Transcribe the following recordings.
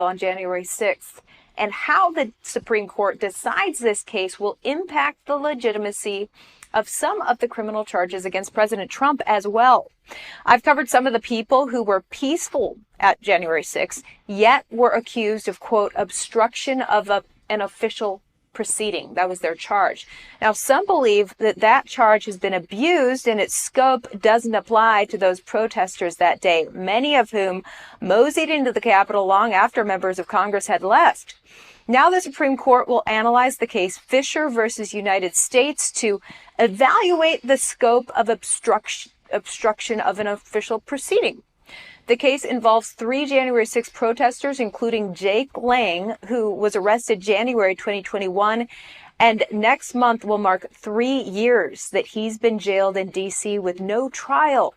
on January 6th. And how the Supreme Court decides this case will impact the legitimacy of some of the criminal charges against President Trump as well. I've covered some of the people who were peaceful at January 6th, yet were accused of, quote, obstruction of an official proceeding. That was their charge. Now, some believe that that charge has been abused and its scope doesn't apply to those protesters that day, many of whom moseyed into the Capitol long after members of Congress had left. Now the Supreme Court will analyze the case Fisher versus United States to evaluate the scope of obstruction of an official proceeding. The case involves 3 January 6 protesters, including Jake Lang, who was arrested January 2021, and next month will mark 3 years that he's been jailed in D.C. with no trial.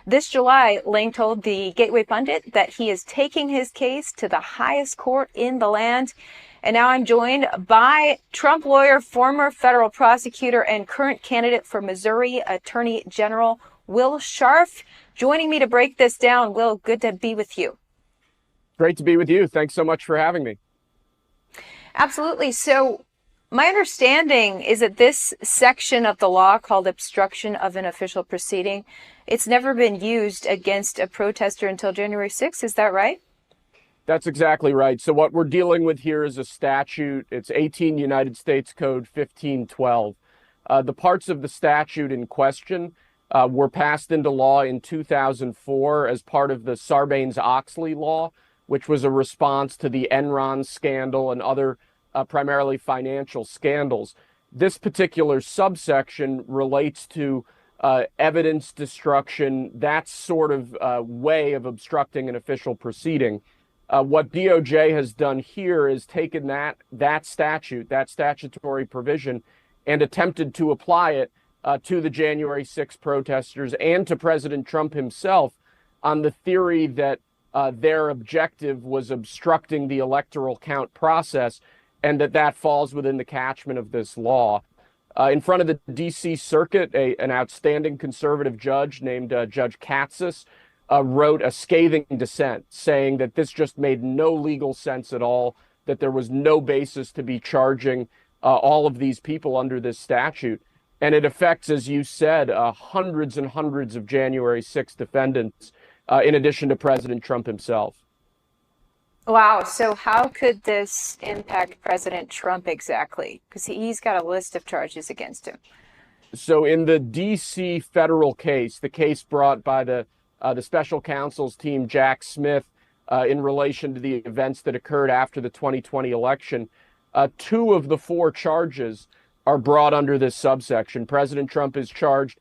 This July, Lang told the Gateway Pundit that he is taking his case to the highest court in the land. And now I'm joined by Trump lawyer, former federal prosecutor, and current candidate for Missouri Attorney General Will Scharf, joining me to break this down. Will, good to be with you. Great to be with you. Thanks so much for having me. Absolutely. So my understanding is that this section of the law called obstruction of an official proceeding, it's never been used against a protester until January 6th. Is that right? That's exactly right. So what we're dealing with here is a statute. It's 18 United States Code 1512. The parts of the statute in question were passed into law in 2004 as part of the Sarbanes-Oxley law, which was a response to the Enron scandal and other primarily financial scandals. This particular subsection relates to evidence destruction, that sort of way of obstructing an official proceeding. What DOJ has done here is taken that statute, that statutory provision, and attempted to apply it to the January 6 protesters and to President Trump himself on the theory that their objective was obstructing the electoral count process, and that falls within the catchment of this law. In front of the D.C. Circuit, an outstanding conservative judge named Judge Katsas wrote a scathing dissent saying that this just made no legal sense at all, that there was no basis to be charging all of these people under this statute. And it affects, as you said, hundreds and hundreds of January 6 defendants, in addition to President Trump himself. Wow. So how could this impact President Trump exactly? Because he's got a list of charges against him. So in the D.C. federal case, the case brought by the special counsel's team, Jack Smith, in relation to the events that occurred after the 2020 election, 2 of the 4 charges are brought under this subsection. President Trump is charged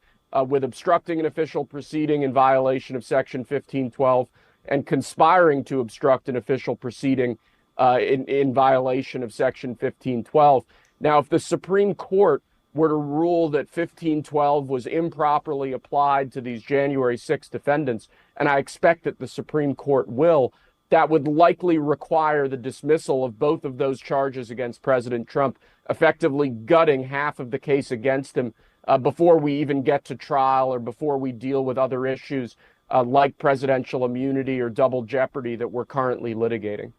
with obstructing an official proceeding in violation of Section 1512 and conspiring to obstruct an official proceeding in violation of Section 1512. Now, if the Supreme Court were to rule that 1512 was improperly applied to these January 6 defendants, and I expect that the Supreme Court will, that would likely require the dismissal of both of those charges against President Trump, effectively gutting half of the case against him before we even get to trial or before we deal with other issues like presidential immunity or double jeopardy that we're currently litigating.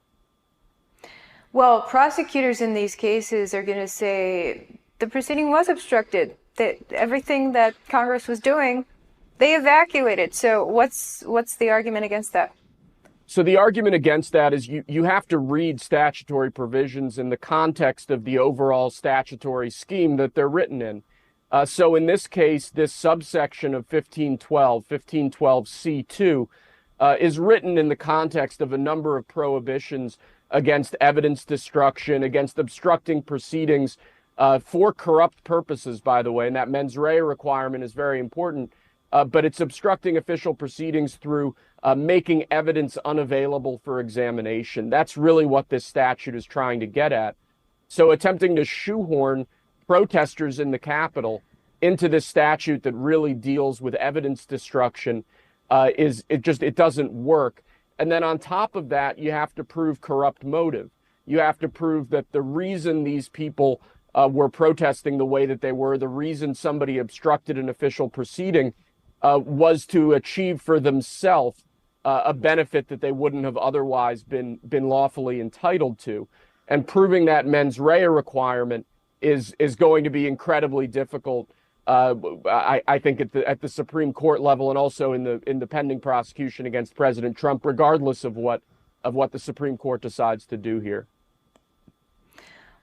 Well, prosecutors in these cases are going to say the proceeding was obstructed, that everything that Congress was doing, they evacuated. So what's the argument against that? So the argument against that is you have to read statutory provisions in the context of the overall statutory scheme that they're written in. So in this case, this subsection of 1512C2, is written in the context of a number of prohibitions against evidence destruction, against obstructing proceedings for corrupt purposes, by the way, and that mens rea requirement is very important, but it's obstructing official proceedings through making evidence unavailable for examination. That's really what this statute is trying to get at. So attempting to shoehorn protesters in the Capitol into this statute that really deals with evidence destruction it doesn't work. And then on top of that, you have to prove corrupt motive. You have to prove that the reason these people were protesting the way that they were, the reason somebody obstructed an official proceeding was to achieve for themselves a benefit that they wouldn't have otherwise been lawfully entitled to. And proving that mens rea requirement is going to be incredibly difficult, I think, at the Supreme Court level, and also in the pending prosecution against President Trump, regardless of what the Supreme Court decides to do here.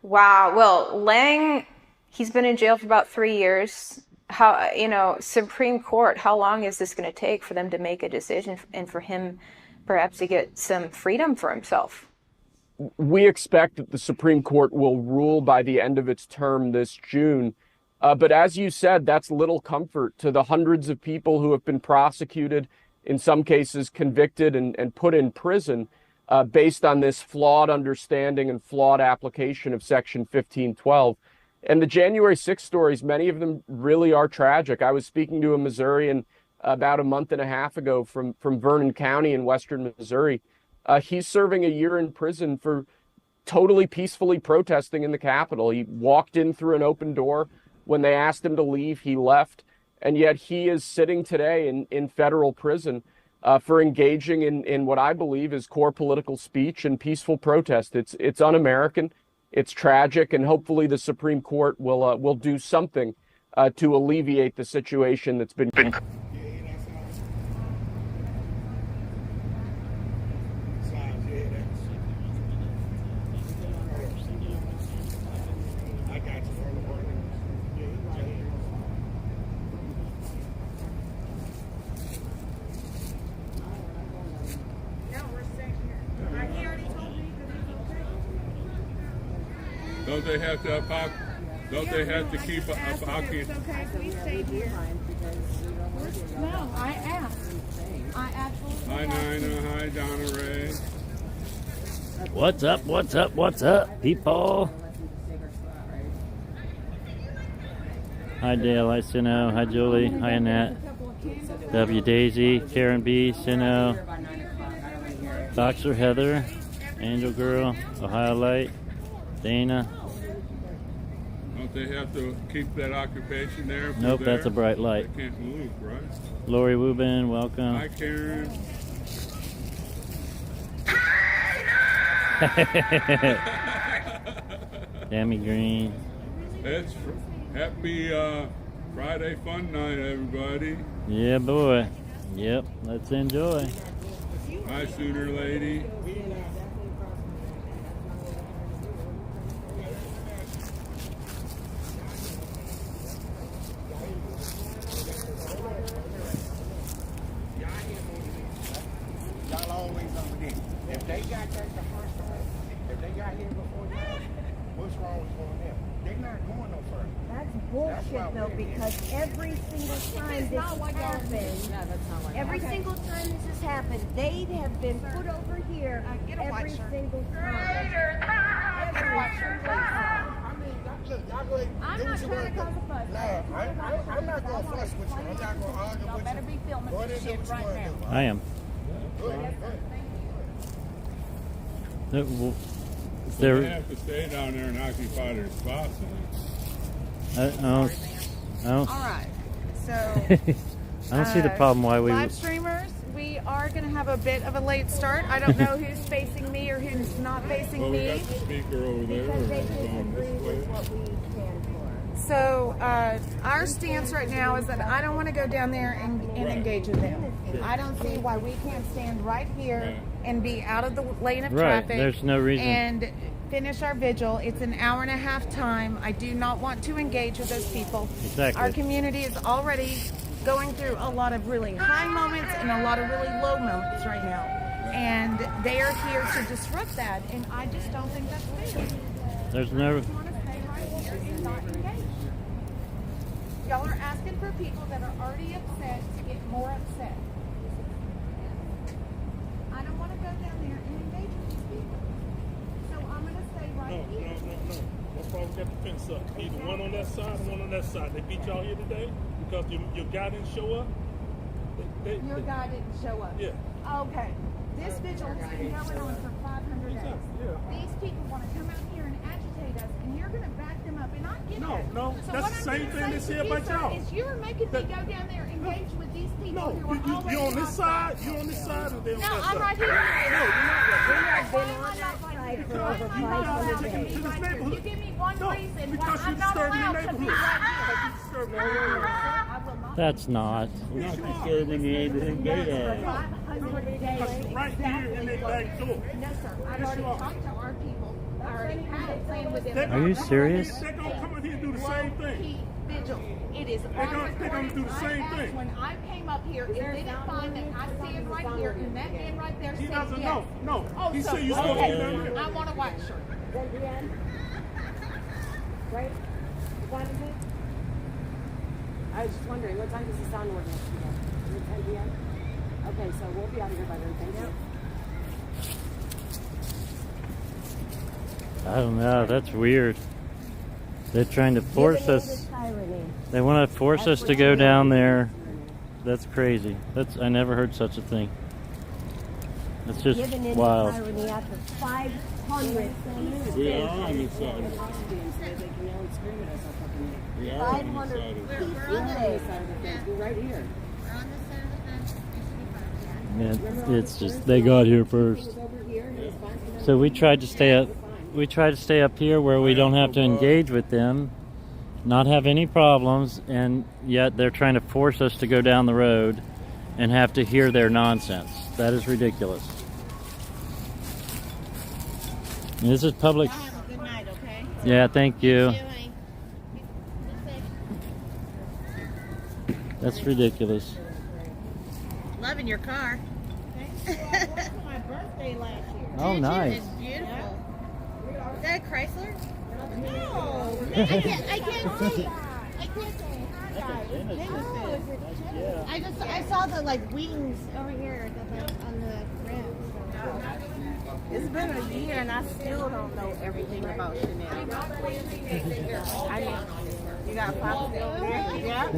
Wow. Well, Lang, he's been in jail for about 3 years. How, Supreme Court, how long is this going to take for them to make a decision and for him perhaps to get some freedom for himself? We expect that the Supreme Court will rule by the end of its term this June. But as you said, that's little comfort to the hundreds of people who have been prosecuted, in some cases convicted and put in prison based on this flawed understanding and flawed application of Section 1512. And the January 6th stories, many of them really are tragic. I was speaking to a Missourian about a month and a half ago from Vernon County in western Missouri. He's serving a year in prison for totally peacefully protesting in the Capitol. He walked in through an open door. When they asked him to leave, he left. And yet he is sitting today in federal prison for engaging in what I believe is core political speech and peaceful protest. It's un-American. It's tragic, and hopefully the Supreme Court will do something to alleviate the situation that's been. Don't they have to keep a pocket? It's okay if we stayed here. No, I asked. I absolutely Hi, Nina. Hi, Donna Ray. What's up? What's up? What's up, people? Hi, Dale. Hi, Sino. Hi, Julie. Hi, Annette. W. Daisy. Karen B. Sino. Boxer Heather. Angel Girl. Ohio Light. Dana. Don't they have to keep that occupation there? Nope, that's a bright light. They can't move, right? Lori Wubin, welcome. Hi, Karen. Tammy Green. It's happy Friday fun night, everybody. Yeah, boy. Yep, let's enjoy. Hi, Sooner Lady. If they got that the first time, if they got here before y'all, what's wrong with them? They're not going no further. That's bullshit though, because every single time this happened, every single time this has happened, they have been put over here every single time. Look, y'all go ahead. I'm not trying to cause a fuss. No, I'm not going to fuss with you. I'm not going to argue with you. Better be filming Go ahead this and do shit what you right want to now. do. I am. Go ahead. Is They there, have to stay down there and occupy their spots. I don't, All right. So, I don't see the problem why we. live streamers, we are going to have a bit of a late start. I don't know who's facing me or who's not facing Well, we me. got the speaker over there. Because they Going disagree this way. with what we stand for. So, our stance right now is that I don't want to go down there and engage with them. I don't see why we can't stand right here and be out of the lane of Right, traffic. there's no reason. And finish our vigil. It's an hour and a half time. I do not want to engage with those people. Exactly. Our community is already going through a lot of really high moments and a lot of really low moments right now. And they are here to disrupt that. And I just don't think that's fair. There's no. I just want to stay right here and not engage. Y'all are asking for people that are already upset to get more upset. I don't want to go down there and engage with these people. So I'm going to stay right here. No. No problem. Got the fence up. Either one on that side or one on that side. They beat y'all here today because your guy didn't show up. Your guy didn't show up. Yeah. Okay. This vigil has been going on for 500 days. Yeah. These people want to come out here and agitate us, and you're going to back them up, and I get No, that. no, So that's what the I'm same gonna thing they say say to you, about sir, y'all. is you're making me go down there and engage with these people No, who are already you on this hostile. side? You on this side or they on No, that I'm side? right here. You give me one reason why I'm not allowed to be right here. That's not. Not disturbing the neighborhood gate. Right here in their back door. No, sir. I've already talked to our people. I already had a plan with them. Are you serious? They're gonna come in here and do the same thing. Vigil. It is They're gonna do the I same asked thing. when I came up here, is it fine that I stand right here and that man right there He said doesn't yes? know. No. Oh, He so, said you're supposed to be down okay. here. I want a white shirt. 10 p.m. Right? What time is it? I was just wondering, what time does the sound ordinance begin? Is it 10 p.m.? Okay, so we'll be out of here by then. Thank you. I don't know. That's weird. They're trying to force us. They want to force us to go down there. That's crazy. I never heard such a thing. It's just Given in wild. tyranny after 500 We are on this side. 500 feet away. We're right here. Yeah, it's just they got here first. So we tried to stay up. We try to stay up here where we don't have to engage with them, not have any problems, and yet they're trying to force us to go down the road and have to hear their nonsense. That is ridiculous. And this is public. Have a good night, okay? Yeah, thank you. That's ridiculous. Loving your car. Thank you. I worked for my birthday last year. Oh, nice. It's beautiful. Is that a Chrysler? No. I can't see. I can't see. I saw the like wings over here on the rim. It's been a year and I still don't know everything about Chanel. I mean, you got Poppy over there? Yeah.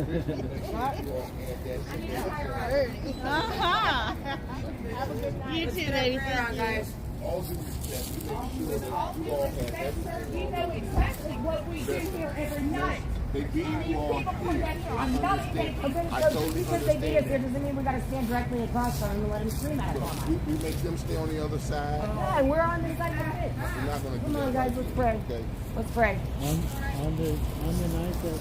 Uh-huh. You too, baby. Thank you. You know exactly what we do here every night. They beat you all here. I'm not saying because they beat us here doesn't mean we gotta stand directly across from them and let them scream at us. We make them stay on the other side. Yeah, and we're on this side of the pit. We're not gonna do Come on, that. guys, let's pray. Okay. Let's pray. On the night that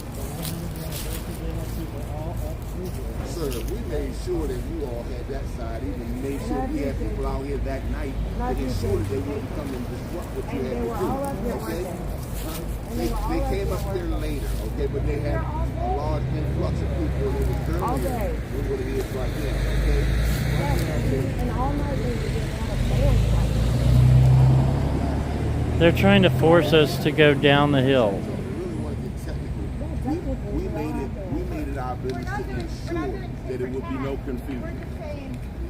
people all up through here. Sir, we made sure that you all had that side. Even made sure we had people out here that night to ensure that they wouldn't come and disrupt what you And had they were all up to here, do. Okay? weren't they? They came up here later, okay, but they had a large influx of people. It was All earlier day. than what it is right now, okay? And all night they were getting out of band. They're trying to force us to go down the hill. So we really want to get technical. We made it our business to ensure that it would be no confusion.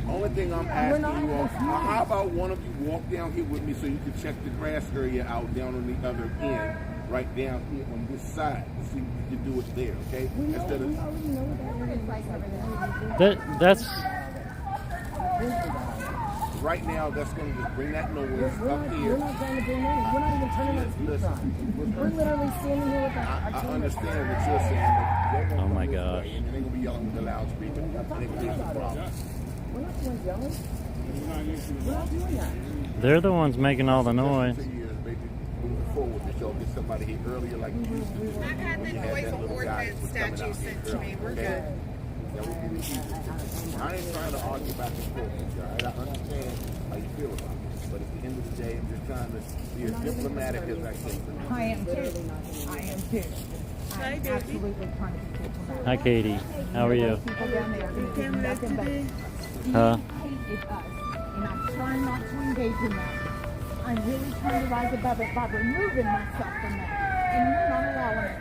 Only thing I'm asking you all, how about one of you walk down here with me so you can check the grass area out down on the other end, right down here on this side. See if you can do it there, okay? Instead of That's right now, that's going to just bring that noise up We're here. not trying to bring noise. We're not even turning our speakers on. We're literally standing here with our I team. understand what you're saying, but they're going to Oh my come this gosh. way, and they're going to be yelling with the loudspeaker, and they're going to have a problem. We're not doing yelling. We're not doing that. they're the ones making all the noise. Maybe moving forward, that y'all get somebody here earlier like you used to do. I've had the You had noise that little guy ordinance that was coming statute out here sent to me. early, We're okay? good. That would be the easiest. I ain't trying to argue back and forth with you, all right? I understand how you feel about it. But at the end of the day, I'm just trying to be as diplomatic as I can. I am too. I am too. I'm absolutely trying to be diplomatic. Hi, Katie. How are you? People down there who do nothing but Huh? hated us, and I'm trying not to engage in that. I'm really trying to rise above it by removing myself from that, and you're not allowing it.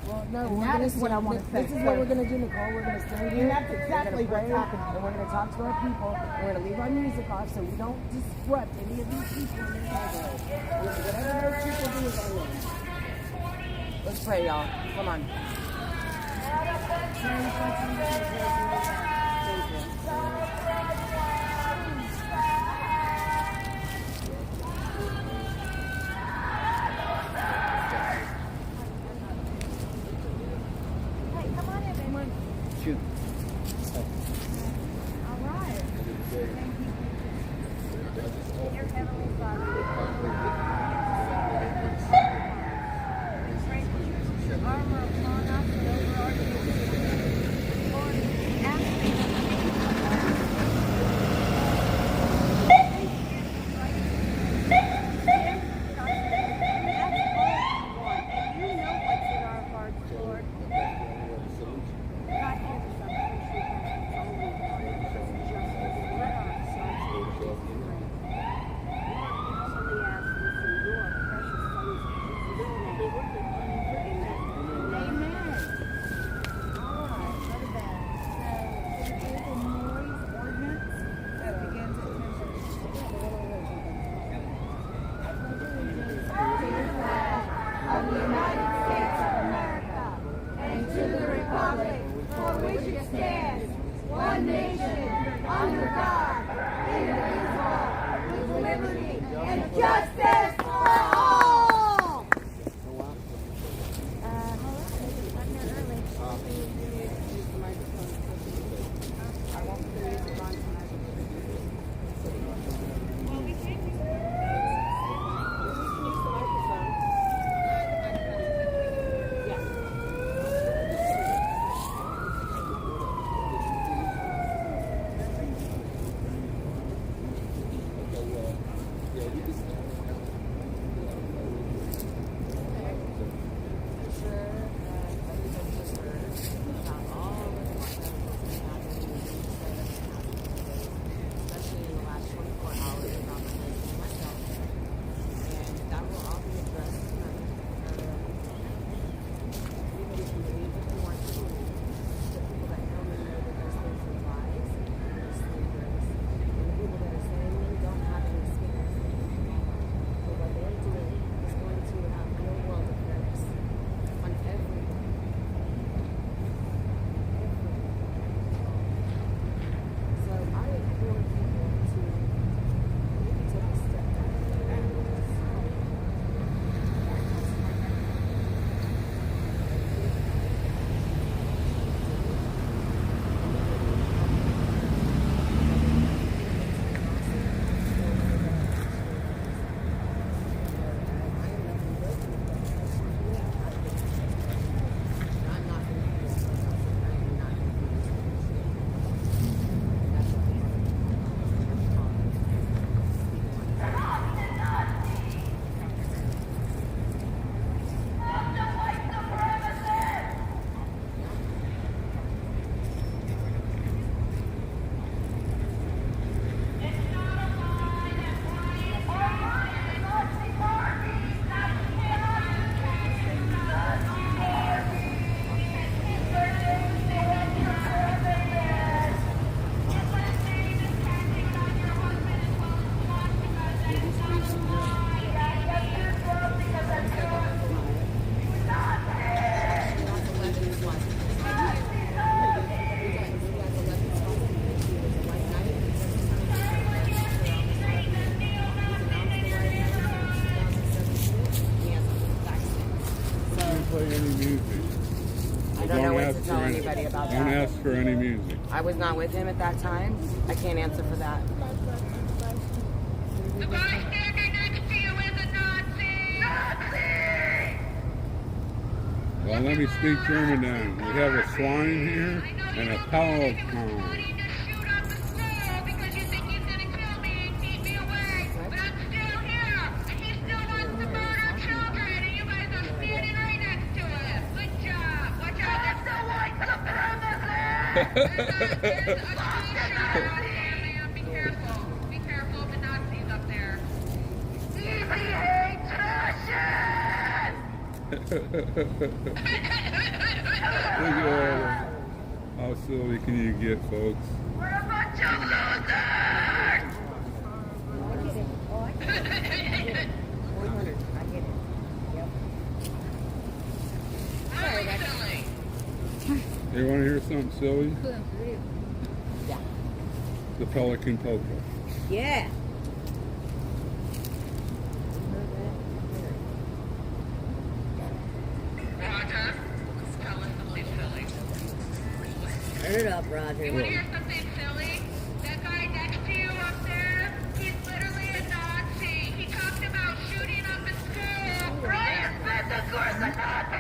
Well, no, And that is what I want to say. This is what we're going to do, Nicole. We're going to stand here. And that's exactly we're gonna what's pray, happening. And we're going to talk to our people. And we're going to leave our music off so we don't disrupt any of these people in their neighborhood. Whatever those people do is on them. Let's pray, y'all. Come on. play any music. I don't know what to tell anybody about Don't that. ask for any music. I was not with him at that time. I can't answer for that. The bystander next to you is a Nazi! Nazi! Well, let me speak German then. We have a swine here and a power pound. Be careful of the Nazis up there. Look at how silly can you get, folks? We're a bunch of losers! You want to hear something silly? Yeah. The Pelican Popo. Yeah. Roger. Tell us something silly. Turn it up, Roger. You want to hear something silly? That guy next to you up there, he's literally a Nazi. He talked about shooting up a school. Brian Smith, of course, a Nazi!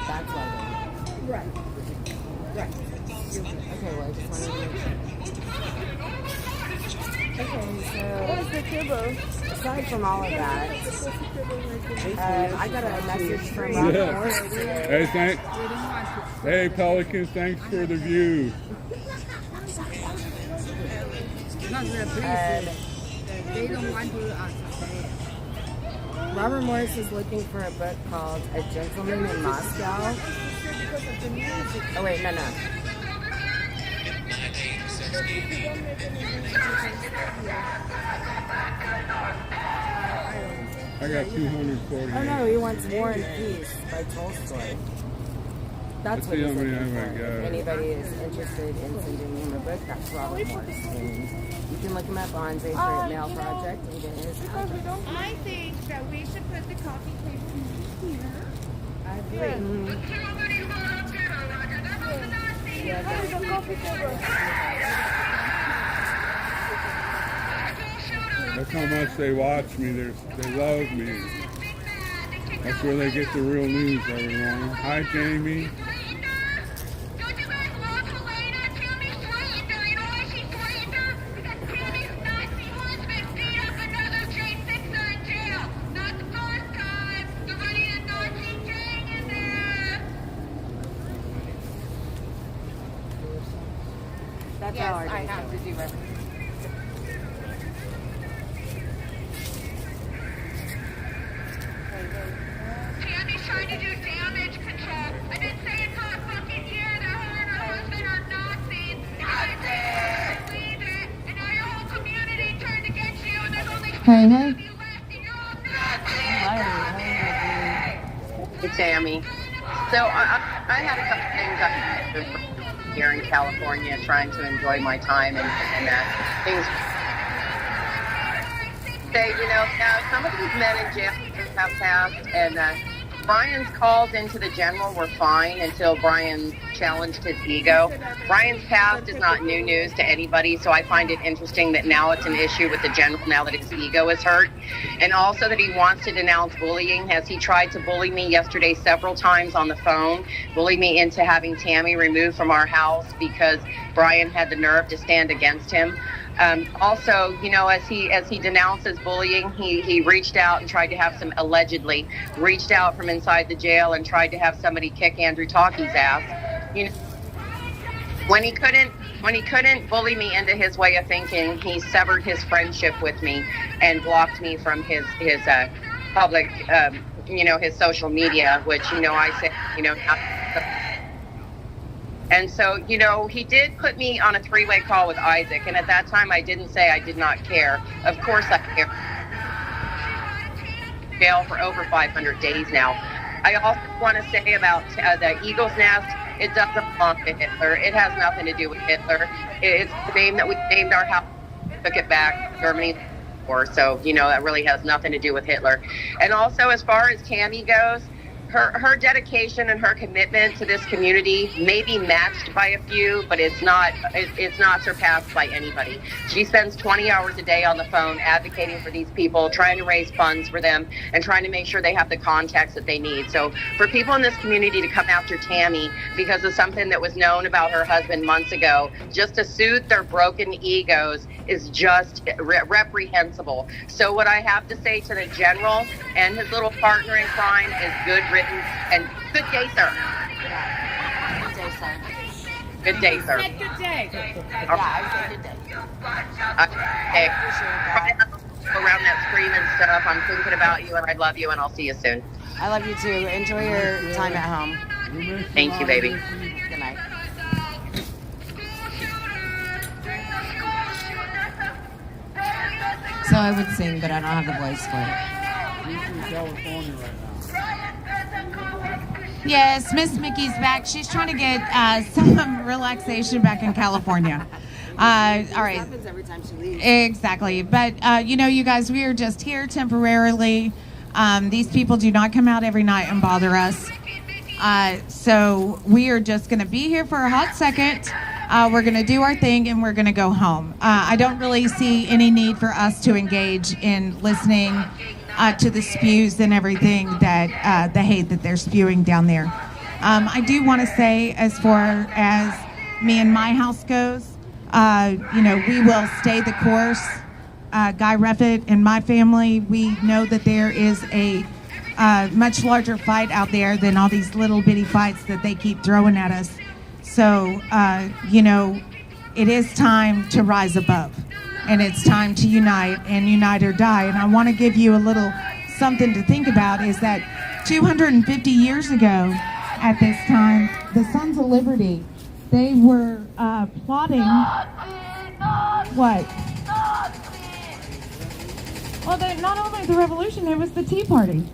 That's why they Right. Right. Okay, well, I just wanted to make sure. Okay, so aside from all of that, I got a message from Robert Morris today. Hey, Pelican, thanks for the view. They don't want to Robert Morris is looking for a book called A Gentleman in Moscow. Oh wait, no. I got 240. Oh no, he wants War and Peace by Tolstoy. That's what he's looking for. If anybody is interested in sending him a book, that's Robert Morris. And you can look him up on J6 Mail Project and get his. I think that we should put the coffee table here. I agree. That's how much they watch me. They love me. That's where they get the real news, everyone. Hi, Jamie. Don't you guys love Helena? Tammy's sweeter. You know why she's sweeter? Because Tammy's Nazi husband beat up another J6er in jail. Not the first time. They're running a Nazi gang in there. That's Yes, how I have to do everything. Tammy's trying to do damage control. I've been saying for a fucking year that her and her husband are Nazis. And you guys didn't believe it. And now your whole community turned against you. And there's only 5 of you left. And you're all Nazis. Hey, Tammy. So I had a couple things I do here in California, trying to enjoy my time and things. Say, some of these men in jail have passed, and Brian's calls into the general were fine until Brian challenged his ego. Brian's past is not new news to anybody, so I find it interesting that now it's an issue with the general now that his ego is hurt. And also that he wants to denounce bullying, as he tried to bully me yesterday several times on the phone, bully me into having Tammy removed from our house because Brian had the nerve to stand against him. Also, as he denounces bullying, he reached out and tried to have allegedly reached out from inside the jail and tried to have somebody kick Andrew Talkie's ass. When he couldn't bully me into his way of thinking, he severed his friendship with me and blocked me from his public, his social media, which, I say, And so, you know, he did put me on a 3-way call with Isaac. And at that time, I didn't say I did not care. Of course I care. Jail for over 500 days now. I also want to say about the Eagle's Nest, it doesn't belong to Hitler. It has nothing to do with Hitler. It's the name that we named our house, took it back, Germany. So, you know, that really has nothing to do with Hitler. And also, as far as Tammy goes, her dedication and her commitment to this community may be matched by a few, but it's not surpassed by anybody. She spends 20 hours a day on the phone advocating for these people, trying to raise funds for them, and trying to make sure they have the context that they need. So for people in this community to come after Tammy because of something that was known about her husband months ago, just to soothe their broken egos, is just reprehensible. So what I have to say to the general and his little partner in crime is good riddance and good day, sir. Yeah. Good day, sir. Good day, sir. Good day. Yeah, I said good day. Okay. Around that screen and stuff. I'm thinking about you and I love you and I'll see you soon. I love you too. Enjoy your time at home. Thank you, baby. Good night. So I would sing, but I don't have the voice for it. He's in California right now. Yes, Miss Mickey's back. She's trying to get some relaxation back in California. All right. Happens every time she leaves. Exactly. But, you know, you guys, we are just here temporarily. These people do not come out every night and bother us. So we are just going to be here for a hot second. We're going to do our thing and we're going to go home. I don't really see any need for us to engage in listening to the spews and everything that the hate that they're spewing down there. I do want to say, as far as me and my house goes, you know, we will stay the course. Guy Reffitt and my family, we know that there is a much larger fight out there than all these little bitty fights that they keep throwing at us. So, you know, it is time to rise above, and it's time to unite and unite or die. And I want to give you a little something to think about, is that 250 years ago at this time, the Sons of Liberty, they were plotting what? Well, not only the revolution, it was the Tea Party.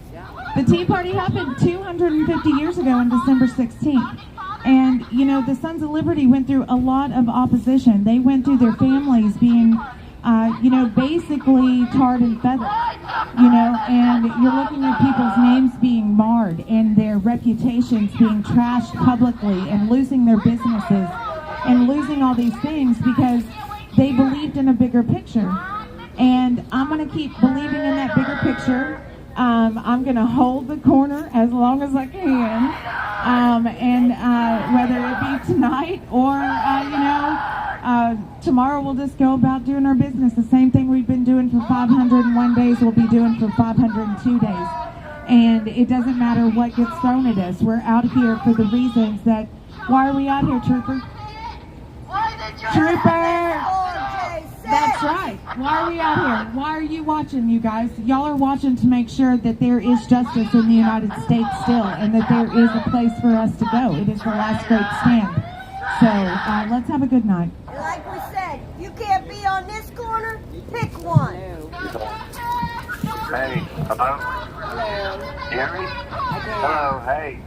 The Tea Party happened 250 years ago on December 16th. And, you know, the Sons of Liberty went through a lot of opposition. They went through their families being, you know, basically tarred and feathered, you know, and you're looking at people's names being marred and their reputations being trashed publicly and losing their businesses and losing all these things because they believed in a bigger picture. And I'm going to keep believing in that bigger picture. I'm going to hold the corner as long as I can. And whether it be tonight or, you know, tomorrow we'll just go about doing our business. The same thing we've been doing for 501 days, we'll be doing for 502 days. And it doesn't matter what gets thrown at us. We're out here for the reasons that, why are we out here, Trooper? Trooper! That's right. Why are we out here? Why are you watching, you guys? Y'all are watching to make sure that there is justice in the United States still, and that there is a place for us to go. It is the last great stand. So let's have a good night. Like we said, you can't be on this corner. Pick one. Hey, hello? Hello. Gary? Hello, hey.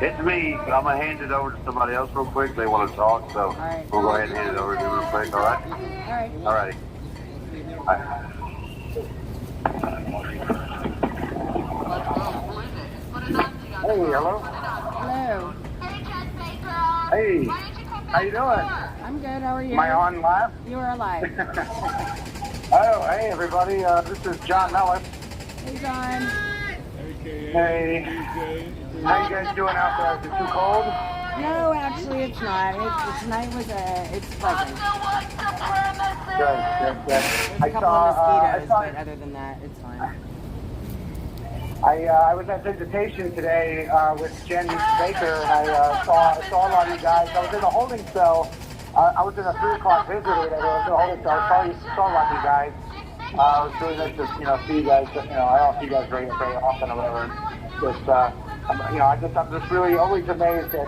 It's me. I'm going to hand it over to somebody else real quick. They want to talk, so we'll go ahead and hand it over to them real quick, all right? All right. All right. Hey, hello? Hello. Hey, how you doing? I'm good. How are you? Am I on live? You are alive. Oh, hey, everybody. This is John Mellis. Hey, John. Hey. How you guys doing out there? Is it too cold? No, actually, it's not. Tonight was it's pleasant. Good. There's a couple of mosquitoes, but other than that, it's fine. I was at visitation today with Jen Baker, and I saw a lot of you guys. I was in a holding cell. I was in a 3 o'clock visit, and I was in a holding cell. I saw a lot of you guys. It was really nice to see you guys. I don't see you guys very often or whatever. But I'm just really always amazed at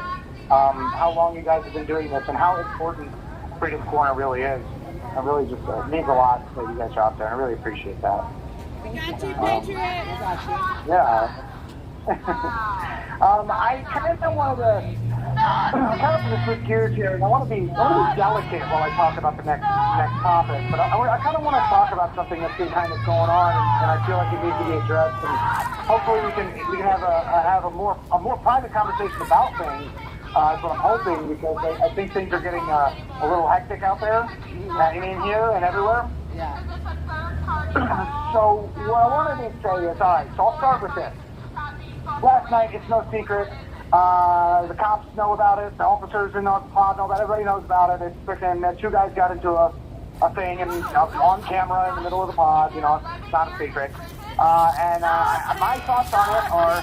how long you guys have been doing this and how important Freedom Corner really is. It really just means a lot that you guys are out there. I really appreciate that. Got you, Patriots. Yeah. I kind of wanted to switch gears here, and I want to be delicate while I talk about the next topic. But I kind of want to talk about something that's been kind of going on, and I feel like it needs to be addressed. And hopefully we can have a more private conversation about things. That's what I'm hoping, because I think things are getting a little hectic out there, in here and everywhere. Yeah. So what I wanted to say is, all right, so I'll start with this. Last night, it's no secret. The cops know about it. The officers in the pod know about it. Everybody knows about it. It's freaking, two guys got into a thing and on camera in the middle of the pod. It's not a secret. And my thoughts on it are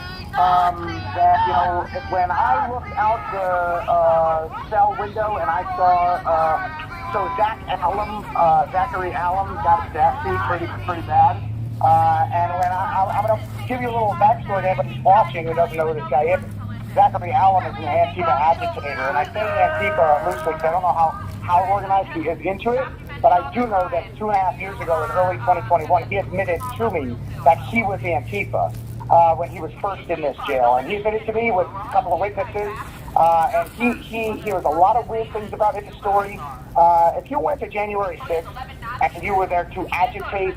that, when I looked out the cell window and I saw, Zachary Allen got his ass beat pretty bad. And when I'm going to give you a little backstory to anybody who's watching who doesn't know who this guy is. Zachary Allen is an Antifa agitator, and I say Antifa loosely because I don't know how organized he is into it, but I do know that 2.5 years ago in early 2021, he admitted to me that he was Antifa when he was first in this jail, and he admitted to me with a couple of witnesses, and he was a lot of weird things about his story. If you went to January 6th and you were there to agitate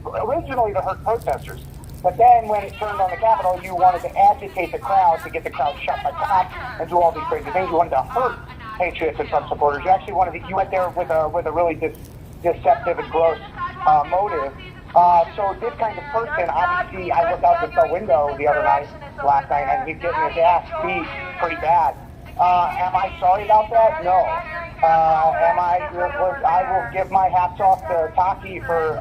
originally to hurt protesters, but then when it turned on the Capitol, you wanted to agitate the crowd to get the crowd shut by cops and do all these crazy things. You wanted to hurt Patriots and Trump supporters. You actually you went there with a really deceptive and gross motive. So this kind of person, obviously, I looked out the cell window last night, and he's getting his ass beat pretty bad. Am I sorry about that? No. I will give my hats off to Taki for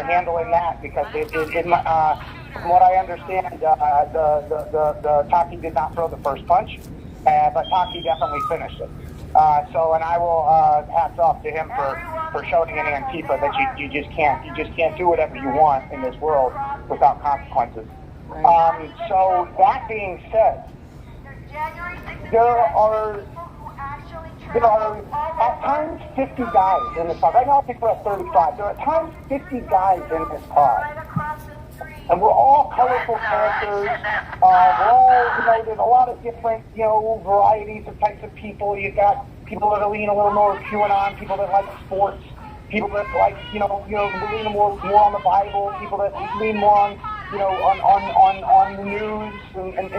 handling that, because from what I understand, the Taki did not throw the first punch, but Taki definitely finished it. And I will hats off to him for showing an Antifa that you just can't do whatever you want in this world without consequences. So that being said, there are at times 50 guys in this pod. Right now I think we're at 35. There are at times 50 guys in this pod. And we're all colorful characters. We're all, there's a lot of different, varieties of types of people. You've got people that are leaning a little more QAnon, people that like sports, people that like, lean more on the Bible, people that lean more on, on the news, and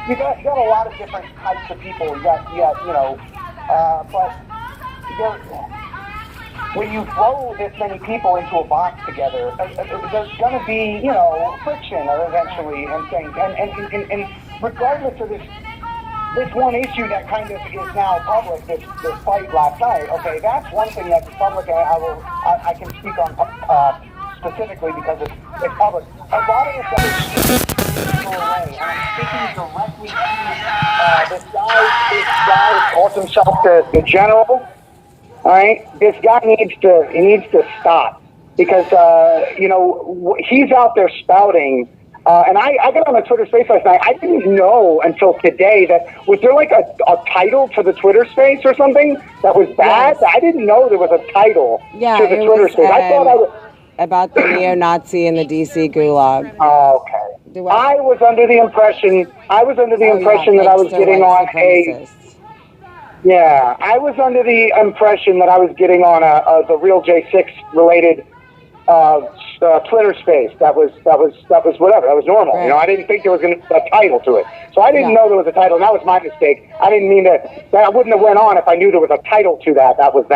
you got a lot of different types of people. You got but when you throw this many people into a box together, there's going to be, friction eventually and things. And regardless of this one issue that kind of is now public, this fight last night, okay, that's one thing that's public, and I can speak on specifically because it's public. A lot of this other shit go away, and I'm speaking directly to this guy calls himself the general. All right, this guy needs to stop, because he's out there spouting. And I got on the Twitter space last night. I didn't know until today was there like a title to the Twitter space or something that was bad? Yes. I didn't know there was a title to the Twitter space. I thought about the neo-Nazi in the DC gulag. Oh, okay. I was under the impression that I was getting on I was under the impression that I was getting on the real J6 related Twitter space. That was whatever. That was normal. Right. I didn't think there was a title to it. So I didn't know there was a title. And that was my mistake. I didn't mean to. I wouldn't have went on if I knew there was a title to that. That was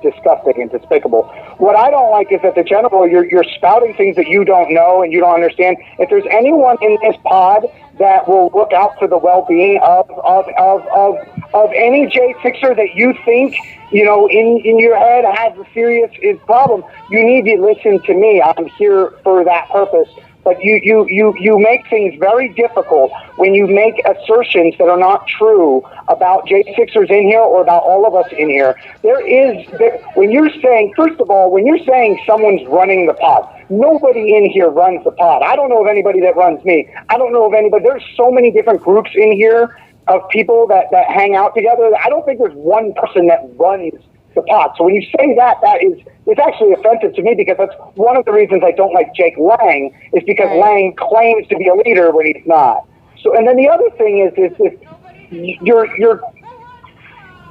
disgusting and despicable. What I don't like is that the general, you're spouting things that you don't know and you don't understand. If there's anyone in this pod that will look out for the well-being of any J6er that you think, in your head has a serious problem, you need to listen to me. I'm here for that purpose, But you make things very difficult when you make assertions that are not true about J6ers in here or about all of us in here. When you're saying, first of all, when you're saying someone's running the pod, nobody in here runs the pod. I don't know of anybody that runs me. I don't know of anybody. There's so many different groups in here of people that hang out together. I don't think there's one person that runs the pod. So when you say that it's actually offensive to me, because that's one of the reasons I don't like Jake Lang, is because Lang claims to be a leader when he's not. So, and then the other thing is you're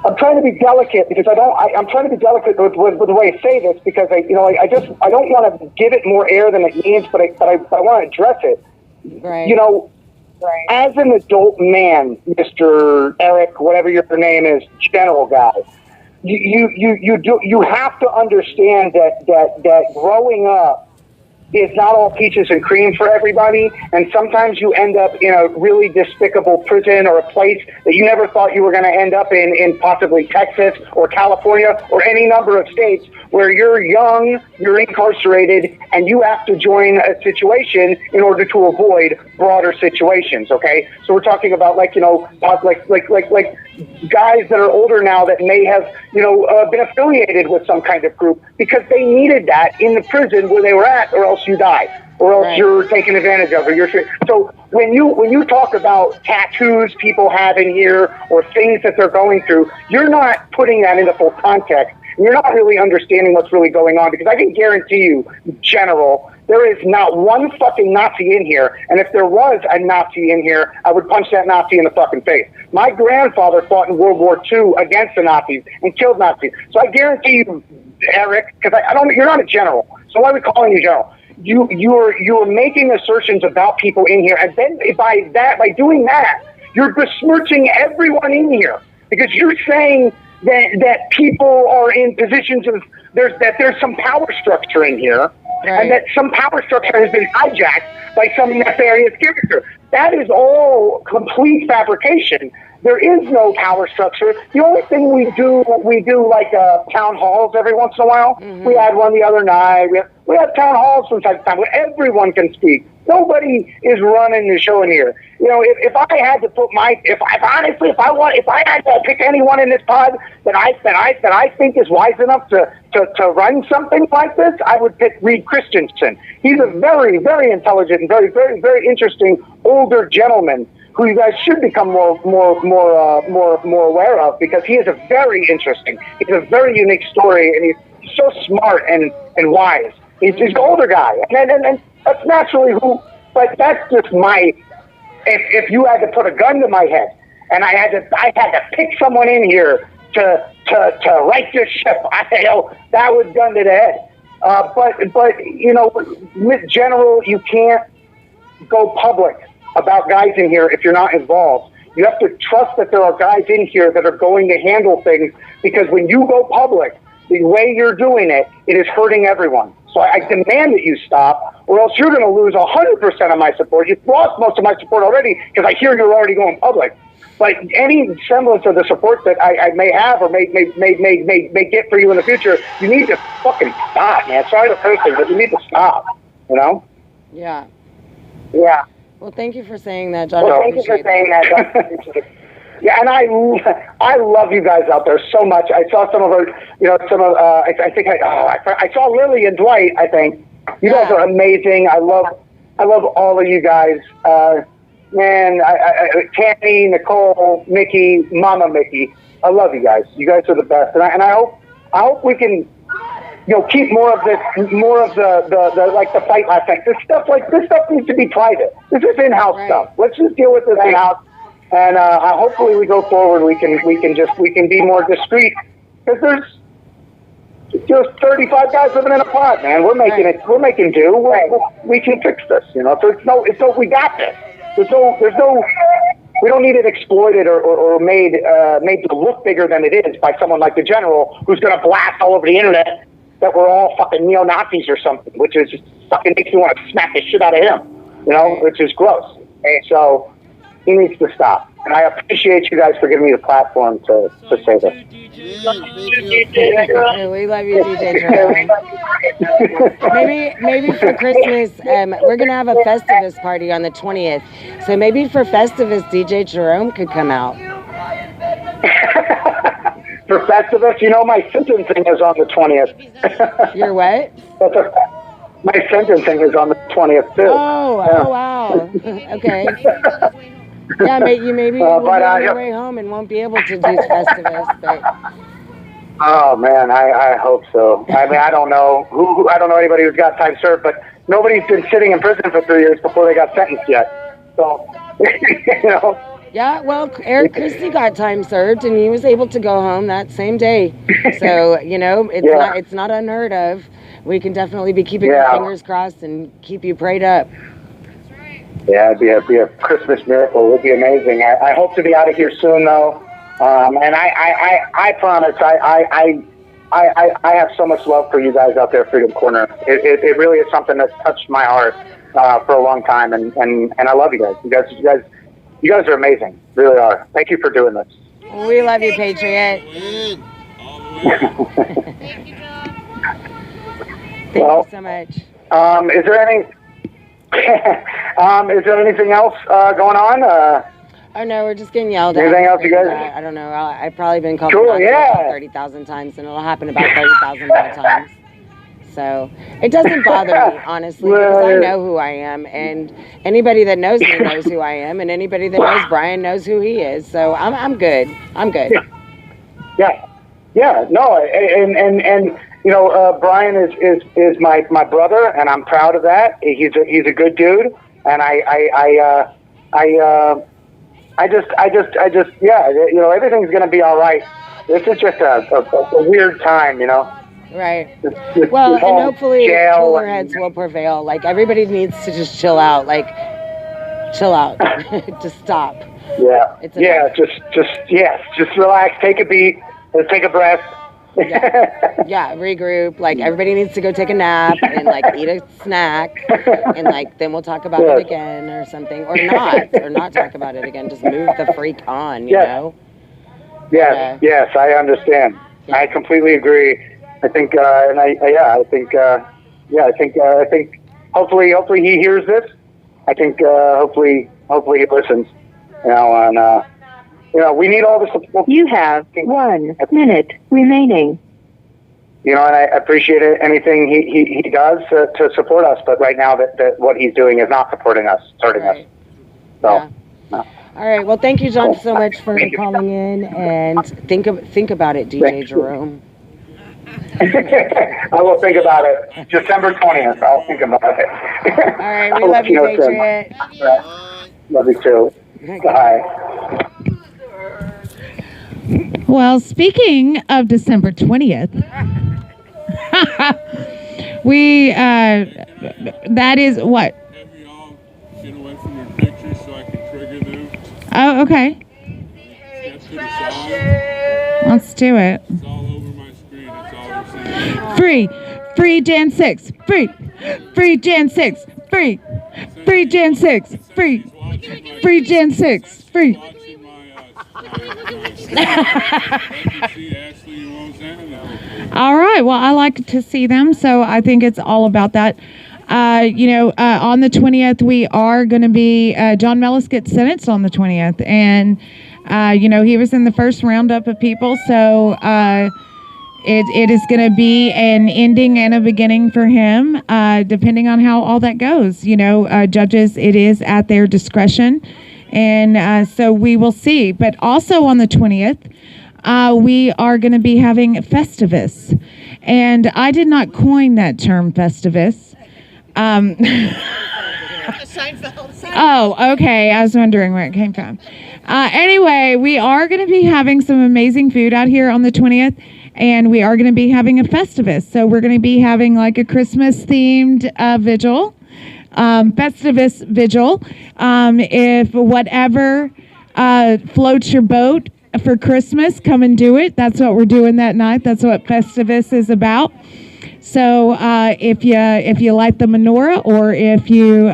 I'm trying to be delicate because I'm trying to be delicate with the way I say this, because I don't want to give it more air than it needs, but I want to address it. Right. You know, as an adult man, Mr. Eric, whatever your name is, general guy, you have to understand that growing up is not all peaches and cream for everybody, and sometimes you end up in a really despicable prison or a place that you never thought you were going to end up in possibly Texas or California or any number of states where you're young, you're incarcerated, and you have to join a situation in order to avoid broader situations, okay? So we're talking about like guys that are older now that may have, been affiliated with some kind of group because they needed that in the prison where they were at, or else you die, or else you're taken advantage of, so when you talk about tattoos people have in here or things that they're going through, you're not putting that into full context. You're not really understanding what's really going on, because I can guarantee you, General, there is not one fucking Nazi in here, and if there was a Nazi in here, I would punch that Nazi in the fucking face. My grandfather fought in World War II against the Nazis and killed Nazis. So I guarantee you, Eric, because you're not a general, so why are we calling you general? You're making assertions about people in here, and then by doing that, you're besmirching everyone in here, because you're saying that people are in positions of there's some power structure in here, and that some power structure has been hijacked by some nefarious character. That is all complete fabrication. There is no power structure. The only thing we do like town halls every once in a while. Mm-hmm. We had one the other night. We have town halls from time to time where everyone can speak. Nobody is running the show in here. If I had to put if I had to pick anyone in this pod that I think is wise enough to run something like this, I would pick Reed Christensen. He's a very, very intelligent and very, very, very interesting older gentleman who you guys should become more aware of, because he is a very interesting. He's a very unique story, and he's so smart and wise. He's an older guy, and that's naturally but that's just my. If you had to put a gun to my head, and I had to pick someone in here to right this ship, that was gun to the head. But General, you can't go public about guys in here if you're not involved. You have to trust that there are guys in here that are going to handle things, because when you go public, the way you're doing it is hurting everyone. So I demand that you stop, or else you're going to lose 100% of my support. You've lost most of my support already, because I hear you're already going public. But any semblance of the support that I may have or may get for you in the future, you need to fucking stop, man. Sorry to curse you, but you need to stop, Yeah. Yeah. Well, thank you for saying that, John. Yeah, and I love you guys out there so much. I saw some of our, I saw Lily and Dwight. I think you guys are amazing. I love all of you guys. Tammy, Nicole, Mickey, Mama Mickey. I love you guys. You guys are the best, and I hope we can, keep more of the like the fight last night. This stuff needs to be private. This is in-house stuff. Let's just deal with this in-house. And hopefully we go forward. We can be more discreet, because there's 35 guys living in a pod, man. We're making it. We're making do. We can fix this, So we got this. There's no. We don't need it exploited or made to look bigger than it is by someone like the General, who's going to blast all over the internet that we're all fucking neo-Nazis or something, which is just fucking makes me want to smack the shit out of him, which is gross. So he needs to stop. And I appreciate you guys for giving me the platform to say this. We love you, DJ Jerome. maybe for Christmas, we're going to have a Festivus party on the 20th. So maybe for Festivus, DJ Jerome could come out. For Festivus, my sentencing is on the 20th. Your what? My sentencing is on the 20th, too. Oh, wow. Okay. Yeah, maybe you'll be on your way home and won't be able to do Festivus. But... Oh, man, I hope so. I mean, I don't know I don't know anybody who's got time served, but nobody's been sitting in prison for 3 years before they got sentenced yet. So, Yeah, well, Eric Christie got time served, and he was able to go home that same day. So, it's not unheard of. We can definitely be keeping our fingers crossed and keep you prayed up. Yeah, it'd be a Christmas miracle. It would be amazing. I hope to be out of here soon, though. And I promise, I have so much love for you guys out there, Freedom Corner. It really is something that's touched my heart for a long time, and I love you guys. You guys are amazing, really are. Thank you for doing this. We love you, Patriot. Thank you so much. Is there anything else going on? Oh no, we're just getting yelled at. Anything else, you guys? I don't know. I've probably been called about 30,000 times, and it'll happen about 30,000 more times. So it doesn't bother me, honestly, because I know who I am, and anybody that knows me knows who I am, and anybody that knows Brian knows who he is. So I'm good. I'm good. Yeah. No, and Brian is my brother, and I'm proud of that. He's a good dude, and everything's gonna be all right. This is just a weird time, Right. Well, and hopefully cooler heads will prevail. Like, everybody needs to just chill out. Like, chill out. Just stop. Yeah. Just relax. Take a beat. Let's take a breath. Yeah, regroup. Like, everybody needs to go take a nap and, eat a snack. And, then we'll talk about it again or something. Or not talk about it again. Just move the freak on, you know? Yes, I understand. Yeah. I completely agree. I think, I think hopefully he hears this. I think, hopefully he listens, and, we need all the support. You have 1 minute remaining. And I appreciate anything he does to support us, but right now that what he's doing is not supporting us, it's hurting us. So, no. All right. Well, thank you, John, so much for calling in, and think about it, DJ Jerome. I will think about it. December 20th, I'll think about it. All right. We love you, Patriot. Love you too. Bye. Well, speaking of December 20th, that is what? Have you all get away from your pictures so I can trigger them? Oh, okay. Step to the side. Let's do it. It's all over my screen. That's all we're seeing. Free Jan 6. Free Jan 6. Free Jan 6. Free Jan 6. Free. All right. Well, I like to see them, so I think it's all about that. On the 20th, we are going to be, John Mellis gets sentenced on the 20th, and, he was in the first roundup of people, so it is going to be an ending and a beginning for him, depending on how all that goes. Judges, it is at their discretion, and so we will see. But also on the 20th, we are going to be having Festivus, and I did not coin that term, Festivus. Oh, okay. I was wondering where it came from. Anyway, we are going to be having some amazing food out here on the 20th, and we are going to be having a Festivus. So we're going to be having like a Christmas-themed vigil, Festivus vigil. If whatever floats your boat for Christmas, come and do it. That's what we're doing that night. That's what Festivus is about. So if you light the menorah, or if you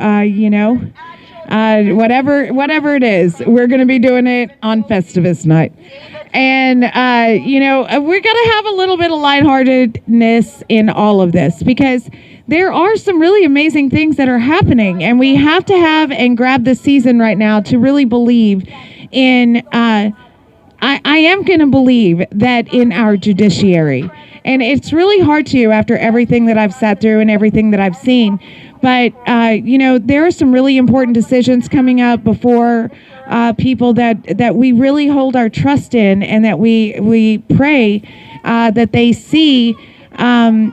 whatever it is, we're going to be doing it on Festivus night. And, we're going to have a little bit of lightheartedness in all of this because there are some really amazing things that are happening. And we have to have and grab the season right now to really believe in, I am going to believe that in our judiciary. And it's really hard to after everything that I've sat through and everything that I've seen. But, there are some really important decisions coming up before people that we really hold our trust in and that we pray that they see, the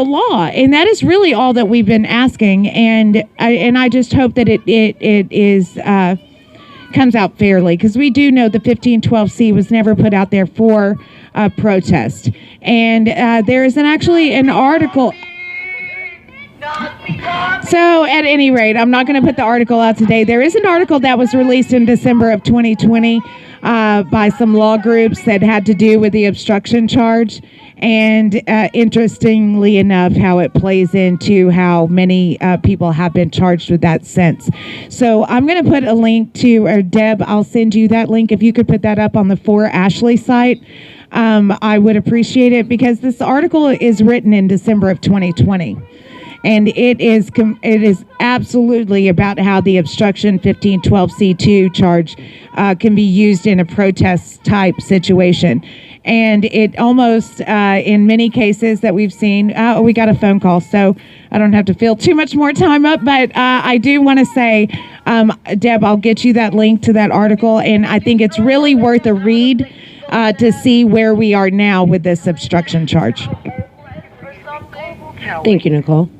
law. And that is really all that we've been asking. And I just hope that it is comes out fairly because we do know the 1512C was never put out there for protest. And there is actually an article. So at any rate, I'm not going to put the article out today. There is an article that was released in December of 2020 by some law groups that had to do with the obstruction charge. And interestingly enough, how it plays into how many people have been charged with that since. So I'm going to put a link to, or Deb, I'll send you that link. If you could put that up on the For Ashley site, I would appreciate it because this article is written in December of 2020. And it is absolutely about how the obstruction 1512C2 charge can be used in a protest type situation. And it almost, in many cases that we've seen, we got a phone call, so I don't have to fill too much more time up. But I do want to say, Deb, I'll get you that link to that article. And I think it's really worth a read to see where we are now with this obstruction charge. Thank you, Nicole.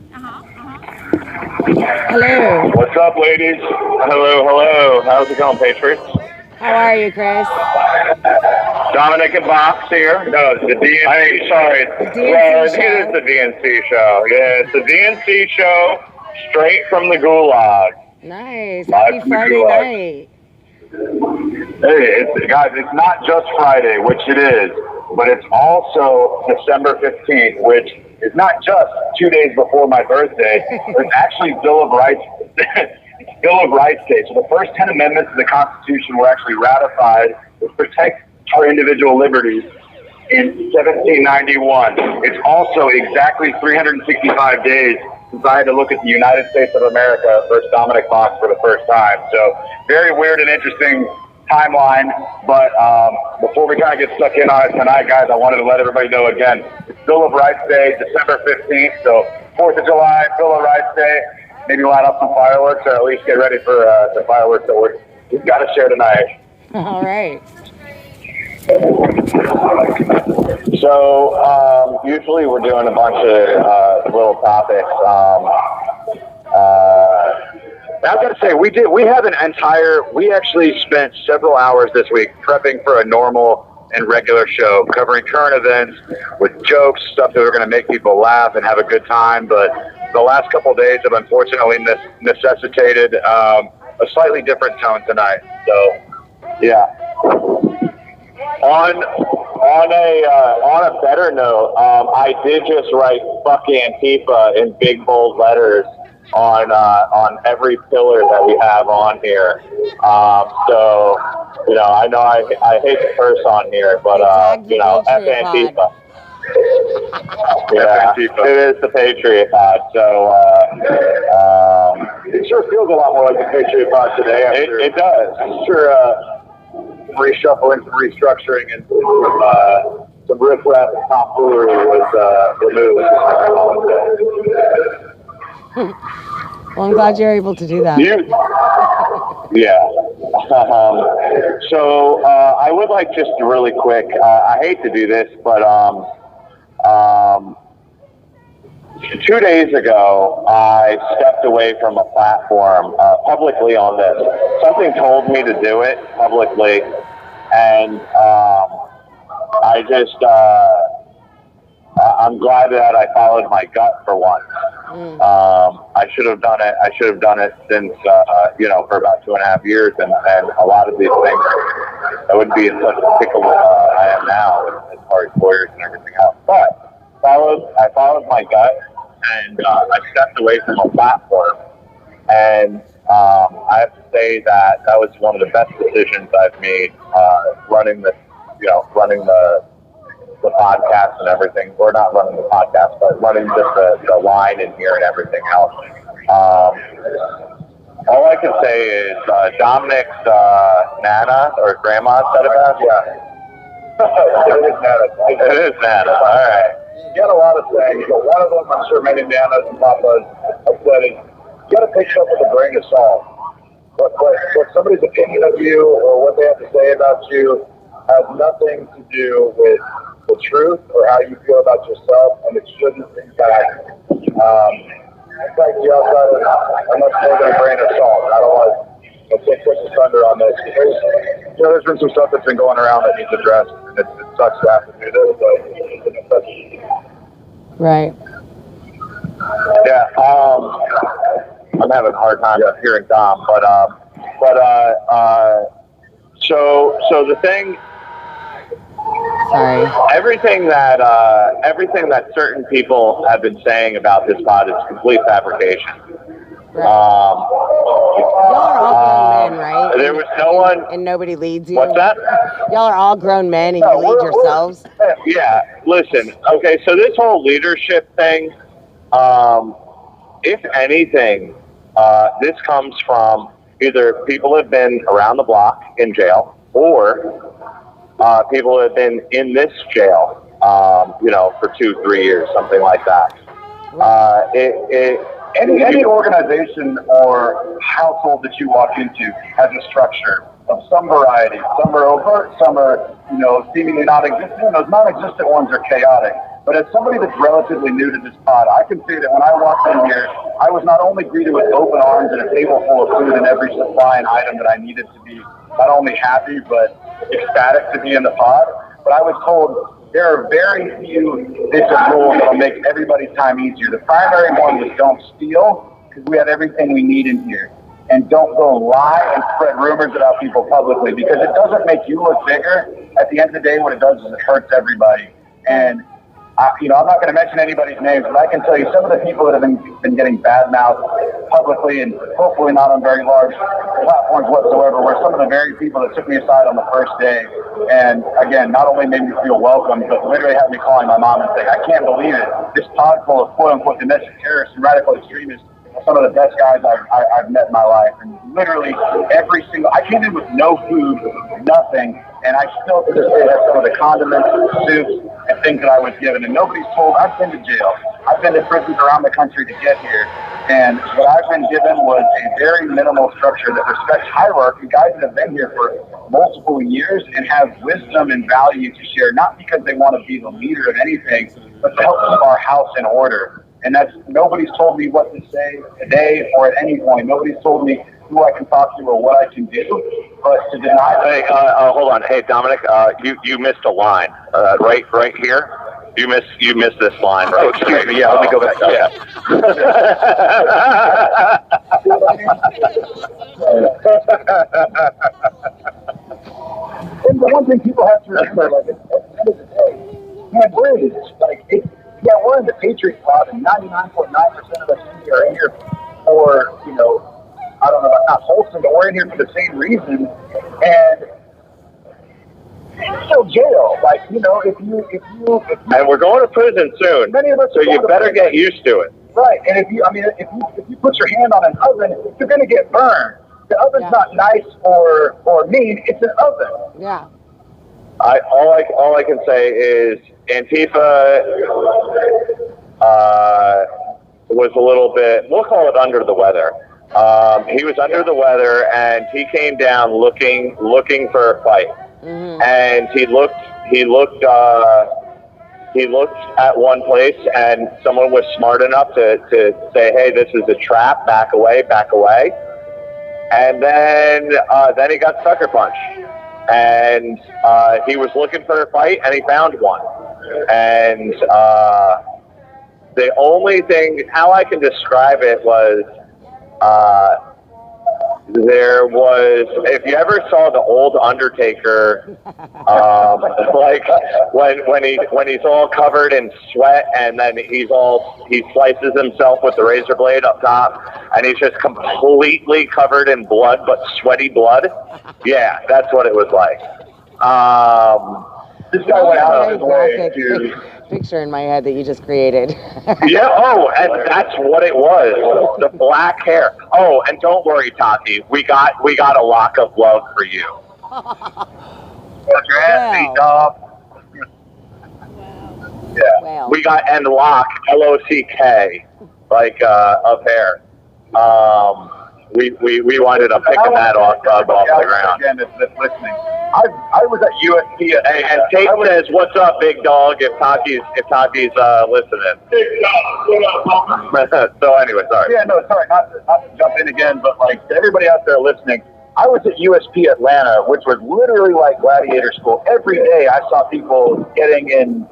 Hello. What's up, ladies? Hello. How's it going, Patriots? How are you, Chris? Dominic and Box here. No, it's the DNC. Sorry. The DNC show. It is the DNC show. Yeah, it's the DNC show straight from the gulag. Nice. Happy Friday night. Hey, guys, it's not just Friday, which it is, but it's also December 15th, which is not just 2 days before my birthday. It's actually Bill of Rights Day. So the first 10 amendments of the Constitution were actually ratified, which protect our individual liberties in 1791. It's also exactly 365 days since I had to look at the United States of America versus Dominic Fox for the first time. So very weird and interesting timeline, but before we kind of get stuck in on it tonight, guys, I wanted to let everybody know again, it's Bill of Rights Day, December 15th, so 4th of July, Bill of Rights Day. Maybe light up some fireworks, or at least get ready for the fireworks that we've got to share tonight. All right. So usually we're doing a bunch of little topics. I've got to say, we actually spent several hours this week prepping for a normal and regular show, covering current events with jokes, stuff that were going to make people laugh and have a good time. But the last couple of days have unfortunately necessitated a slightly different tone tonight. So, yeah. On a better note, I did just write "fuck Antifa" in big bold letters on every pillar that we have on here. So, I know I hate to curse on here, but F Antifa. Yeah, it is the Patriot Pod. So it sure feels a lot more like the Patriot Pod today. It does. I'm sure reshuffling, some restructuring, and some riffraff and tomfoolery was removed. Well, I'm glad you're able to do that. Yeah. So I would like just really quick, I hate to do this, but 2 days ago, I stepped away from a platform publicly on this. Something told me to do it publicly, and I'm glad that I followed my gut for once. I should have done it. I should have done it since, for about 2.5 years, and a lot of these things, I wouldn't be in such a pickle I am now as far as lawyers and everything else. But I followed my gut, and I stepped away from a platform. And I have to say that was one of the best decisions I've made, running the podcast and everything, or not running the podcast, but running just the line in here and everything else. All I can say is Dominic's Nana or Grandma said it best. Yeah. It is Nana. It is Nana. All right. You got a lot of things, but one of them, I'm sure many Nanas and Papas have said, is you got to take stuff with a grain of salt. What somebody's opinion of you or what they have to say about you has nothing to do with the truth or how you feel about yourself, and it shouldn't impact you outside of unless more than a grain of salt. I don't want to take Chris's thunder on this. There's been some stuff that's been going around that needs addressed, and it sucks to have to do this, but Right. yeah, I'm having a hard time hearing Dom, so the thing. Sorry. Everything that certain people have been saying about this pod is complete fabrication. Right. Y'all are all grown men, right? There was no one. And nobody leads you. What's that? Y'all are all grown men, and you lead yourselves. Yeah. Listen. Okay. So this whole leadership thing, if anything, this comes from either people have been around the block in jail, or people have been in this jail, for 2-3 years, something like that. Any organization or household that you walk into has a structure of some variety. Some are overt, some are, seemingly non-existent. Those non-existent ones are chaotic. But as somebody that's relatively new to this pod, I can say that when I walked in here, I was not only greeted with open arms and a table full of food and every supply and item that I needed to be not only happy, but ecstatic to be in the pod, but I was told there are very few bits of rules that will make everybody's time easier. The primary one was don't steal, because we have everything we need in here. And don't go lie and spread rumors about people publicly, because it doesn't make you look bigger. At the end of the day, what it does is it hurts everybody. And I'm not going to mention anybody's names, but I can tell you some of the people that have been getting bad-mouthed publicly and hopefully not on very large platforms whatsoever were some of the very people that took me aside on the first day. And again, not only made me feel welcome, but literally had me calling my mom and saying, I can't believe it. This pod full of quote-unquote domestic terrorists and radical extremists are some of the best guys I've met in my life. And literally I came in with no food, nothing, and I still to this day have some of the condiments, soups, and things that I was given. And nobody's told, I've been to jail. I've been to prisons around the country to get here. And what I've been given was a very minimal structure that respects hierarchy, guys that have been here for multiple years and have wisdom and value to share, not because they want to be the leader of anything, but to help keep our house in order. And nobody's told me what to say today or at any point. Nobody's told me who I can talk to or what I can do. But to deny Hey, hold on. Hey, Dominic, you missed a line. Right here. You missed this line. Right? Oh, excuse me. Yeah, let me go back. Yeah. And the one thing people have to remember, at the end of the day, we're in the Patriot pod, and 99.9% of us in here are in here for, I don't know about not wholesome, but we're in here for the same reason. And it's still jail. If you and we're going to prison soon. Many of us so you better get used to it. Right. And if you put your hand on an oven, you're going to get burned. The oven's not nice or mean. It's an oven. Yeah. All I can say is Antifa was a little bit, we'll call it under the weather. He was under the weather, and he came down looking for a fight. Mm-hmm. And he looked at one place, and someone was smart enough to say, hey, this is a trap, back away. And then he got sucker punched. And he was looking for a fight, and he found one. And the only thing, how I can describe it was there was, if you ever saw the old Undertaker, like when he's all covered in sweat and then he slices himself with the razor blade up top and he's just completely covered in blood, but sweaty blood. Yeah, that's what it was like. This guy went out of his way to picture in my head that you just created. Yeah, and that's what it was. The black hair. Oh, and don't worry, Tati. We got a lock of love for you. Got your ass beat, dog. Yeah. Wow. We got and lock, L-O-C-K, like of hair. We winded up picking that off the ground. Again, that's listening. I was at USP. And Tate says, "What's up, big dog?" If Taki's listening. Big dog, what up? So anyway, sorry. Yeah, no, sorry, not to jump in again, but like to everybody out there listening, I was at USP Atlanta, which was literally like gladiator school. Every day I saw people getting in.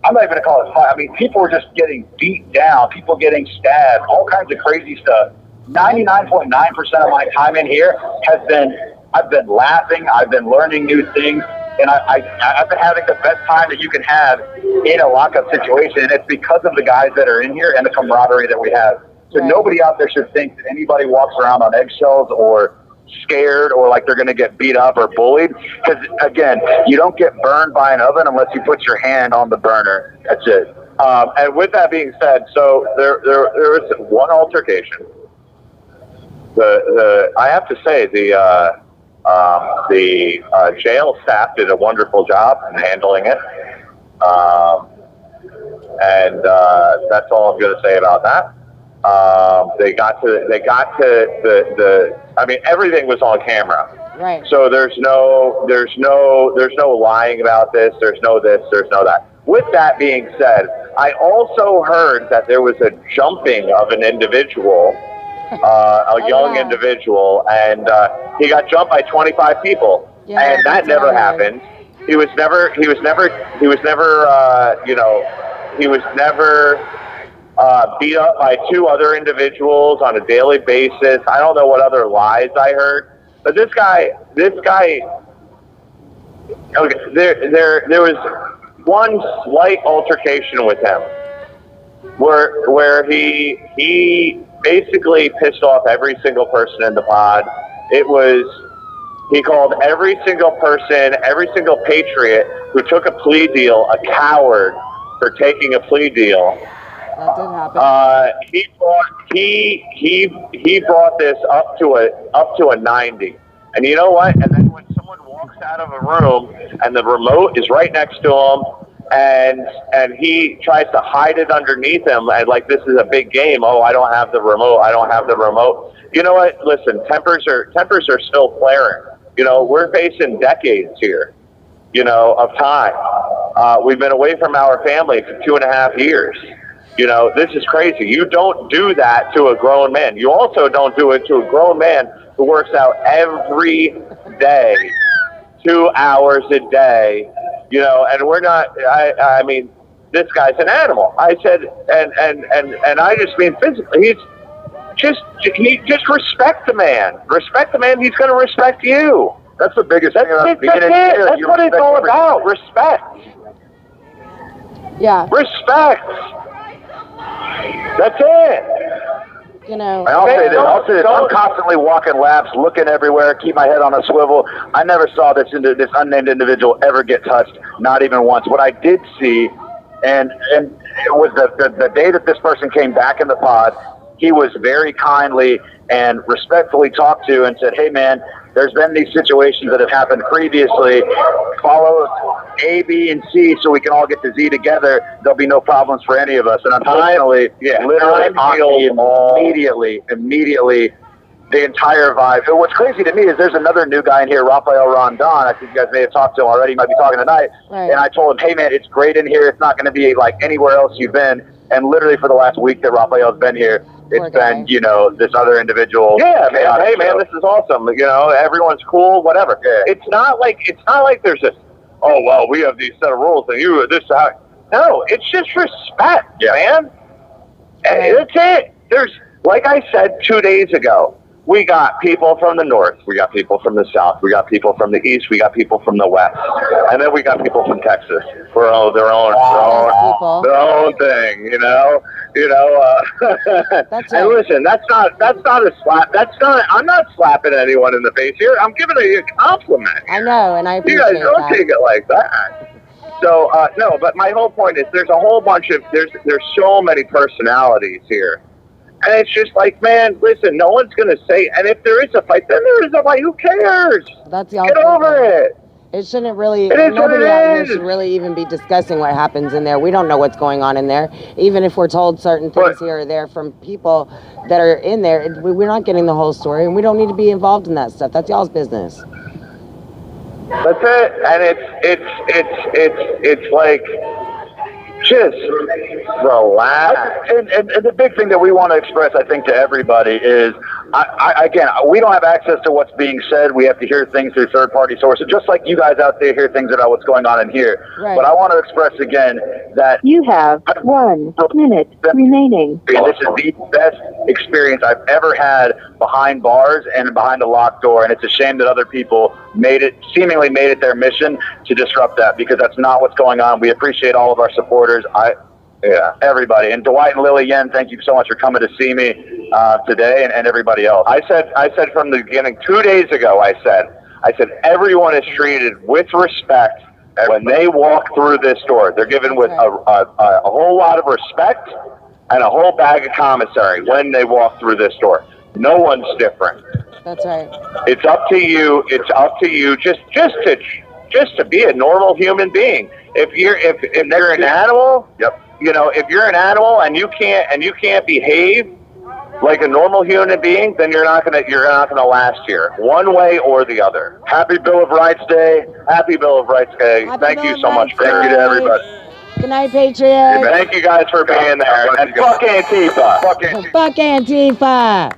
I'm not even gonna call it fight. I mean, people were just getting beat down, people getting stabbed, all kinds of crazy stuff. 99.9% of my time in here I've been laughing, I've been learning new things, and I've been having the best time that you can have in a lockup situation, and it's because of the guys that are in here and the camaraderie that we have. So nobody out there should think that anybody walks around on eggshells or scared or like they're going to get beat up or bullied, because again, you don't get burned by an oven unless you put your hand on the burner. That's it. And with that being said, so there was one altercation. I have to say the jail staff did a wonderful job in handling it, and that's all I'm going to say about that. They got to the. I mean, everything was on camera. Right. So there's no lying about this. There's no this. There's no that. With that being said, I also heard that there was a jumping of an individual. A young individual, and he got jumped by 25 people, and that never happened. He was never beat up by two other individuals on a daily basis. I don't know what other lies I heard, but this guy. Okay, there was one slight altercation with him, where he basically pissed off every single person in the pod. He called every single person, every single patriot who took a plea deal a coward for taking a plea deal. That did happen. He brought this up to a 90. And you know what? And then when someone walks out of a room and the remote is right next to him, and he tries to hide it underneath him, and like this is a big game. Oh, I don't have the remote. You know what? Listen, tempers are still flaring. You know, we're facing decades here, you know, of time. We've been away from our family for 2.5 years. You know, this is crazy. You don't do that to a grown man. You also don't do it to a grown man who works out every day, 2 hours a day. You know, and we're not. I mean, this guy's an animal. I said, and I just mean physically. Just respect the man. Respect the man. He's going to respect you. That's the biggest thing. That's what it's all about. Respect. Yeah. Respect. That's it. You know, I'll say this. I'm constantly walking laps, looking everywhere, keep my head on a swivel. I never saw this unnamed individual ever get touched, not even once. What I did see, and it was the day that this person came back in the pod, he was very kindly and respectfully talked to and said, "Hey, man, there's been these situations that have happened previously. Follow A, B, and C so we can all get to Z together. There'll be no problems for any of us." And unfortunately, literally immediately, the entire vibe. And what's crazy to me is there's another new guy in here, Rafael Rondon. I think you guys may have talked to him already. You might be talking tonight. Right. And I told him, "Hey, man, it's great in here. It's not going to be like anywhere else you've been." And literally for the last week that Rafael's been here, it's been, you know, this other individual. Yeah, man. Hey, man, this is awesome. You know, everyone's cool, whatever. Yeah. It's not like there's this, oh, well, we have these set of rules and you, this, how. No, it's just respect, man. And that's it. There's, like I said 2 days ago, we got people from the north, we got people from the south, we got people from the east, we got people from the west, and then we got people from Texas for their own thing, you know. That's and listen, that's not a slap. I'm not slapping anyone in the face here. I'm giving you a compliment. I know, and I appreciate you guys don't that. take it like that. So no, but my whole point is there's a whole bunch of there's so many personalities here. And it's just like, man, listen, no one's going to say, and if there is a fight, then there is a fight. Who cares? That's the Get over it. It shouldn't really, It is what nobody it out here is. should really even be discussing what happens in there. We don't know what's going on in there. Even if we're told certain things here or there from people that are in there, we're not getting the whole story, and we don't need to be involved in that stuff. That's y'all's business. That's it. And it's like, just relax. And the big thing that we want to express, I think, to everybody is, again, we don't have access to what's being said. We have to hear things through third-party sources, just like you guys out there hear things about what's going on in here. Right. But I want to express again that You have 1 minute remaining. this is the best experience I've ever had behind bars and behind a locked door, and it's a shame that other people seemingly made it their mission to disrupt that, because that's not what's going on. We appreciate all of our supporters. Everybody. And Dwight and Lily Yen, thank you so much for coming to see me today, and everybody else. I said from the beginning, 2 days ago, I said everyone is treated with respect when they walk through this door. They're given with a whole lot of respect and a whole bag of commissary when they walk through this door. No one's different. That's right. It's up to you. It's up to you just to be a normal human being. If you're an animal, you know, if you're an animal and you can't behave like a normal human being, then you're not gonna last here, one way or the other. Happy Bill of Rights Day. Happy Bill of Rights Day. Thank you so much. Thank you to everybody. Good night, Patriots. Thank you guys for being there. And fuck Antifa. Fuck Antifa.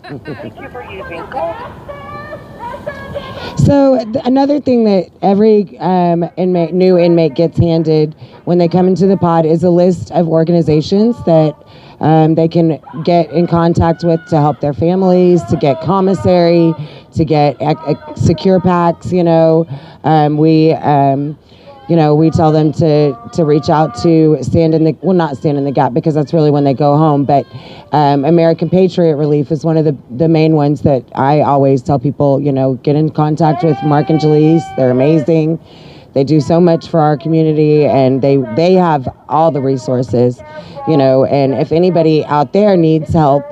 Thank you for using So another thing that every new inmate gets handed when they come into the pod is a list of organizations that they can get in contact with to help their families, to get commissary, to get secure packs. We tell them to reach out to not stand in the gap, because that's really when they go home, but American Patriot Relief is one of the main ones that I always tell people, get in contact with Mark and Jaleese. They're amazing. They do so much for our community, and they have all the resources, and if anybody out there needs help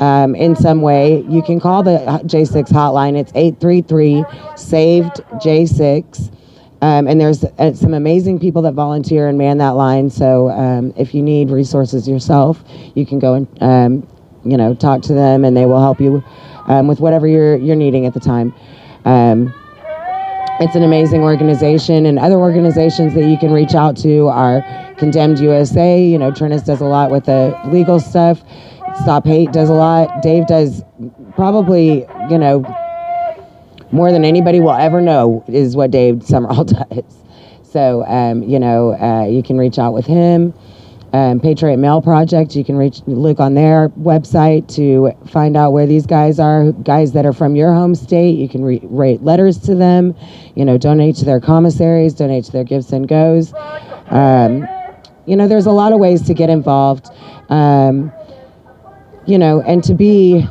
in some way, you can call the J6 hotline. It's 833-SAVED-J6. And there's some amazing people that volunteer and man that line. So if you need resources yourself, you can go and talk to them, and they will help you with whatever you're needing at the time. It's an amazing organization, and other organizations that you can reach out to are Condemned USA. Trinus does a lot with the legal stuff. Stop Hate does a lot. Dave does probably more than anybody will ever know is what Dave Summerall does. So, you can reach out with him. Patriot Mail Project, you can look on their website to find out where these guys are, guys that are from your home state. You can write letters to them, donate to their commissaries, donate to their Gives and Goes. There's a lot of ways to get involved, and to be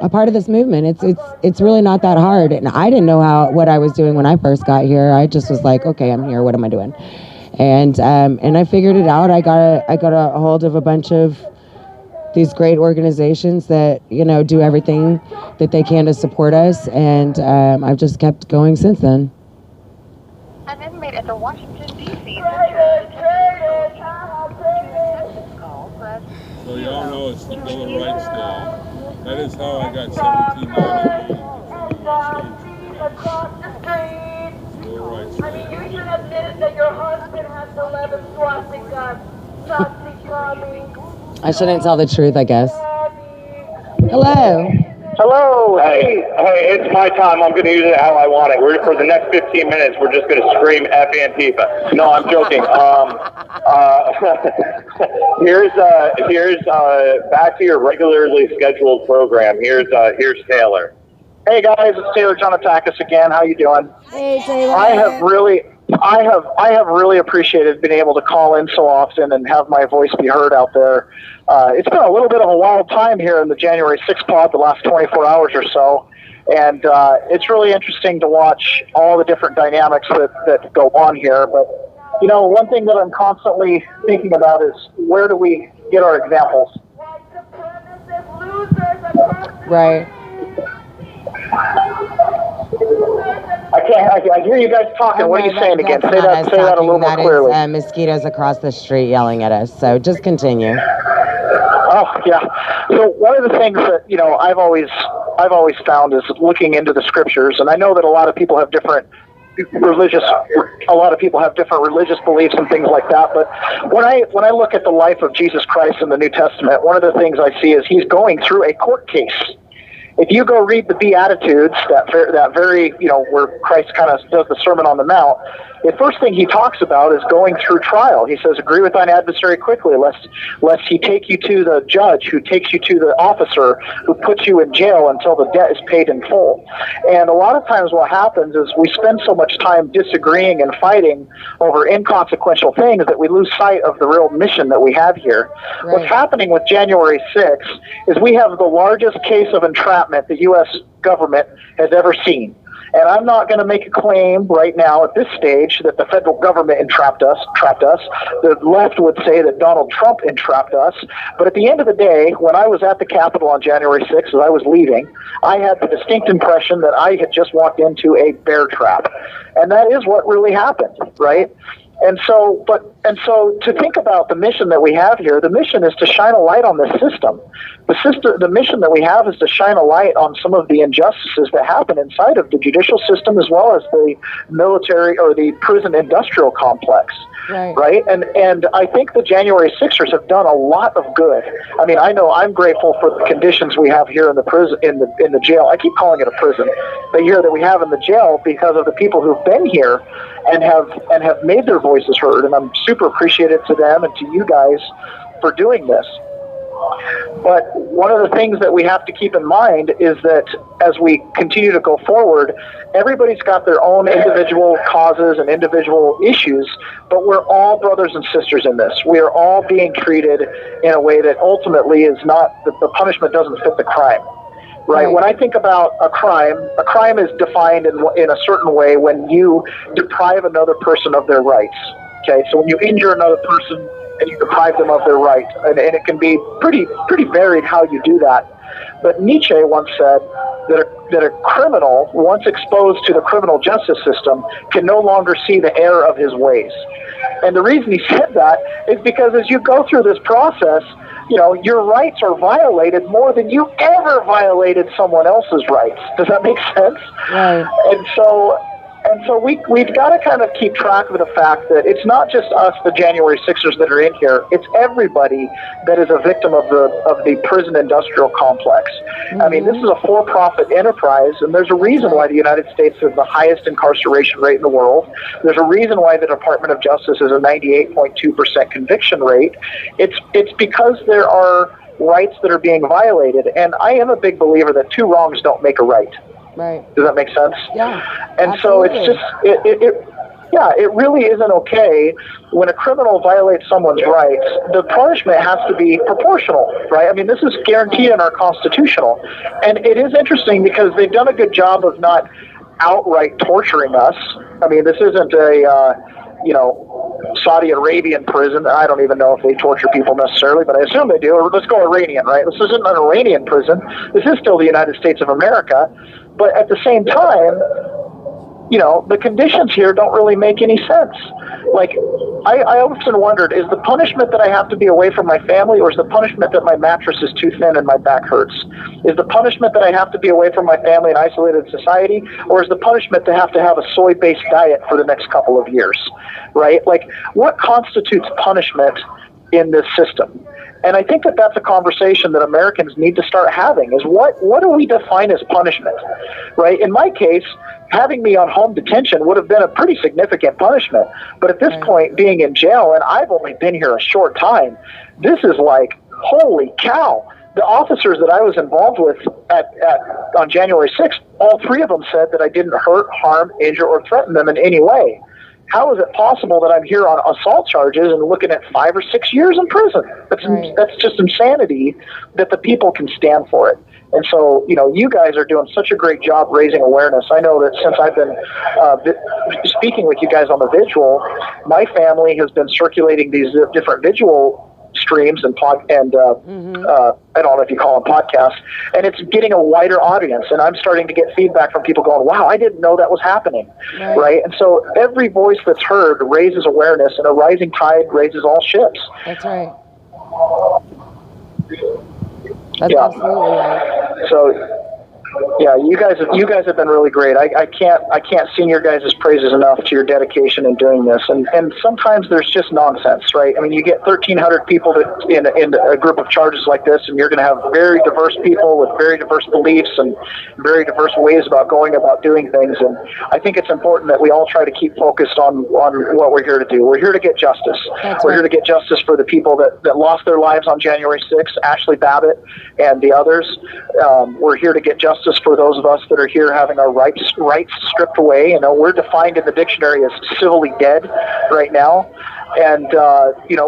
a part of this movement. It's really not that hard, and I didn't know what I was doing when I first got here. I just was like, okay, I'm here. What am I doing? And I figured it out. I got a hold of a bunch of these great organizations that do everything that they can to support us, and I've just kept going since then. An inmate at the Washington D.C. So y'all know it's the Bill of Rights Day. That is how I got 1798 across the street. Bill of Rights I mean, you should admit it that your husband has 11 swastikas. Nazi coming. I shouldn't tell the truth, I guess. Hello. Hello. Hey, it's my time. I'm going to use it how I want it. For the next 15 minutes, we're just going to scream F Antifa. No, I'm joking. Here's back to your regularly scheduled program. Here's Taylor. Hey guys, it's Taylor Jonatakis again. How you doing? Hey, Taylor. I have really appreciated being able to call in so often and have my voice be heard out there. It's been a little bit of a wild time here in the January 6th pod the last 24 hours or so. And it's really interesting to watch all the different dynamics that go on here. But, you know, one thing that I'm constantly thinking about is where do we get our examples? Right. I hear you guys talking. What are you saying again? Say that a little more clearly. That is mosquitoes across the street yelling at us. So just continue. Oh yeah. So one of the things that I've always found is looking into the scriptures, and I know that a lot of people have different religious beliefs and things like that. But when I look at the life of Jesus Christ in the New Testament, one of the things I see is he's going through a court case. If you go read the Beatitudes, that very, where Christ kind of does the Sermon on the Mount, the first thing he talks about is going through trial. He says, agree with thine adversary quickly, lest he take you to the judge, who takes you to the officer, who puts you in jail until the debt is paid in full. And a lot of times what happens is we spend so much time disagreeing and fighting over inconsequential things that we lose sight of the real mission that we have here. Right. What's happening with January 6th is we have the largest case of entrapment the U.S. government has ever seen. And I'm not going to make a claim right now at this stage that the federal government trapped us. The left would say that Donald Trump entrapped us. But at the end of the day, when I was at the Capitol on January 6th, as I was leaving, I had the distinct impression that I had just walked into a bear trap. And that is what really happened, right? And so to think about the mission that we have here, the mission is to shine a light on this system. The mission that we have is to shine a light on some of the injustices that happen inside of the judicial system as well as the military or the prison industrial complex. Right? And I think the January 6ers have done a lot of good. I mean, I know I'm grateful for the conditions we have here in the prison, in the jail. I keep calling it a prison, but here that we have in the jail because of the people who've been here and have made their voices heard. And I'm super appreciative to them and to you guys for doing this. But one of the things that we have to keep in mind is that as we continue to go forward, everybody's got their own individual causes and individual issues, but we're all brothers and sisters in this. We are all being treated in a way that ultimately is not, the punishment doesn't fit the crime. Right. When I think about a crime is defined in a certain way when you deprive another person of their rights. Okay, so when you injure another person and you deprive them of their right, and it can be pretty varied how you do that. But Nietzsche once said that a criminal, once exposed to the criminal justice system, can no longer see the error of his ways. And the reason he said that is because as you go through this process, your rights are violated more than you ever violated someone else's rights. Does that make sense? Right. And so we've got to kind of keep track of the fact that it's not just us, the January 6ers that are in here. It's everybody that is a victim of the prison industrial complex. Mm-hmm. I mean, this is a for-profit enterprise, and there's a reason why the United States has the highest incarceration rate in the world. There's a reason why the Department of Justice has a 98.2% conviction rate. It's because there are rights that are being violated, and I am a big believer that two wrongs don't make a right. Right. Does that make sense? Yeah. And absolutely. So it's just it really isn't okay when a criminal violates someone's rights. The punishment has to be proportional, right? I mean, this is guaranteed in our constitutional, and it is interesting because they've done a good job of not outright torturing us. I mean, this isn't a Saudi Arabian prison. I don't even know if they torture people necessarily, but I assume they do. Or let's go Iranian, right? This isn't an Iranian prison. This is still the United States of America. But at the same time, the conditions here don't really make any sense. Like, I often wondered, is the punishment that I have to be away from my family, or is the punishment that my mattress is too thin and my back hurts? Is the punishment that I have to be away from my family and isolated society, or is the punishment to have a soy-based diet for the next couple of years, right? Like, what constitutes punishment in this system. And I think that that's a conversation that Americans need to start having, is what do we define as punishment, right? In my case, having me on home detention would have been a pretty significant punishment. But at this point, being in jail, and I've only been here a short time, this is like, holy cow. The officers that I was involved with on January 6th, all three of them said that I didn't hurt, harm, injure, or threaten them in any way. How is it possible that I'm here on assault charges and looking at 5 or 6 years in prison? That's just insanity that the people can stand for it. And so, you guys are doing such a great job raising awareness. I know that since I've been speaking with you guys on the Vigil, my family has been circulating these different Vigil streams and I don't know if you call them podcasts, and it's getting a wider audience, and I'm starting to get feedback from people going, wow, I didn't know that was happening, right? And so every voice that's heard raises awareness, and a rising tide raises all ships. That's right. That's absolutely right. So yeah, you guys have been really great. I can't sing your guys' praises enough to your dedication in doing this. And sometimes there's just nonsense, right? I mean, you get 1,300 people in a group of charges like this, and you're going to have very diverse people with very diverse beliefs and very diverse ways about going about doing things. And I think it's important that we all try to keep focused on what we're here to do. We're here to get justice. We're here to get justice for the people that lost their lives on January 6th, Ashley Babbitt and the others. We're here to get justice for those of us that are here having our rights stripped away. We're defined in the dictionary as civilly dead right now. And,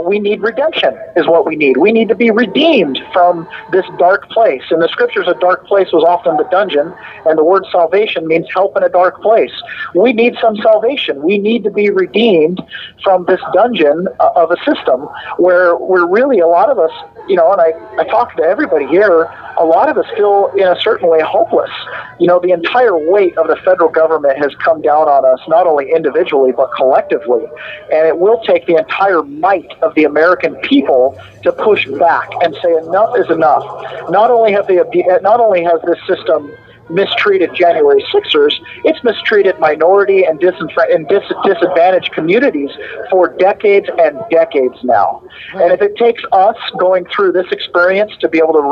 we need redemption is what we need. We need to be redeemed from this dark place. In the scriptures, a dark place was often the dungeon, and the word salvation means help in a dark place. We need some salvation. We need to be redeemed from this dungeon of a system where we're really, a lot of us, and I talk to everybody here, a lot of us feel in a certain way hopeless. The entire weight of the federal government has come down on us, not only individually, but collectively. And it will take the entire might of the American people to push back and say enough is enough. Not only has this system mistreated January 6ers, it's mistreated minority and disadvantaged communities for decades and decades now. And if it takes us going through this experience to be able to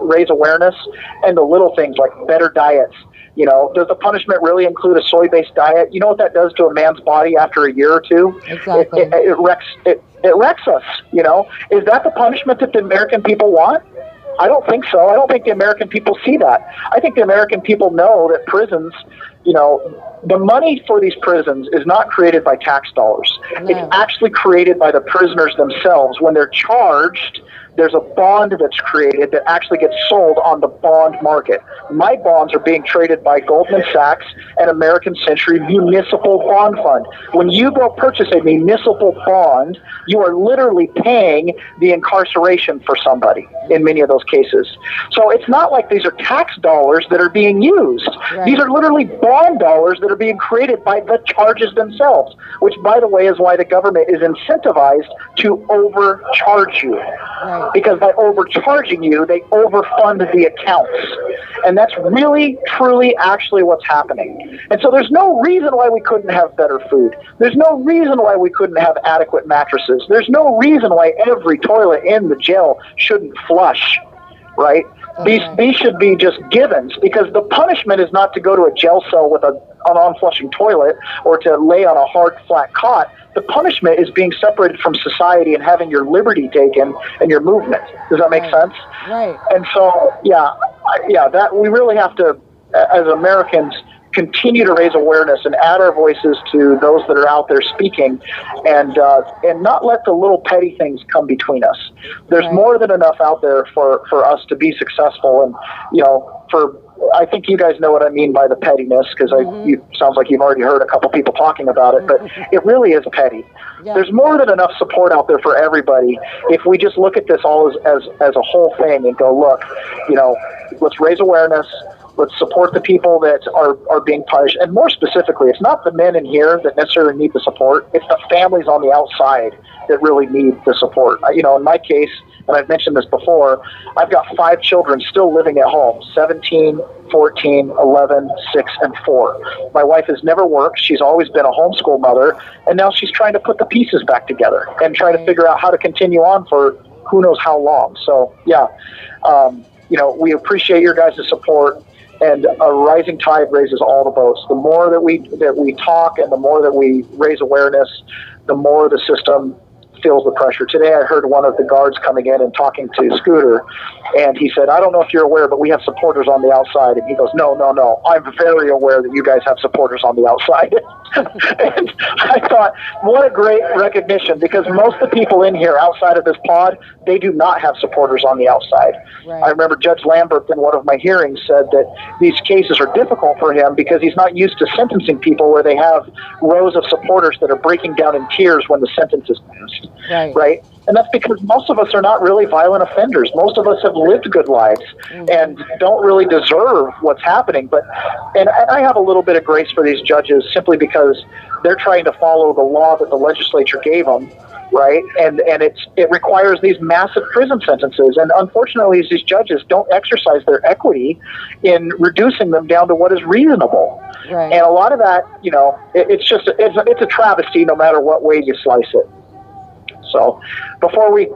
raise awareness and the little things like better diets, does the punishment really include a soy-based diet? You know what that does to a man's body after a year or two? Exactly. It wrecks us, Is that the punishment that the American people want? I don't think so. I don't think the American people see that. I think the American people know that prisons, the money for these prisons is not created by tax dollars. No. It's actually created by the prisoners themselves. When they're charged, there's a bond that's created that actually gets sold on the bond market. My bonds are being traded by Goldman Sachs and American Century Municipal Bond Fund. When you go purchase a municipal bond, you are literally paying the incarceration for somebody in many of those cases. So it's not like these are tax dollars that are being used. Right. These are literally bond dollars that are being created by the charges themselves, which, by the way, is why the government is incentivized to overcharge you. Right. Because by overcharging you, they overfund the accounts. And that's really, truly, actually what's happening. And so there's no reason why we couldn't have better food. There's no reason why we couldn't have adequate mattresses. There's no reason why every toilet in the jail shouldn't flush, right? Okay. These should be just givens, because the punishment is not to go to a jail cell with an unflushing toilet or to lay on a hard, flat cot. The punishment is being separated from society and having your liberty taken and your movement. Does that make sense? Right. And so, that we really have to, as Americans, continue to raise awareness and add our voices to those that are out there speaking, and not let the little petty things come between us. There's more than enough out there for us to be successful, and I think you guys know what I mean by the pettiness, because it sounds like you've already heard a couple people talking about it, but it really is petty. Yeah. There's more than enough support out there for everybody if we just look at this all as a whole thing and go, look, let's raise awareness. Let's support the people that are being punished. And more specifically, it's not the men in here that necessarily need the support. It's the families on the outside that really need the support. You know, in my case, and I've mentioned this before, I've got 5 children still living at home, 17, 14, 11, 6, and 4. My wife has never worked. She's always been a homeschool mother, and now she's trying to put the pieces back together and trying to figure out how to continue on for who knows how long. So, yeah, you know, we appreciate your guys' support, and a rising tide raises all the boats. The more that we talk and the more that we raise awareness, the more the system feels the pressure. Today I heard one of the guards coming in and talking to Scooter, and he said, I don't know if you're aware, but we have supporters on the outside. And he goes, no, I'm very aware that you guys have supporters on the outside. And I thought, what a great recognition, because most of the people in here outside of this pod, they do not have supporters on the outside. Right. I remember Judge Lambert in one of my hearings said that these cases are difficult for him because he's not used to sentencing people where they have rows of supporters that are breaking down in tears when the sentence is passed. Right? And that's because most of us are not really violent offenders. Most of us have lived good lives and don't really deserve what's happening. And I have a little bit of grace for these judges simply because they're trying to follow the law that the legislature gave them, right? And it requires these massive prison sentences. And unfortunately, these judges don't exercise their equity in reducing them down to what is reasonable. Right. And a lot of that, you know, it's a travesty no matter what way you slice it. So before we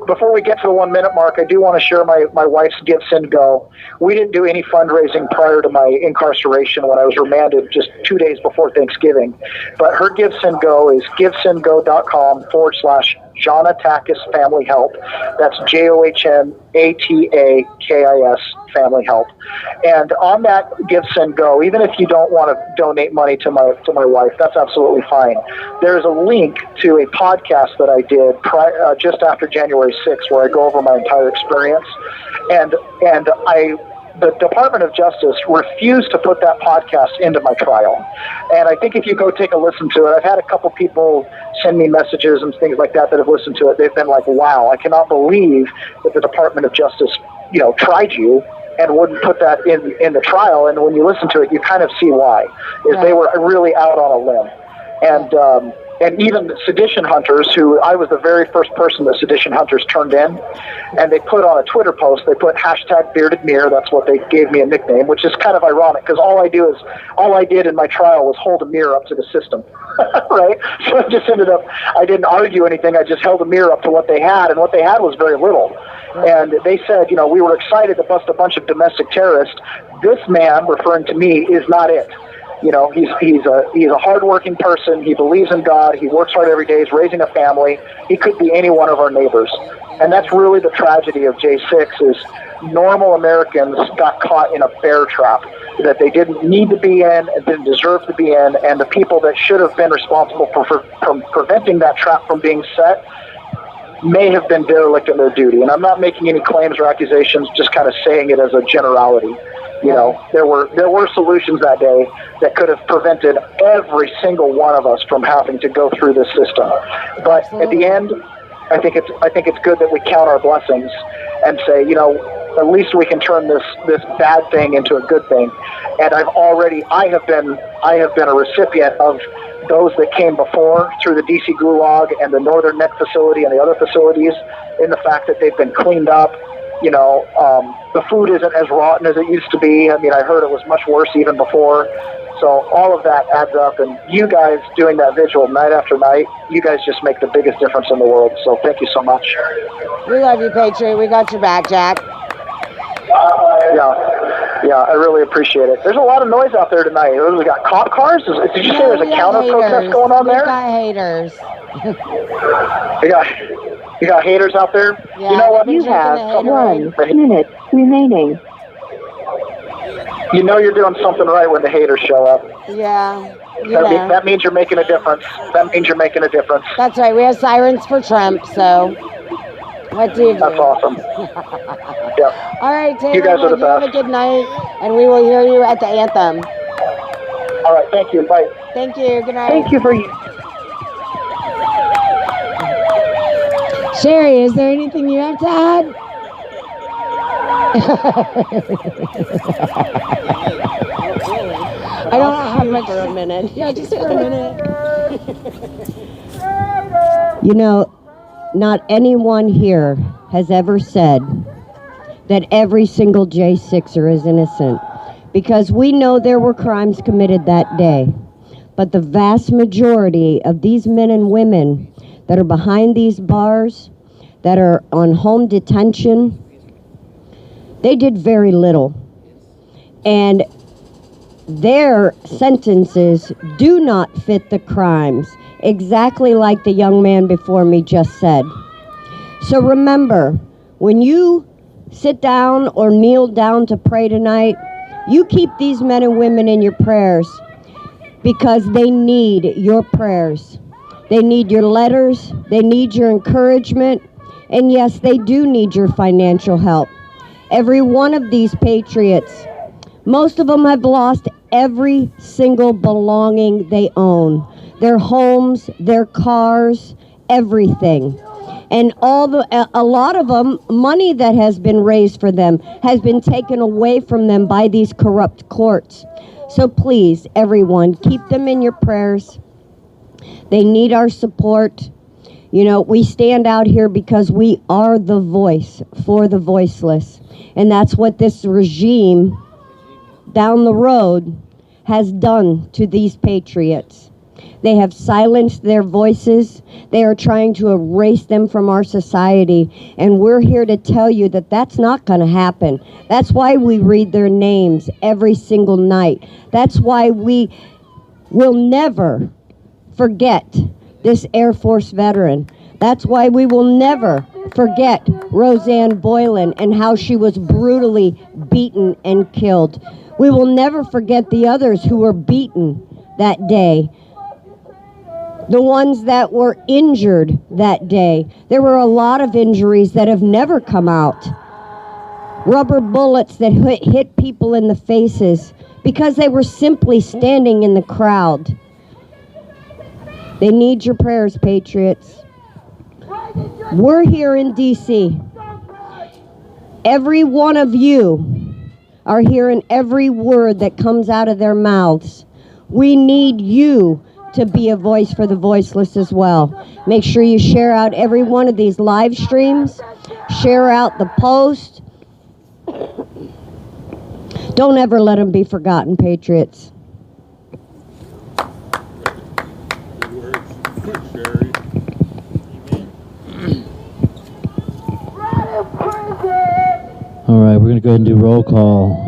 get to the 1 minute mark, I do want to share my wife's Give, Send, Go. We didn't do any fundraising prior to my incarceration when I was remanded just 2 days before Thanksgiving. But her Give, Send, Go is givesendgo.com/Johnatakis Family Help. That's JOHNATAKIS Family Help. And on that Give, Send, Go, even if you don't want to donate money to my wife, that's absolutely fine. There's a link to a podcast that I did just after January 6th where I go over my entire experience. And the Department of Justice refused to put that podcast into my trial. And I think if you go take a listen to it, I've had a couple people send me messages and things like that have listened to it. They've been like, wow, I cannot believe that the Department of Justice, you know, tried you and wouldn't put that in the trial. And when you listen to it, you kind of see why. They were really out on a limb. And even Sedition Hunters, who I was the very first person that Sedition Hunters turned in, and they put on a Twitter post, they put #BeardedMirror, that's what they gave me a nickname, which is kind of ironic, because all I did in my trial was hold a mirror up to the system, right? So I just ended up, I didn't argue anything, I just held a mirror up to what they had, and what they had was very little. And they said, you know, we were excited to bust a bunch of domestic terrorists. This man, referring to me, is not it. You know, he's a hardworking person. He believes in God. He works hard every day. He's raising a family. He could be any one of our neighbors. And that's really the tragedy of J6 is normal Americans got caught in a bear trap that they didn't need to be in and didn't deserve to be in. And the people that should have been responsible for preventing that trap from being set may have been derelict in their duty. And I'm not making any claims or accusations, just kind of saying it as a generality. You know, there were solutions that day that could have prevented every single one of us from having to go through this system. But at the end, I think it's good that we count our blessings and say, you know, at least we can turn this bad thing into a good thing. And I have been a recipient of those that came before through the DC Gulag and the Northern Neck facility and the other facilities, in the fact that they've been cleaned up. You know, the food isn't as rotten as it used to be. I mean, I heard it was much worse even before. So all of that adds up. And you guys doing that vigil night after night, you guys just make the biggest difference in the world. So thank you so much. We love you, Patriot. We got your back, Jack. Yeah, I really appreciate it. There's a lot of noise out there tonight. We got cop cars? Did you say there's a counter protest going on there? We got haters. You got haters out there? Yeah, you know what? You have 1 minute remaining. You know you're doing something right when the haters show up. Yeah. That means you're making a difference. That means you're making a difference. That's right. We have sirens for Trump, so what do you do? That's awesome. Yep. All right, Taylor, you guys are the best. Have a good night, and we will hear you at the anthem. All right, thank you. Bye. Thank you. Good night. Thank you for you. Sherry, is there anything you have to add? I don't have much for a minute. Yeah, just for a minute. You know, not anyone here has ever said that every single J6er is innocent, because we know there were crimes committed that day. But the vast majority of these men and women that are behind these bars, that are on home detention, they did very little. And their sentences do not fit the crimes, exactly like the young man before me just said. So remember, when you sit down or kneel down to pray tonight, you keep these men and women in your prayers, because they need your prayers. They need your letters. They need your encouragement. And yes, they do need your financial help. Every one of these patriots, most of them have lost every single belonging they own. Their homes, their cars, everything. And a lot of them, money that has been raised for them has been taken away from them by these corrupt courts. So please, everyone, keep them in your prayers. They need our support. You know, we stand out here because we are the voice for the voiceless. And that's what this regime down the road has done to these patriots. They have silenced their voices. They are trying to erase them from our society. And we're here to tell you that that's not going to happen. That's why we read their names every single night. That's why we will never forget this Air Force veteran. That's why we will never forget Roseanne Boylan and how she was brutally beaten and killed. We will never forget the others who were beaten that day. The ones that were injured that day. There were a lot of injuries that have never come out. Rubber bullets that hit people in the faces because they were simply standing in the crowd. They need your prayers, patriots. We're here in D.C. Every one of you are hearing every word that comes out of their mouths. We need you to be a voice for the voiceless as well. Make sure you share out every one of these live streams. Share out the post. Don't ever let them be forgotten, patriots. All right, we're going to go ahead and do roll call.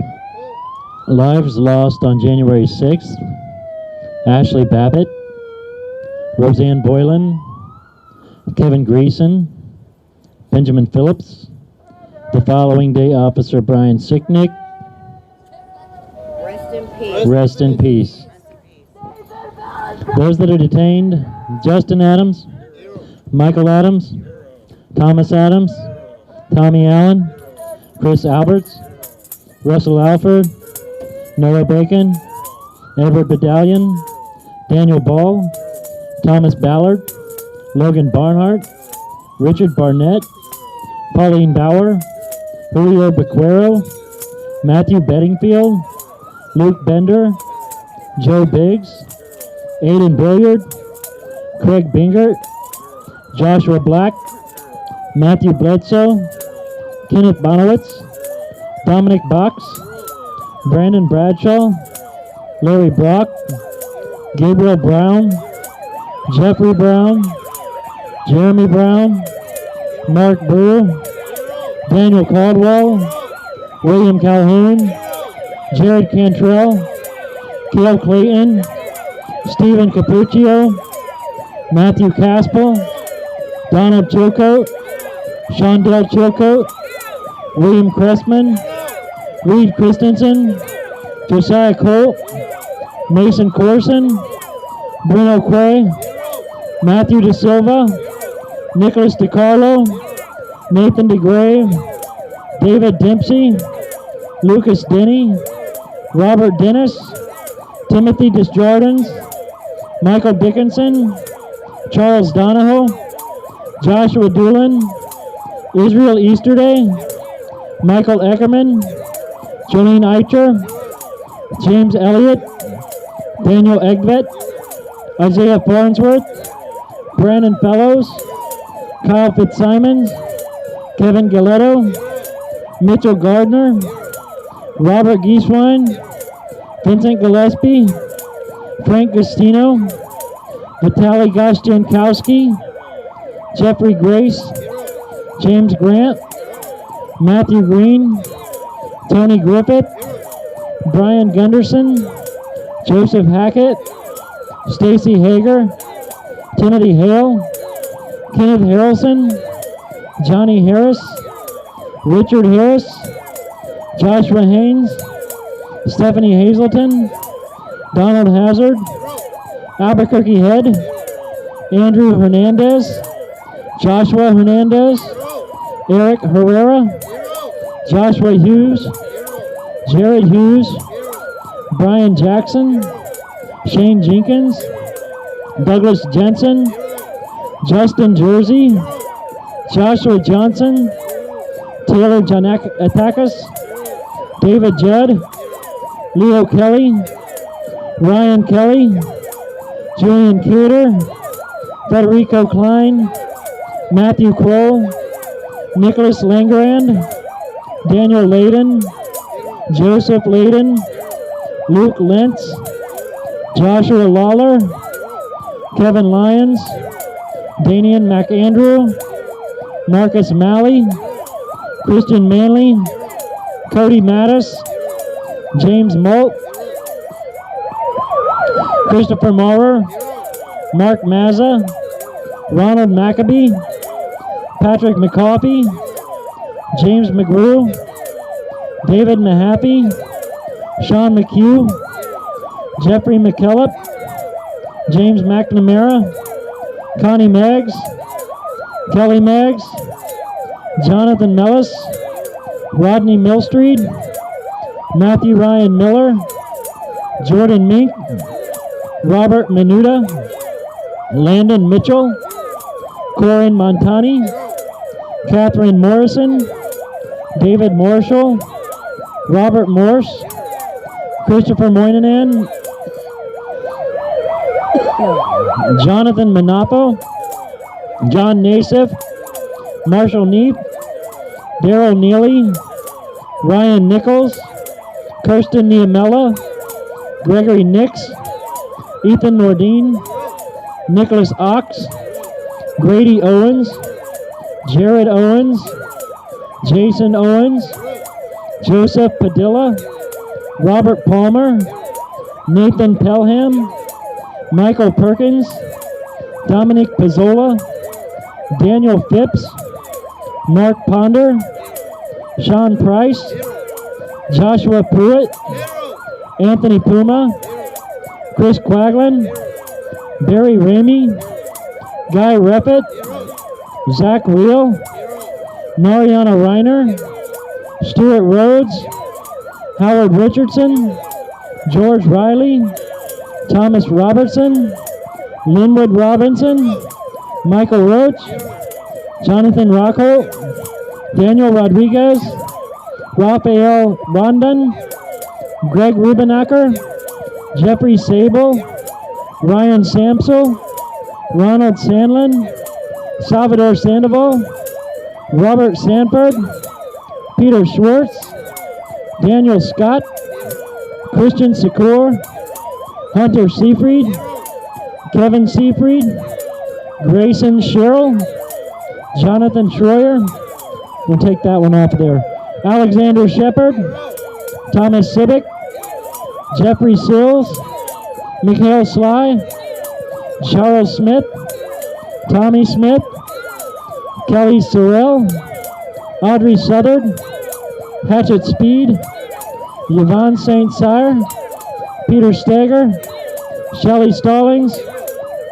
Lives lost on January 6th. Ashley Babbitt, Roseanne Boylan, Kevin Greason, Benjamin Phillips. The following day, Officer Brian Sicknick. Rest in peace. Rest in peace. Those that are detained: Justin Adams, Michael Adams, Thomas Adams, Tommy Allen, Chris Alberts, Russell Alford, Noah Bacon, Edward Badalion, Daniel Ball, Thomas Ballard, Logan Barnhart, Richard Barnett, Pauline Bauer, Julio Bequero, Matthew Bedingfield, Luke Bender, Joe Biggs, Aiden Billiard, Craig Bingert, Joshua Black, Matthew Bledsoe, Kenneth Bonowitz, Dominic Box, Brandon Bradshaw, Larry Brock, Gabriel Brown, Jeffrey Brown, Jeremy Brown, Mark Brewer, Daniel Caldwell, William Calhoun, Jared Cantrell, Cale Clayton, Stephen Capuccio, Matthew Caspel, Donald Chilcote, Shondell Chilcote, William Cressman, Reed Christensen, Josiah Colt, Mason Corson, Bruno Quay, Matthew De Silva, Nicholas DiCarlo, Nathan DeGrave, David Dempsey, Lucas Denny, Robert Dennis, Timothy Desjardins, Michael Dickinson, Charles Donahoe, Joshua Doolin, Israel Easterday, Michael Eckerman, Jolene Eicher, James Elliott, Daniel Egvet, Isaiah Farnsworth, Brandon Fellows, Kyle Fitzsimons, Kevin Galetto, Mitchell Gardner, Robert Gieswein, Vincent Gillespie, Frank Gustino, Vitaly Gostiankowski, Jeffrey Grace, James Grant, Matthew Green, Tony Griffith, Brian Gunderson, Joseph Hackett, Stacy Hager, Timothy Hale, Kenneth Harrelson, Johnny Harris, Richard Harris, Joshua Haynes, Stephanie Hazelton, Donald Hazard, Albuquerque Head, Andrew Hernandez, Joshua Hernandez, Eric Herrera, Joshua Hughes, Jared Hughes, Brian Jackson, Shane Jenkins, Douglas Jensen, Justin Jersey, Joshua Johnson, Taylor Janatakis, David Judd, Leo Kelly, Ryan Kelly, Julian Kuder, Federico Klein, Matthew Kroll, Nicholas Langerand, Daniel Layden, Joseph Layden, Luke Lentz, Joshua Lawler, Kevin Lyons, Danian McAndrew, Marcus Malley, Christian Manley, Cody Mattis, James Molt, Christopher Maurer, Mark Mazza, Ronald Maccabee, Patrick McCoffey, James McGrew, David Mahaffey, Sean McHugh, Jeffrey McKillop, James McNamara, Connie Meggs, Kelly Meggs, Jonathan Mellis, Rodney Millstreet, Matthew Ryan Miller, Jordan Mink, Robert Menuda, Landon Mitchell, Corin Montani, Catherine Morrison, David Marshall, Robert Morse, Christopher Moynihan, Jonathan Manapo, John Nassif, Marshall Neep, Daryl Neely, Ryan Nichols, Kirsten Niamella, Gregory Nix, Ethan Nordine, Nicholas Ox, Grady Owens, Jared Owens, Jason Owens, Joseph Padilla, Robert Palmer, Nathan Pelham, Michael Perkins, Dominic Pizzola, Daniel Phipps, Mark Ponder, Sean Price, Joshua Pruitt, Anthony Puma, Chris Quaglin, Barry Ramey, Guy Reppett, Zach Reel, Mariana Reiner, Stuart Rhodes, Howard Richardson, George Riley, Thomas Robertson, Linwood Robinson, Michael Roach, Jonathan Rockholt, Daniel Rodriguez, Raphael Rondon, Greg Rubenacker, Jeffrey Sable, Ryan Samsel, Ronald Sandlin, Salvador Sandoval, Robert Sanford, Peter Schwartz, Daniel Scott, Christian Secor, Hunter Seafried, Kevin Seafried, Grayson Sherrill, Jonathan Schroyer, we'll take that one off there, Alexander Shepard, Thomas Sibick, Jeffrey Sills, Mikhail Sly, Charles Smith, Tommy Smith, Kelly Sorrell, Audrey Southard, Hatchet Speed, Yvonne St. Cyr, Peter Steger, Shelley Stallings,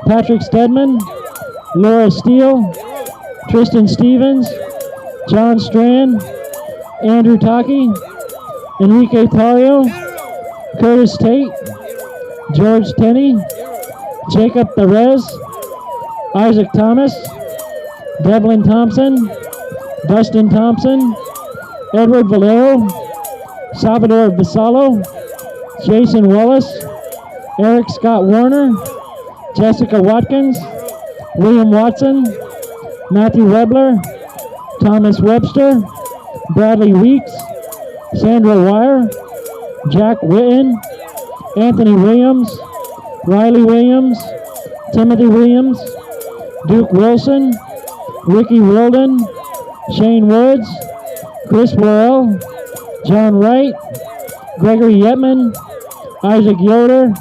Patrick Stedman, Laura Steele, Tristan Stevens, John Strand, Andrew Taki, Enrique Tario, Curtis Tate, George Tenney, Jacob Perez, Isaac Thomas, Devlin Thompson, Dustin Thompson, Edward Valero, Salvador Vassallo, Jason Wallace, Eric Scott Warner, Jessica Watkins, William Watson, Matthew Webler, Thomas Webster, Bradley Weeks, Sandra Wire, Jack Witten, Anthony Williams, Riley Williams, Timothy Williams, Duke Wilson, Ricky Wilden, Shane Woods, Chris Worrell, John Wright, Gregory Yetman, Isaac Yoder,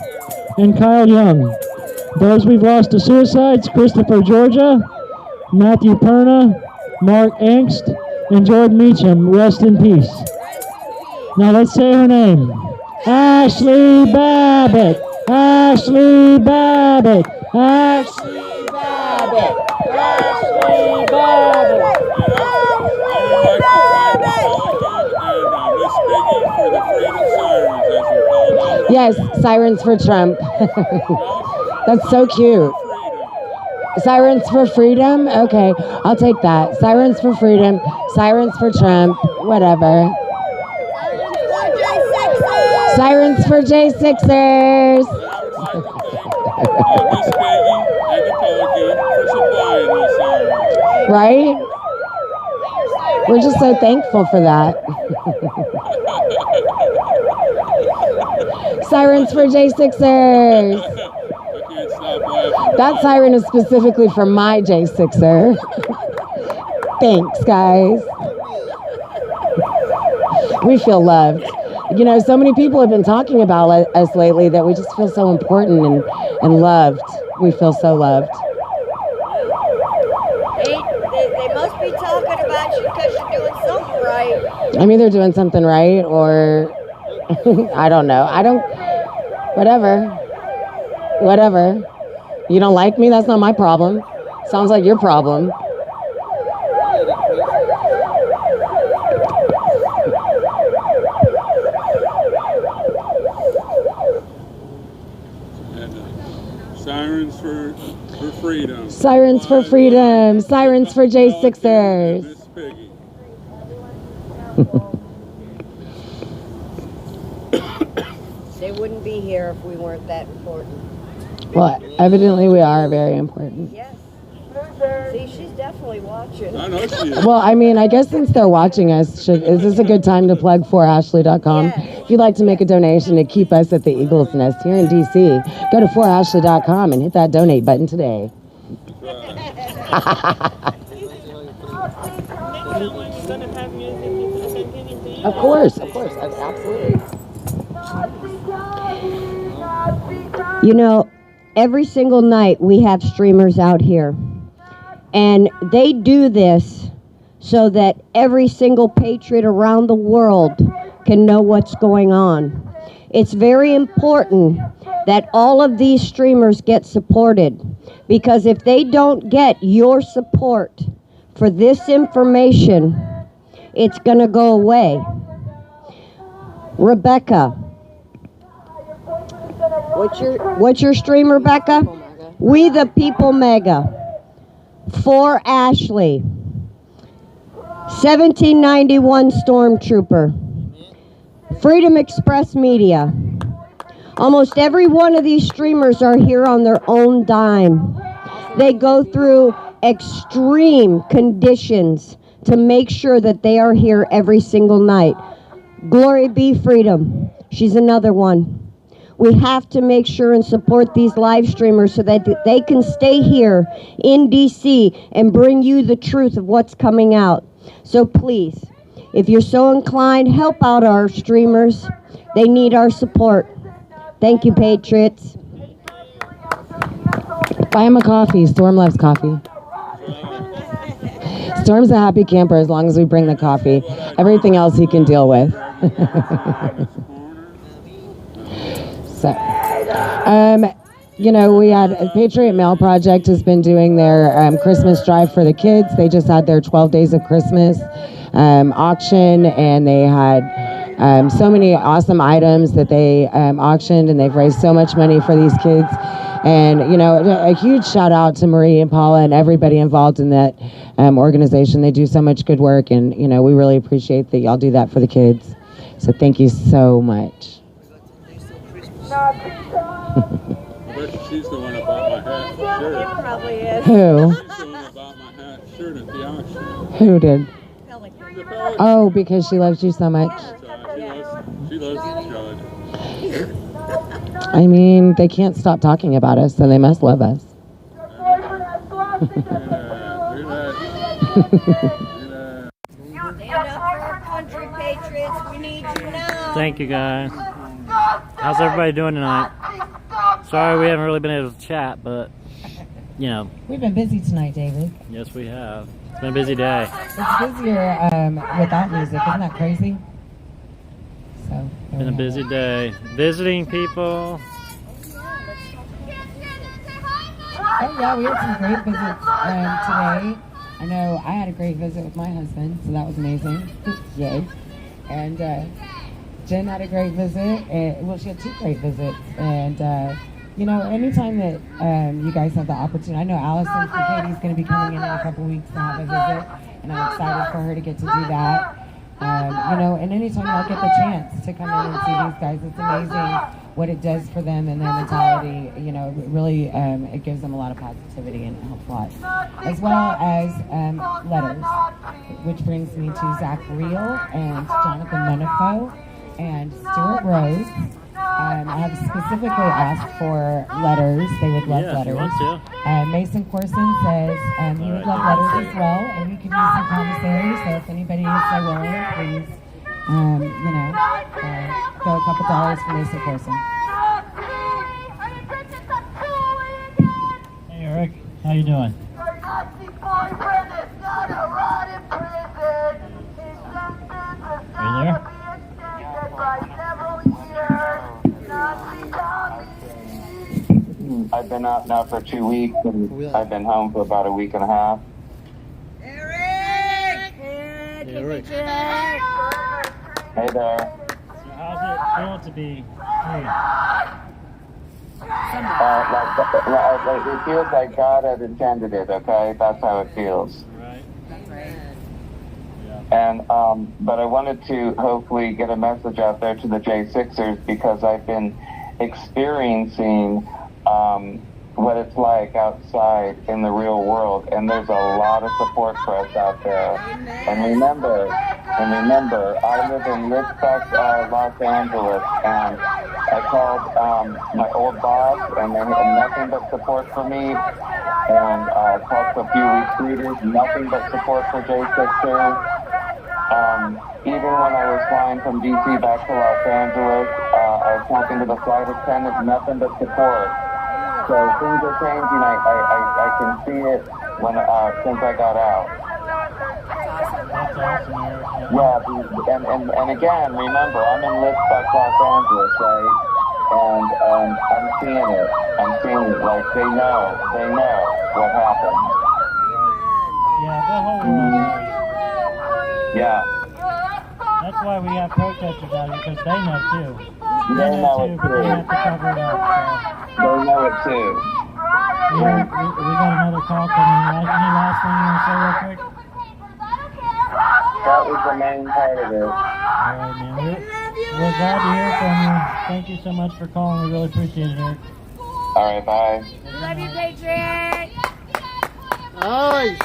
and Kyle Young. Those we've lost to suicides: Christopher Georgia, Matthew Perna, Mark Angst, and Jordan Meacham. Rest in peace. Now let's say her name. Ashley Babbitt. Ashley Babbitt. Ashley Babbitt. Ashley Babbitt. Yes, sirens for Trump. That's so cute. Sirens for freedom? Okay, I'll take that. Sirens for freedom, sirens for Trump, whatever. Sirens for J6ers. Right? We're just so thankful for that. Sirens for J6ers. That siren is specifically for my J6er. Thanks, guys. We feel loved. You know, so many people have been talking about us lately that we just feel so important and loved. We feel so loved. They must be talking about you because you're doing something right. I'm either doing something right or I don't know. Whatever. You don't like me? That's not my problem. Sounds like your problem. Sirens for freedom. Sirens for freedom. Sirens for J6ers. They wouldn't be here if we weren't that important. Well, evidently we are very important. Yes. See, she's definitely watching. I know she is. Well, I mean, I guess since they're watching us, is this a good time to plug 4ashley.com? If you'd like to make a donation to keep us at the Eagle's Nest here in D.C., go to 4ashley.com and hit that donate button today. Of course, absolutely. You know, every single night we have streamers out here. And they do this so that every single patriot around the world can know what's going on. It's very important that all of these streamers get supported, because if they don't get your support for this information, it's going to go away. Rebecca, what's your stream, Rebecca? We the People Mega. For Ashley, 1791 Stormtrooper, Freedom Express Media. Almost every one of these streamers are here on their own dime. They go through extreme conditions to make sure that they are here every single night. Glory be Freedom. She's another one. We have to make sure and support these live streamers so that they can stay here in DC and bring you the truth of what's coming out. So please, if you're so inclined, help out our streamers. They need our support. Thank you, Patriots. Buy him a coffee. Storm loves coffee. Storm's a happy camper as long as we bring the coffee. Everything else he can deal with. So, you know, we had Patriot Mail Project has been doing their Christmas drive for the kids. They just had their 12 Days of Christmas auction, and they had so many awesome items that they auctioned, and they've raised so much money for these kids. And, you know, a huge shout out to Marie and Paula and everybody involved in that organization. They do so much good work, and, you know, we really appreciate that y'all do that for the kids. So thank you so much. I bet she's the one that bought my hat shirt. It probably is. Who? She's the one that bought my hat shirt at the auction. Who did? The Pelican. Oh, because she loves you so much. She loves George. I mean, they can't stop talking about us, so they must love us. Stand up for our country, Patriots. We need you now. Thank you, guys. How's everybody doing tonight? Sorry we haven't really been able to chat, but, you know. We've been busy tonight, David. Yes, we have. It's been a busy day. It's busier without music. Isn't that crazy? So, Been a busy day. Visiting people. Oh yeah, we had some great visits today. I know I had a great visit with my husband, so that was amazing. Yay. And Jen had a great visit. Well, she had 2 great visits. And, you know, anytime that you guys have the opportunity, I know Allison from Katie's going to be coming in a couple weeks to have a visit, and I'm excited for her to get to do that. You know, and anytime I'll get the chance to come in and see these guys, it's amazing what it does for them and their mentality. You know, it really, it gives them a lot of positivity and it helps a lot. As well as letters, which brings me to Zach Reel and Jonathan Menifo and Stuart Rose. I have specifically asked for letters. They would love letters. If you want to. Mason Corson says he would love letters as well, and we could use some commissary. So if anybody is so willing, please, you know, throw a couple dollars for Mason Corson. Hey, Eric. How you doing? Are you there? I've been out now for 2 weeks, and I've been home for about a week and a half. Eric! Eric. Hey there. So how's it feel to be free? Like, it feels like God had intended it, okay? That's how it feels. Right. And, but I wanted to hopefully get a message out there to the J6ers, because I've been experiencing what it's like outside in the real world, and there's a lot of support for us out there. And remember, I live in Litzbach, Los Angeles, and I called my old boss, and they had nothing but support for me. And talked to a few recruiters, nothing but support for J6ers. Even when I was flying from DC back to Los Angeles, I was talking to the flight attendants, nothing but support. So things are changing. I can see it when since I got out. That's awesome, Eric. Yeah, and again, remember, I'm in Litzbach, Los Angeles, right? And I'm seeing it. Like they know what happened. Yeah, the whole world knows. Yeah. That's why we have protesters out here, because they know too. They know it but they too. have to cover it up. They know it too. So. Yeah, we got another call coming in. Any last thing you want to say real quick? That was the main part of it. All right, man. We're glad to hear from you. Thank you so much for calling. We really appreciate it, Eric. All right, bye. Love you, Patriot! Nice.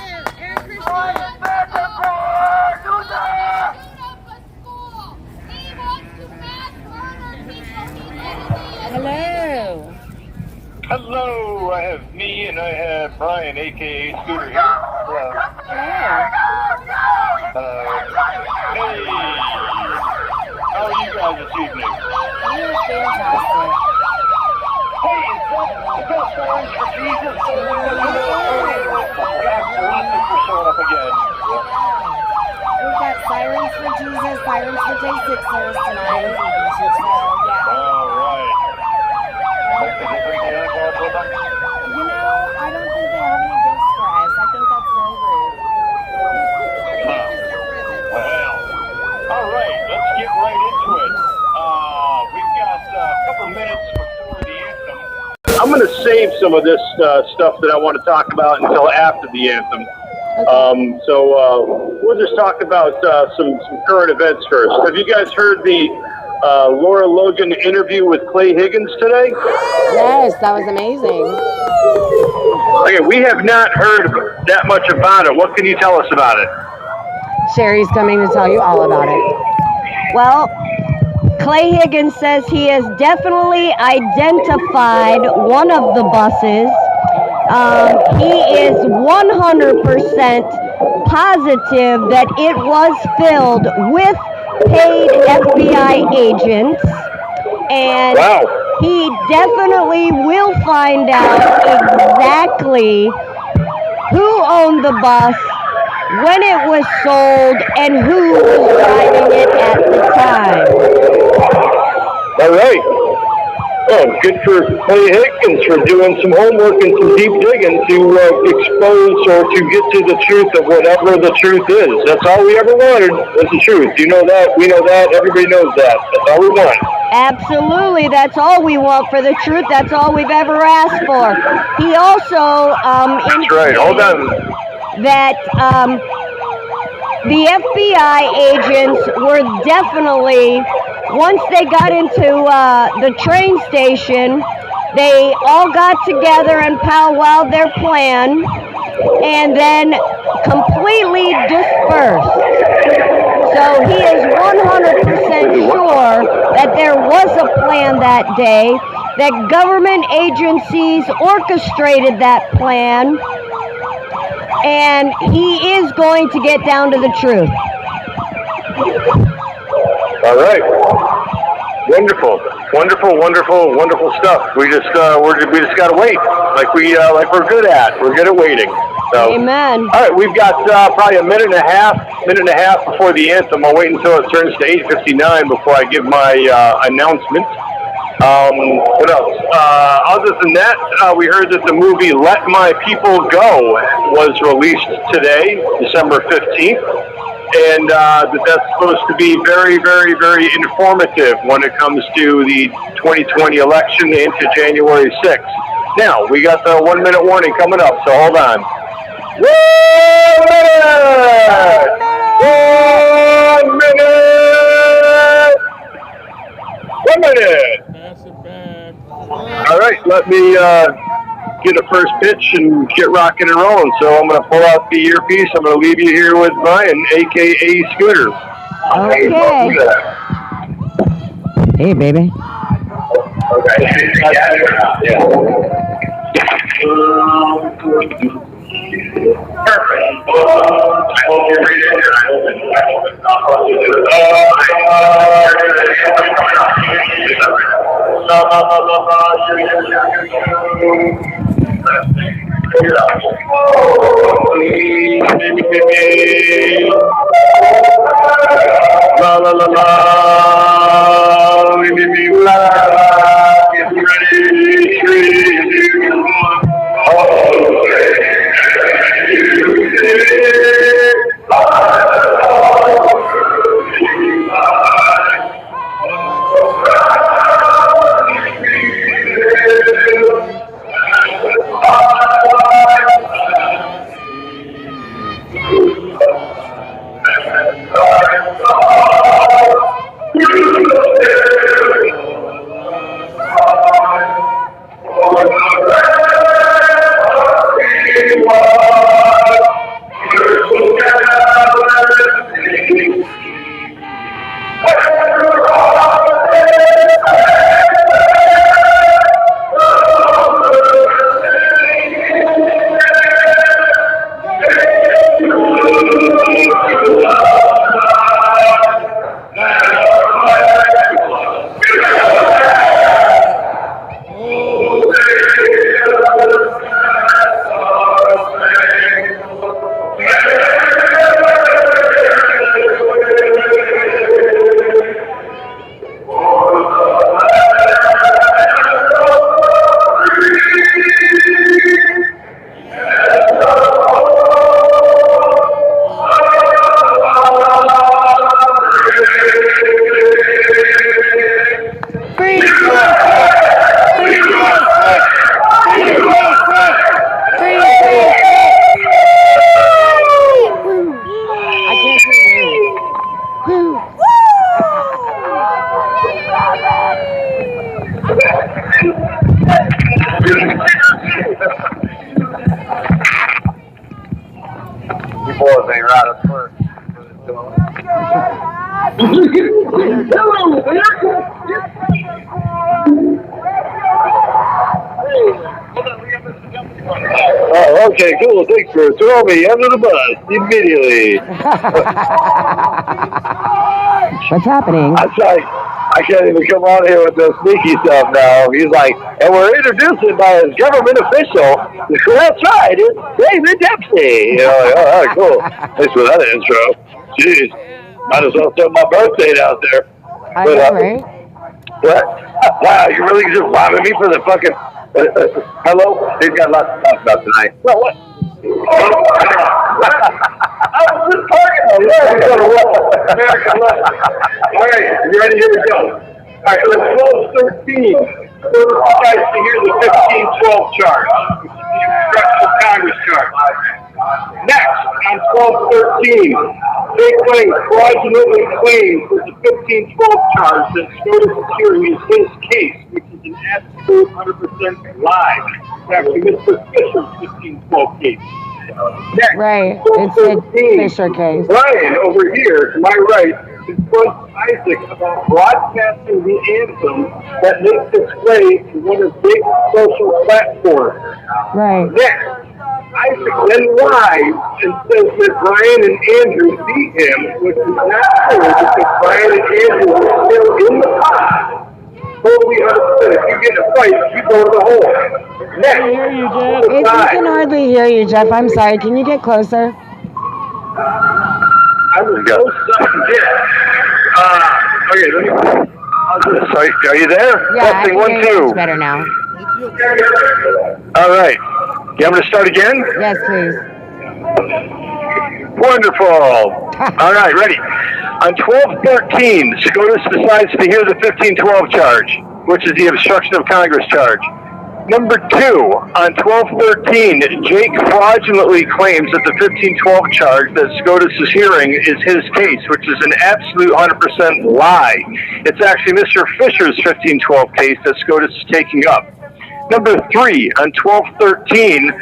Hello! Hello, I have me and I have Brian, aka Scooter here. Hello. Hello! Hey, how are you guys this evening? You're fantastic. Hey, is that sirens for Jesus? for showing up again. We've got sirens for Jesus, sirens for J6ers tonight. All right. Did they bring the other guys with them? You know, I don't think they have any gifts for us. I think that's very rude. Well, all right. Let's get right into it. We've got a couple I'm going to save some of this stuff that I want to talk about until after the anthem. So we'll just talk about some current events first. Have you guys heard the Laura Logan interview with Clay Higgins today? Yes, that was amazing. Okay, we have not heard that much about it. What can you tell us about it? Sherry's coming to tell you all about it. Well, Clay Higgins says he has definitely identified one of the buses. He is 100% positive that it was filled with paid FBI agents. And he definitely will find out exactly who owned the bus, when it was sold, and who was driving it at the time. All right. Well, good for Clay Higgins for doing some homework and some deep digging to expose or to get to the truth of whatever the truth is. That's all we ever wanted, was the truth. You know that, we know that, everybody knows that. That's all we want. Absolutely, that's all we want for the truth. That's all we've ever asked for. He also That's right. Hold on. that the FBI agents were definitely, once they got into the train station, they all got together and powwowed their plan and then completely dispersed. So he is 100% sure that there was a plan that day, that government agencies orchestrated that plan, and he is going to get down to the truth. All right. Wonderful, wonderful stuff. We just gotta wait, like we're good at. We're good at waiting. So, amen. All right, we've got probably a minute and a half before the anthem. I'll wait until it turns to 8:59 before I give my announcement. What else? Other than that, we heard that the movie Let My People Go was released today, December 15th. And that's supposed to be very, very, very informative when it comes to the 2020 election into January 6th. Now, we got the 1 minute warning coming up, so hold on. 1 minute! 1 minute! 1 minute! All right, let me get a first pitch and get rocking and rolling. So I'm going to pull out the earpiece. I'm going to leave you here with Brian, a.k.a. Scooter. Okay. Hey, baby. Okay. Yeah. Perfect. I hope you read it, and I hope it's not la la la la, la get ready, 3, 2, 1. Okay, cool. Thanks for throwing me under the bus immediately. What's happening? I like, I can't even come on here with the sneaky stuff now. He's like, and we're introducing by his government official. That's right, it's David Dempsey. You know, like, all right, cool. Thanks for that intro. Jeez, might as well throw my birthday out there. I know, right? What? Wow, you really just bombing me for the fucking... hello? They've got lots to talk about tonight. Well, what? I was just talking about American left. All right, you ready? Here we go. All right, let's 12-13. Guys, to hear the 15-12 charge, which is the obstruction of Congress charge. Next, on 12-13, they claim fraudulently claims that the 15-12 charge that SCOTUS is hearing is his case, which is an absolute 100% lie. It's actually Mr. Fisher's 15-12 case. Next, Right. It's a Fisher case. Brian, over here, to my right, confronts Isaac about broadcasting the anthem that makes its way to one of big social platforms. Right. Next, Isaac then lies and says that Brian and Andrew beat him, which is not true because Brian and Andrew were still in the pod. Totally understood. If you get in a fight, you go to the hole. Next, We can hardly hear you, Jeff. I'm sorry. Can you get closer? I was so sucking. Okay, let me. Sorry, are you there? Yeah, Testing, I one, can hear you two. much better now. All right. You want me to start again? Yes, please. Wonderful. All right, ready. On 12-13, SCOTUS decides to hear the 15-12 charge, which is the obstruction of Congress charge. Number 2, on 12-13, Jake fraudulently claims that the 15-12 charge that SCOTUS is hearing is his case, which is an absolute 100% lie. It's actually Mr. Fisher's 15-12 case that SCOTUS is taking up. Number 3, on 12-13,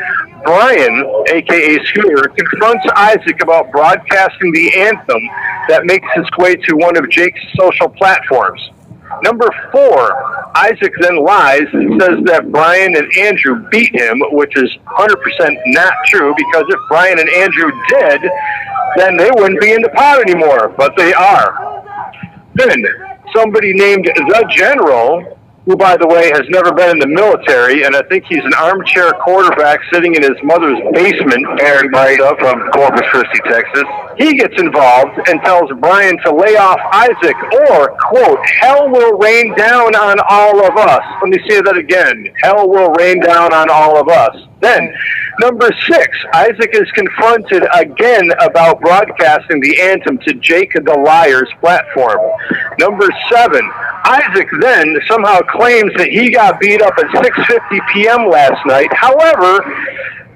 Brian, a.k.a. Scooter, confronts Isaac about broadcasting the anthem that makes its way to one of Jake's social platforms. Number 4, Isaac then lies and says that Brian and Andrew beat him, which is 100% not true, because if Brian and Andrew did, then they wouldn't be in the pod anymore, but they are. Then, somebody named The General, who, by the way, has never been in the military, and I think he's an armchair quarterback sitting in his mother's basement, Aaron Marta from Corpus Christi, Texas. He gets involved and tells Brian to lay off Isaac, or, quote, hell will rain down on all of us. Let me say that again. Hell will rain down on all of us. Then, number 6, Isaac is confronted again about broadcasting the anthem to Jake the Liar's platform. Number 7, Isaac then somehow claims that he got beat up at 6:50 p.m. last night. However,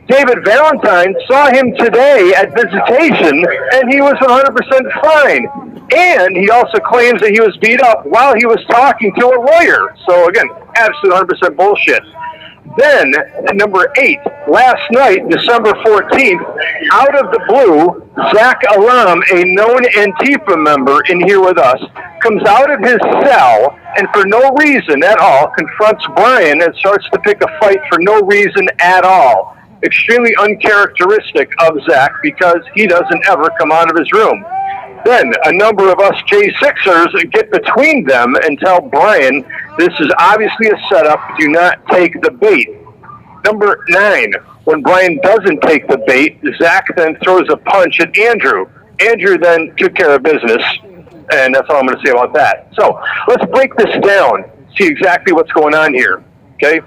David Valentine saw him today at visitation, and he was 100% fine. And he also claims that he was beat up while he was talking to a lawyer. So, again, absolute 100% bullshit. Then, number 8, last night, December 14th, out of the blue, Zach Alam, a known Antifa member in here with us, comes out of his cell and for no reason at all confronts Brian and starts to pick a fight for no reason at all. Extremely uncharacteristic of Zach because he doesn't ever come out of his room. Then a number of us J6ers get between them and tell Brian, this is obviously a setup, do not take the bait. Number 9, when Brian doesn't take the bait, Zach then throws a punch at Andrew. Andrew then took care of business, and that's all I'm going to say about that. So let's break this down, see exactly what's going on here, okay?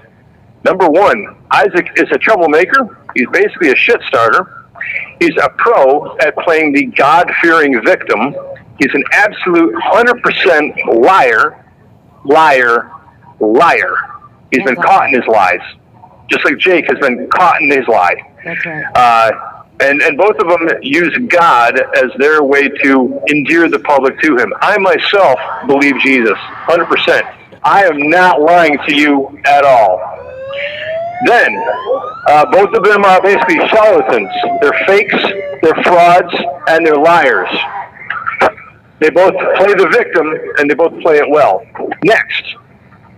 Number 1, Isaac is a troublemaker. He's basically a shit starter. He's a pro at playing the God-fearing victim. He's an absolute 100% liar. He's been caught in his lies, just like Jake has been caught in his lie. That's right. And both of them use God as their way to endear the public to him. I myself believe Jesus, 100%. I am not lying to you at all. Then, both of them are basically charlatans. They're fakes, they're frauds, and they're liars. They both play the victim, and they both play it well. Next,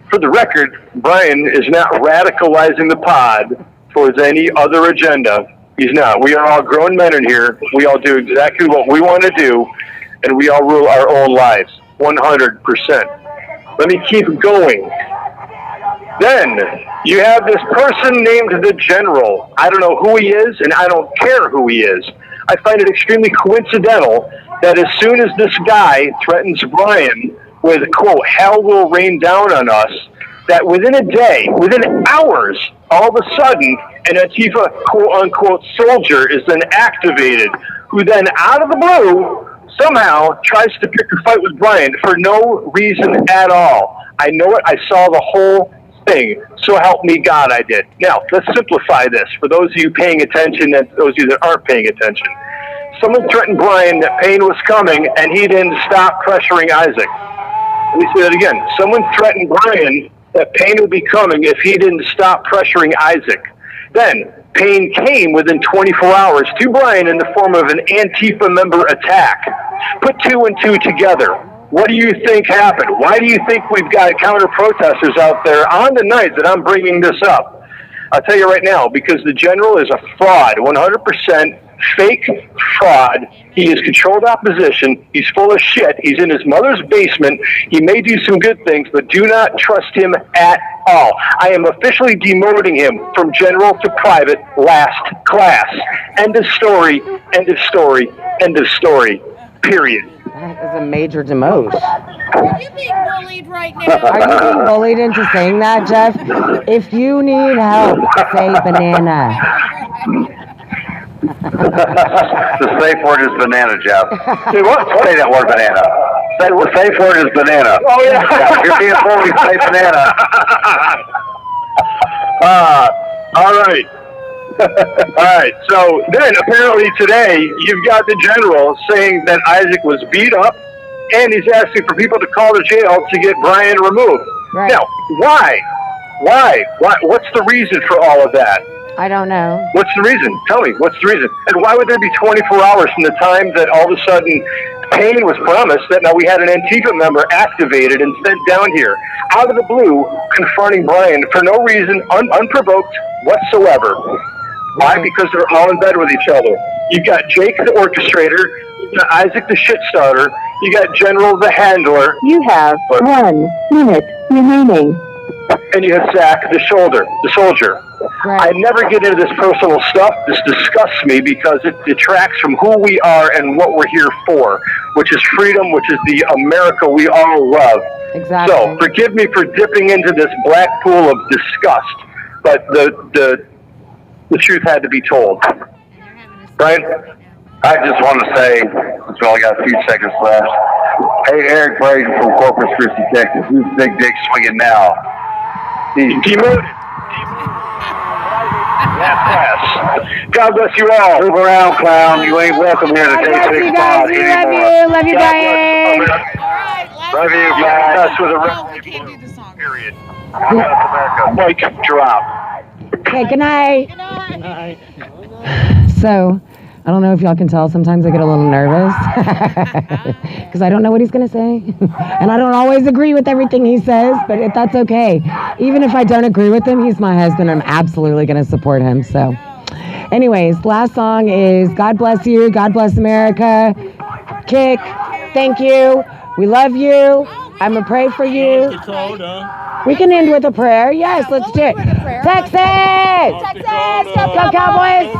for the record, Brian is not radicalizing the pod towards any other agenda. He's not. We are all grown men in here. We all do exactly what we want to do, and we all rule our own lives, 100%. Let me keep going. Then you have this person named the General. I don't know who he is, and I don't care who he is. I find it extremely coincidental that as soon as this guy threatens Brian with, quote, hell will rain down on us, that within a day, within hours, all of a sudden, an Antifa, quote-unquote, soldier is then activated, who then, out of the blue, somehow tries to pick a fight with Brian for no reason at all. I know it. I saw the whole thing. So help me God, I did. Now, let's simplify this for those of you paying attention and those of you that aren't paying attention. Someone threatened Brian that pain was coming, and he didn't stop pressuring Isaac. Let me say that again. Someone threatened Brian that pain would be coming if he didn't stop pressuring Isaac. Then, pain came within 24 hours to Brian in the form of an Antifa member attack. Put two and two together. What do you think happened? Why do you think we've got counter-protesters out there on the night that I'm bringing this up? I'll tell you right now, because the General is a fraud, 100% fake fraud. He is controlled opposition. He's full of shit. He's in his mother's basement. He may do some good things, but do not trust him at all. I am officially demoting him from general to private last class. End of story, end of story, end of story, period. That is a major demote. Are you being bullied right now? Are you being bullied into saying that, Jeff? If you need help, say banana. The safe word is banana, Jeff. Say what? Say that word, banana. The safe word is banana. Oh, yeah. You're being bullied, say banana. All right. All right. So then, apparently today, you've got the General saying that Isaac was beat up, and he's asking for people to call the jail to get Brian removed. Right. Now, why? Why? What's the reason for all of that? I don't know. What's the reason? Tell me, what's the reason? And why would there be 24 hours from the time that all of a sudden pain was promised that now we had an Antifa member activated and sent down here, out of the blue, confronting Brian for no reason, unprovoked whatsoever? Why? Because they're all in bed with each other. You've got Jake the orchestrator, you've got Isaac the shit starter, you got General the handler. You have 1 minute remaining. And you have Zach the soldier. Right. I never get into this personal stuff. This disgusts me because it detracts from who we are and what we're here for, which is freedom, which is the America we all love. Exactly. So forgive me for dipping into this black pool of disgust, but the truth had to be told. Brian? I just want to say, since we only got a few seconds left, hey, Eric Braden from Corpus Christi, Texas. Who's Big Dick swinging now? Demoted. Yes. God bless you all. Move around, clown. You ain't welcome here to God bless J6 you guys. We love you. Love you, Brian. Love you, guys. That's with a period. Mike, drop. Okay, good night. Good night. So, I don't know if y'all can tell, sometimes I get a little nervous because I don't know what he's going to say. And I don't always agree with everything he says, but that's okay. Even if I don't agree with him, he's my husband. I'm absolutely going to support him. So, anyways, last song is God Bless You, God Bless America. Kick, thank you. We love you. I'm going to pray for you. We can end with a prayer. Yes, let's do it. Texas! Texas! Go Cowboys!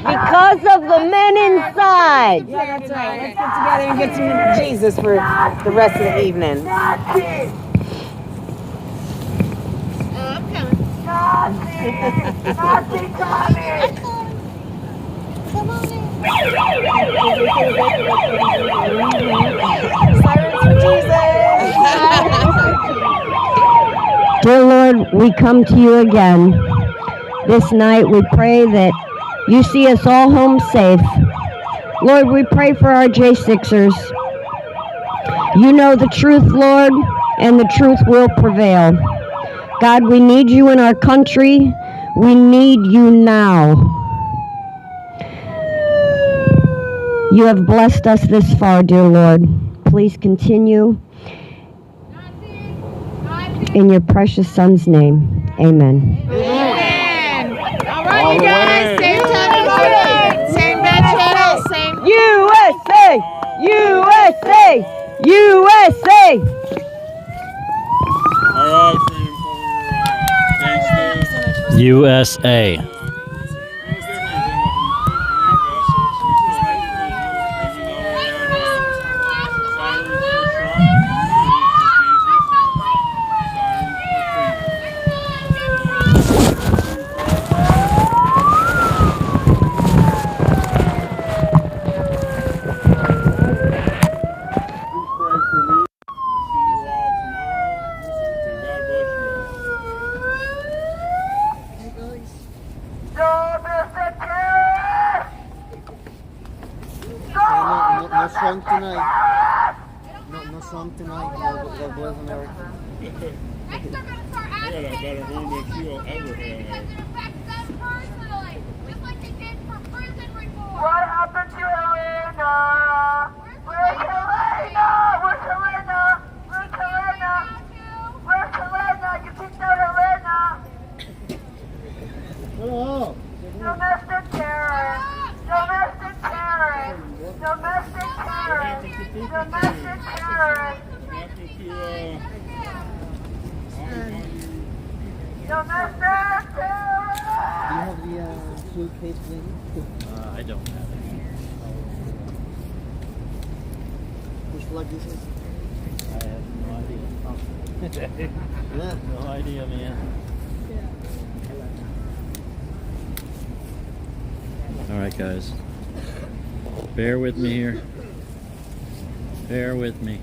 Because of the men inside. Yeah, that's right. Let's get together and get some Jesus for the rest of the evening. Sirens for Jesus. Dear Lord, we come to you again. This night we pray that you see us all home safe. Lord, we pray for our J6ers. You know the truth, Lord, and the truth will prevail. God, we need you in our country. We need you now. You have blessed us this far, dear Lord. Please continue in your precious Son's name. Amen. Amen. All right, you guys. Same time tomorrow. Same bad channel. Same. USA! USA! USA! All right, freedom for gangsters. USA. No song tonight. No song tonight. God bless America. I got a better home than she'll ever have. What happened to Helena? Where's Helena? Where's Helena? Where's Helena? Where's Helena? You picked out Helena. Hello. Domestic terrorists. Domestic terrorists. Domestic terrorists. Domestic terrorists. Domestic terrorists. Do you have the suitcase, please? I don't have it. Which flag this is? I have no idea. Yeah. No idea, man. All right, guys. Bear with me here. Bear with me.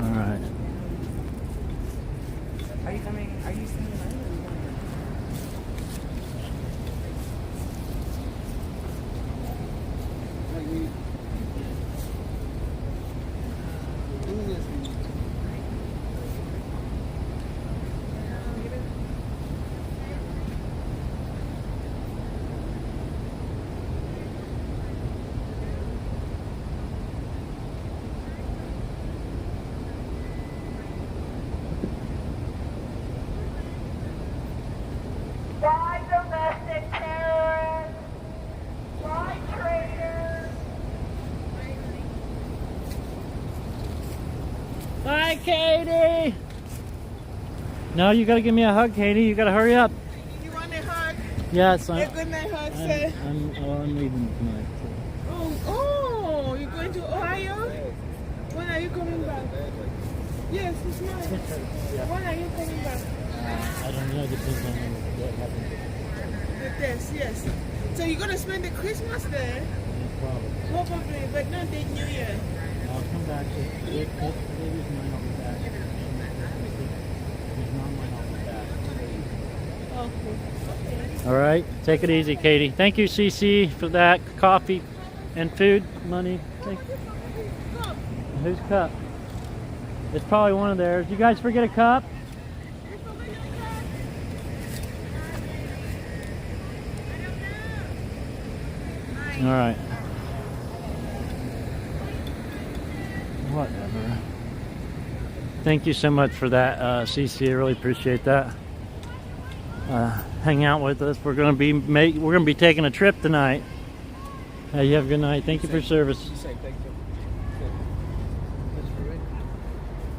All right. Are you coming? Are you staying in Why domestic terrorists? Why traitors? Bye, Katie. No, you gotta give me a hug, Katie. You gotta hurry up. You want a hug? Yes, A good night hug, sir. I'm leaving tonight. Oh, you're going to Ohio? When are you coming back? Yes, it's nice. When are you coming back? I don't know. Depends on what happens. The test, yes. So you're going to spend the Christmas there? Probably, but not the New Year. I'll come back. If baby's mine, I'll be back. If it's not mine, I'll be back. Okay. All right. Take it easy, Katie. Thank you, CC, for that coffee and food money. Whose cup? It's probably one of theirs. You guys forget a cup? All right. Whatever. Thank you so much for that, CC. I really appreciate that. Hang out with us. We're gonna be taking a trip tonight. Hey, you have a good night. Thank you for your service.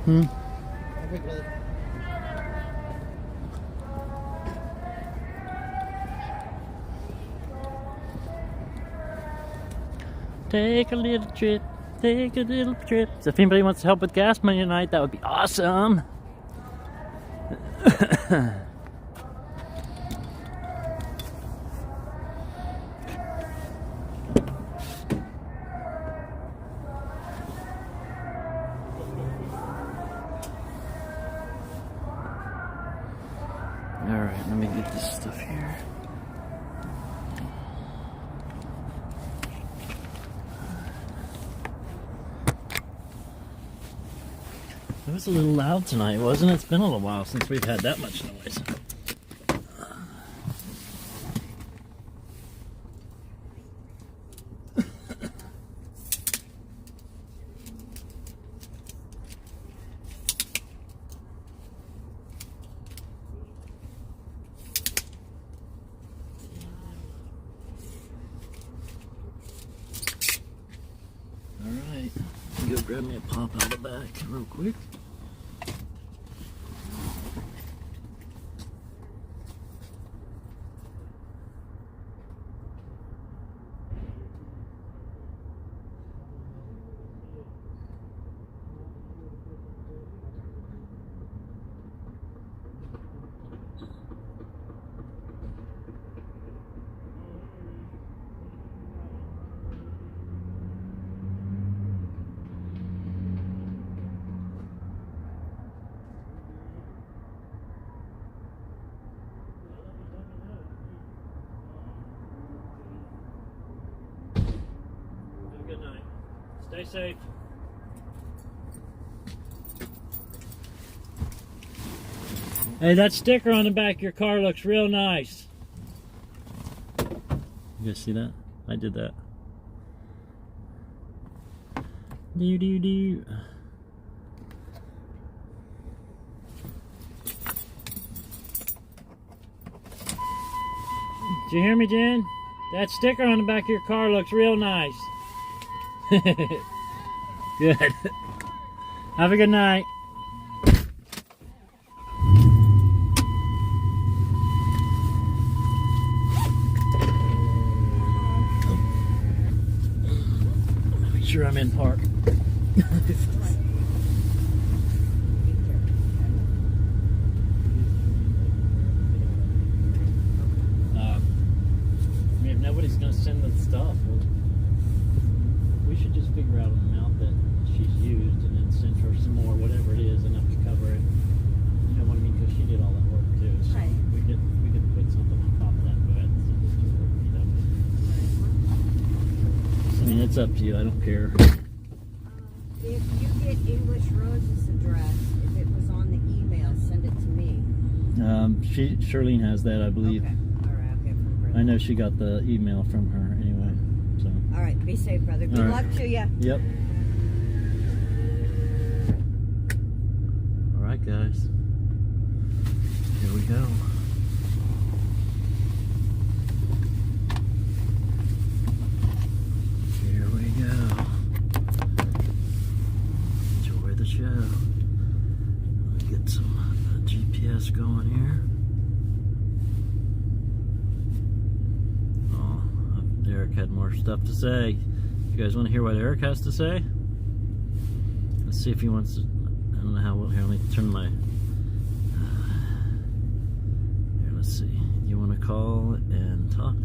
Hmm. Take a little trip. Take a little trip. So if anybody wants to help with gas money tonight, that would be awesome. All right, let me get this stuff here. It was a little loud tonight, wasn't it? It's been a little while since we've had that much noise. grab me a pop out of the back real quick. Stay safe. Hey, that sticker on the back of your car looks real nice. You guys see that? I did that. Do. Did you hear me, Jen? That sticker on the back of your car looks real nice. Good. Have a good night. Make sure I'm in park. If nobody's gonna send the stuff, we should just figure out an amount that she's used and then send her some more, whatever it is, enough to cover it. You know what I mean? Because she did all that work too. So Right. we could put something on top of that. Go ahead and send it to her. You know? I mean, it's up to you. I don't care. If you get English Rose's address, if it was on the email, send it to me. Charlene has that, I believe. Okay. All right, I'll get from her. I know she got the email from her anyway. So. All right, be safe, brother. Good All luck right. to you. Yep. All right, guys. Here we go. Here we go. Enjoy the show. Let's get some GPS going here. Eric had more stuff to say. You guys want to hear what Eric has to say? Let's see if he wants to. I don't know how. Here, let me turn my. Here, let's see. You want to call and talk?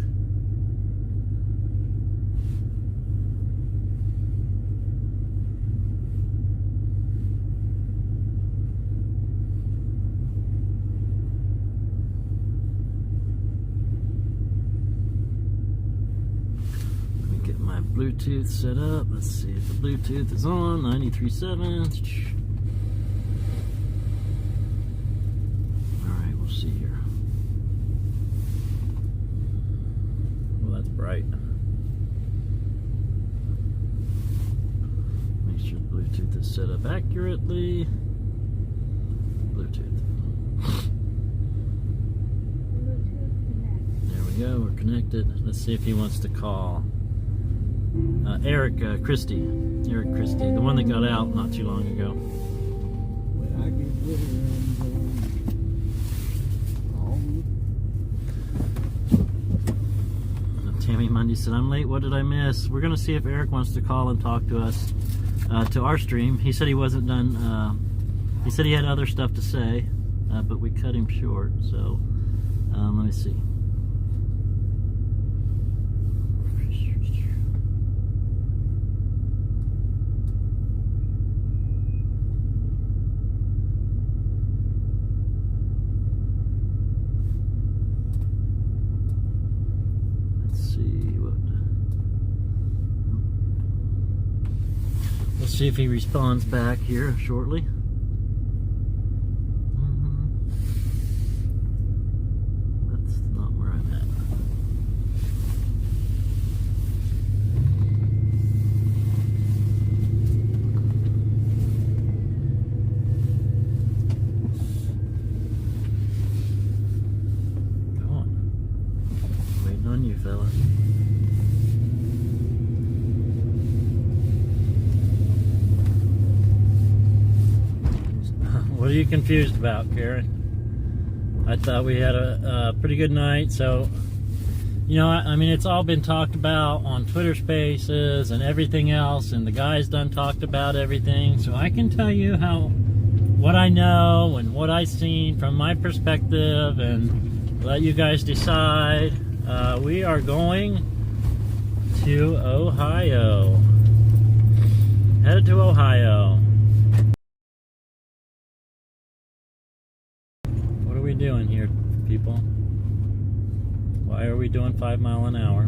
Bluetooth set up. Let's see if the Bluetooth is on. 93.7. Alright, we'll see here. Well, that's bright. Make sure the Bluetooth is set up accurately. Bluetooth. There we go, we're connected. Let's see if he wants to call. Eric Christie, the one that got out not too long ago. Tammy Mundy said, "I'm late. What did I miss?" We're gonna see if Eric wants to call and talk to us to our stream. He said he wasn't done. He said he had other stuff to say, but we cut him short. So let me see. See if he responds back here shortly. That's not where I'm at. Come on. Waiting on you, fella. What are you confused about, Karen? I thought we had a pretty good night, so, you know, I mean, it's all been talked about on Twitter Spaces and everything else, and the guys done talked about everything, so I can tell you what I know and what I've seen from my perspective and let you guys decide. We are going to Ohio. Headed to Ohio. What are we doing here, people? Why are we doing 5 mile an hour?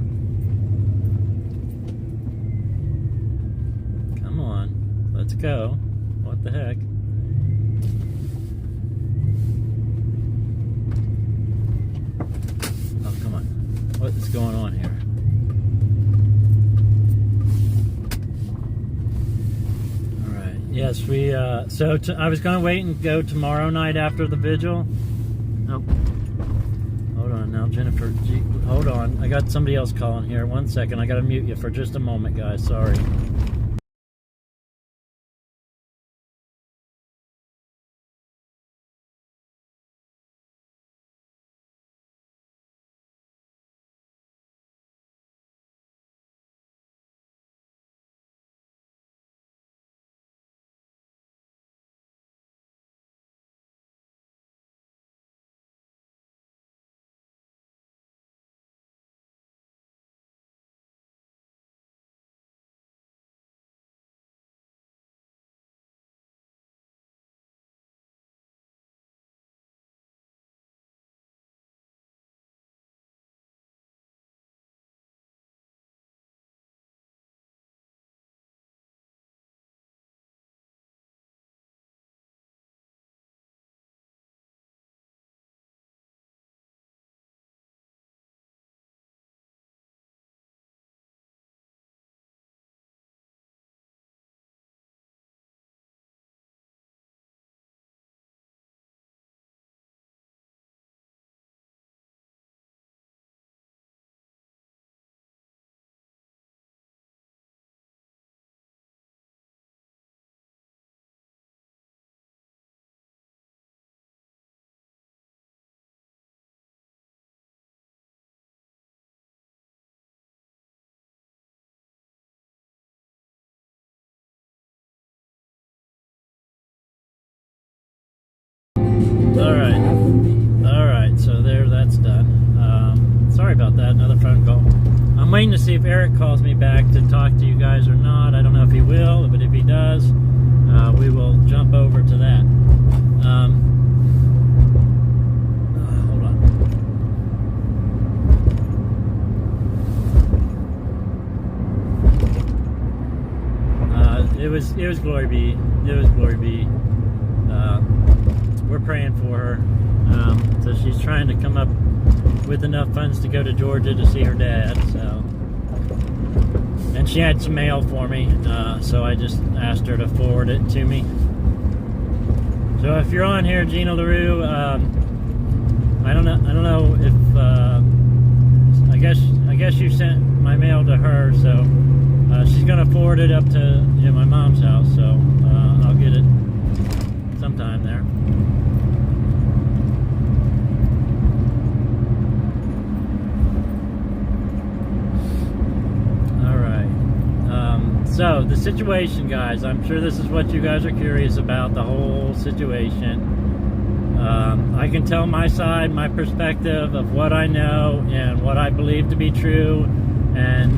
Come on, let's go. What the heck? Oh, come on. What is going on here? Yes, we, so I was going to wait and go tomorrow night after the vigil. Oh, hold on now, Jennifer. Hold on. I got somebody else calling here. 1 second. I got to mute you for just a moment, guys. Sorry. Alright, so that's done. Sorry about that, another phone call. I'm waiting to see if Eric calls me back to talk to you guys or not. I don't know if he will, but if he does, we will jump over to that. Hold on. It was glory be. It was glory be. We're praying for her. So she's trying to come up with enough funds to go to Georgia to see her dad. So, and she had some mail for me, so I just asked her to forward it to me. So if you're on here, Gina LaRue, I don't know if I guess you sent my mail to her, so she's gonna forward it up to my mom's house. So I'll get it sometime there. So, the situation, guys, I'm sure this is what you guys are curious about, the whole situation. I can tell my side, my perspective of what I know and what I believe to be true, and,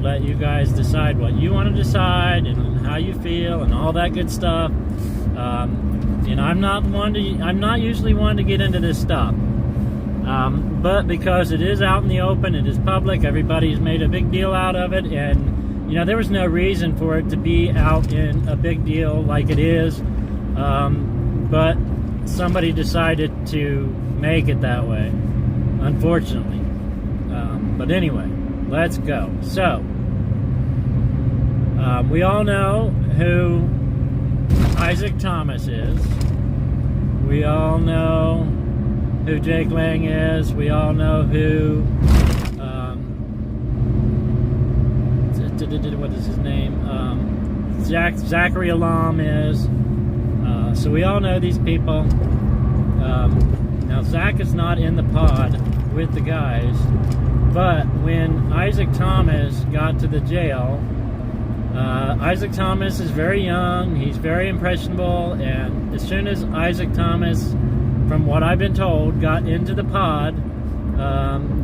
let you guys decide what you want to decide and how you feel and all that good stuff. I'm not usually one to get into this stuff. But because it is out in the open, it is public, everybody's made a big deal out of it, and there was no reason for it to be out in a big deal like it is, but somebody decided to make it that way, unfortunately. But anyway, let's go. So, we all know who Isaac Thomas is. We all know who Jake Lang is. We all know who what is his name? Zachary Alam is. So we all know these people. Now Zach is not in the pod with the guys, but when Isaac Thomas got to the jail, Isaac Thomas is very young, he's very impressionable, and as soon as Isaac Thomas, from what I've been told, got into the pod,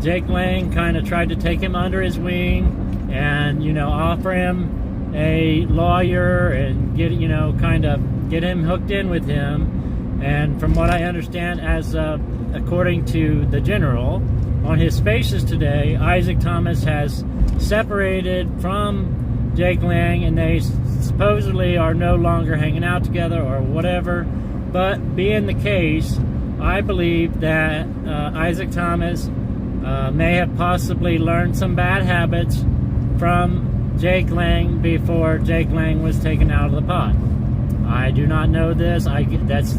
Jake Lang kind of tried to take him under his wing and, offer him a lawyer and get him hooked in with him. And from what I understand, according to the general, on his spaces today, Isaac Thomas has separated from Jake Lang, and they supposedly are no longer hanging out together or whatever. But being the case, I believe that Isaac Thomas may have possibly learned some bad habits from Jake Lang before Jake Lang was taken out of the pod. I do not know this. That's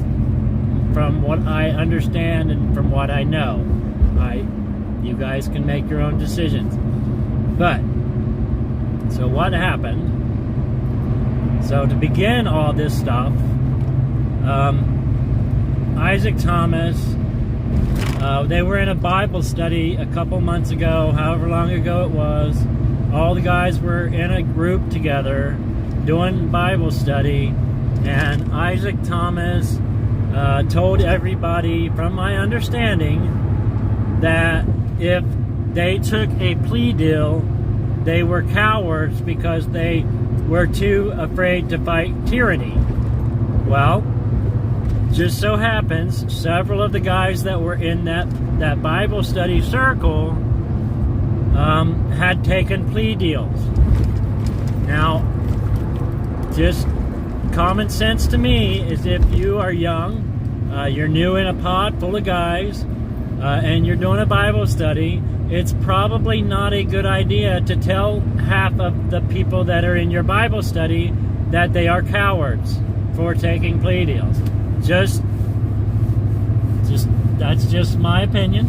from what I understand and from what I know. You guys can make your own decisions. But so what happened? So to begin all this stuff, Isaac Thomas, they were in a Bible study a couple months ago, however long ago it was. All the guys were in a group together doing Bible study, and Isaac Thomas told everybody, from my understanding, that if they took a plea deal, they were cowards because they were too afraid to fight tyranny. Well, just so happens, several of the guys that were in that Bible study circle had taken plea deals. Now, just common sense to me is if you are young, you're new in a pod full of guys, and you're doing a Bible study, it's probably not a good idea to tell half of the people that are in your Bible study that they are cowards for taking plea deals. That's just my opinion.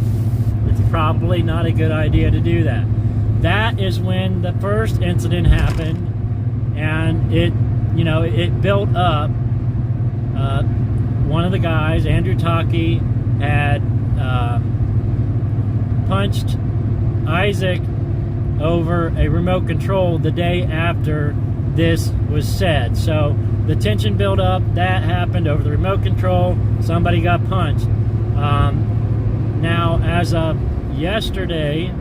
It's probably not a good idea to do that. That is when the first incident happened, and it built up. One of the guys, Andrew Taki, had punched Isaac over a remote control the day after this was said. So the tension built up. That happened over the remote control. Somebody got punched. Now, as of yesterday,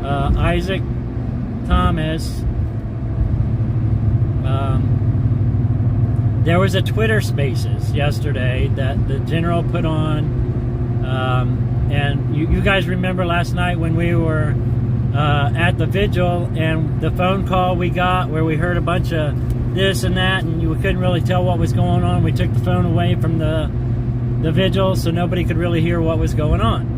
Isaac Thomas, there was a Twitter Spaces yesterday that the general put on, and you guys remember last night when we were at the Vigil, and the phone call we got where we heard a bunch of this and that, and we couldn't really tell what was going on. We took the phone away from the Vigil so nobody could really hear what was going on.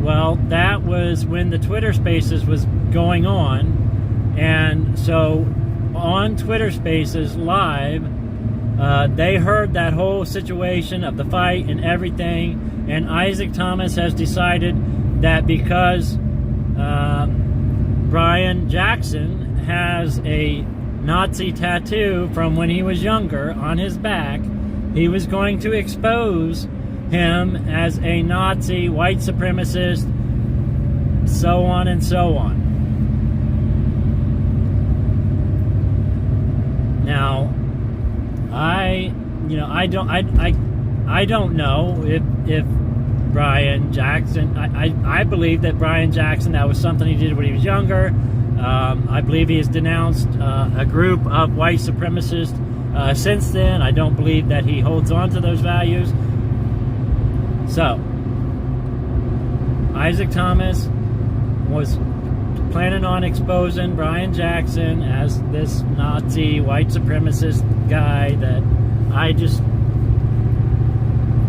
Well, that was when the Twitter Spaces was going on, and so on Twitter Spaces live, they heard that whole situation of the fight and everything, and Isaac Thomas has decided that because Brian Jackson has a Nazi tattoo from when he was younger on his back, he was going to expose him as a Nazi, white supremacist, so on and so on. Now, I don't know if Brian Jackson, I believe that Brian Jackson, that was something he did when he was younger. I believe he has denounced a group of white supremacists since then. I don't believe that he holds on to those values. So, Isaac Thomas was planning on exposing Brian Jackson as this Nazi white supremacist guy that I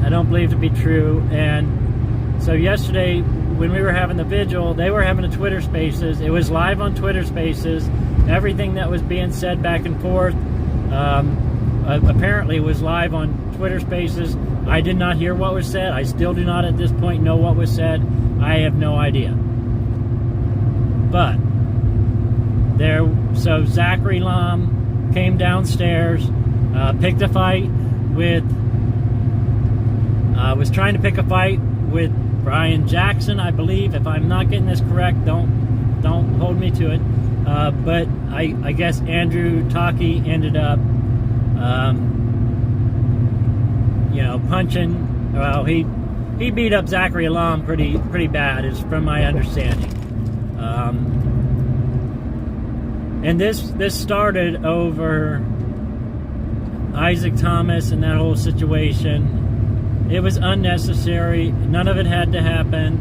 don't believe to be true. And so yesterday when we were having the Vigil, they were having a Twitter Spaces. It was live on Twitter Spaces. Everything that was being said back and forth apparently was live on Twitter Spaces. I did not hear what was said. I still do not at this point know what was said. I have no idea. But so Zachary Lum came downstairs, picked a fight with, was trying to pick a fight with Brian Jackson, I believe. If I'm not getting this correct, don't hold me to it. But I guess Andrew Taki ended up, punching. Well, he beat up Zachary Alam pretty bad, is from my understanding. And this started over Isaac Thomas and that whole situation. It was unnecessary. None of it had to happen.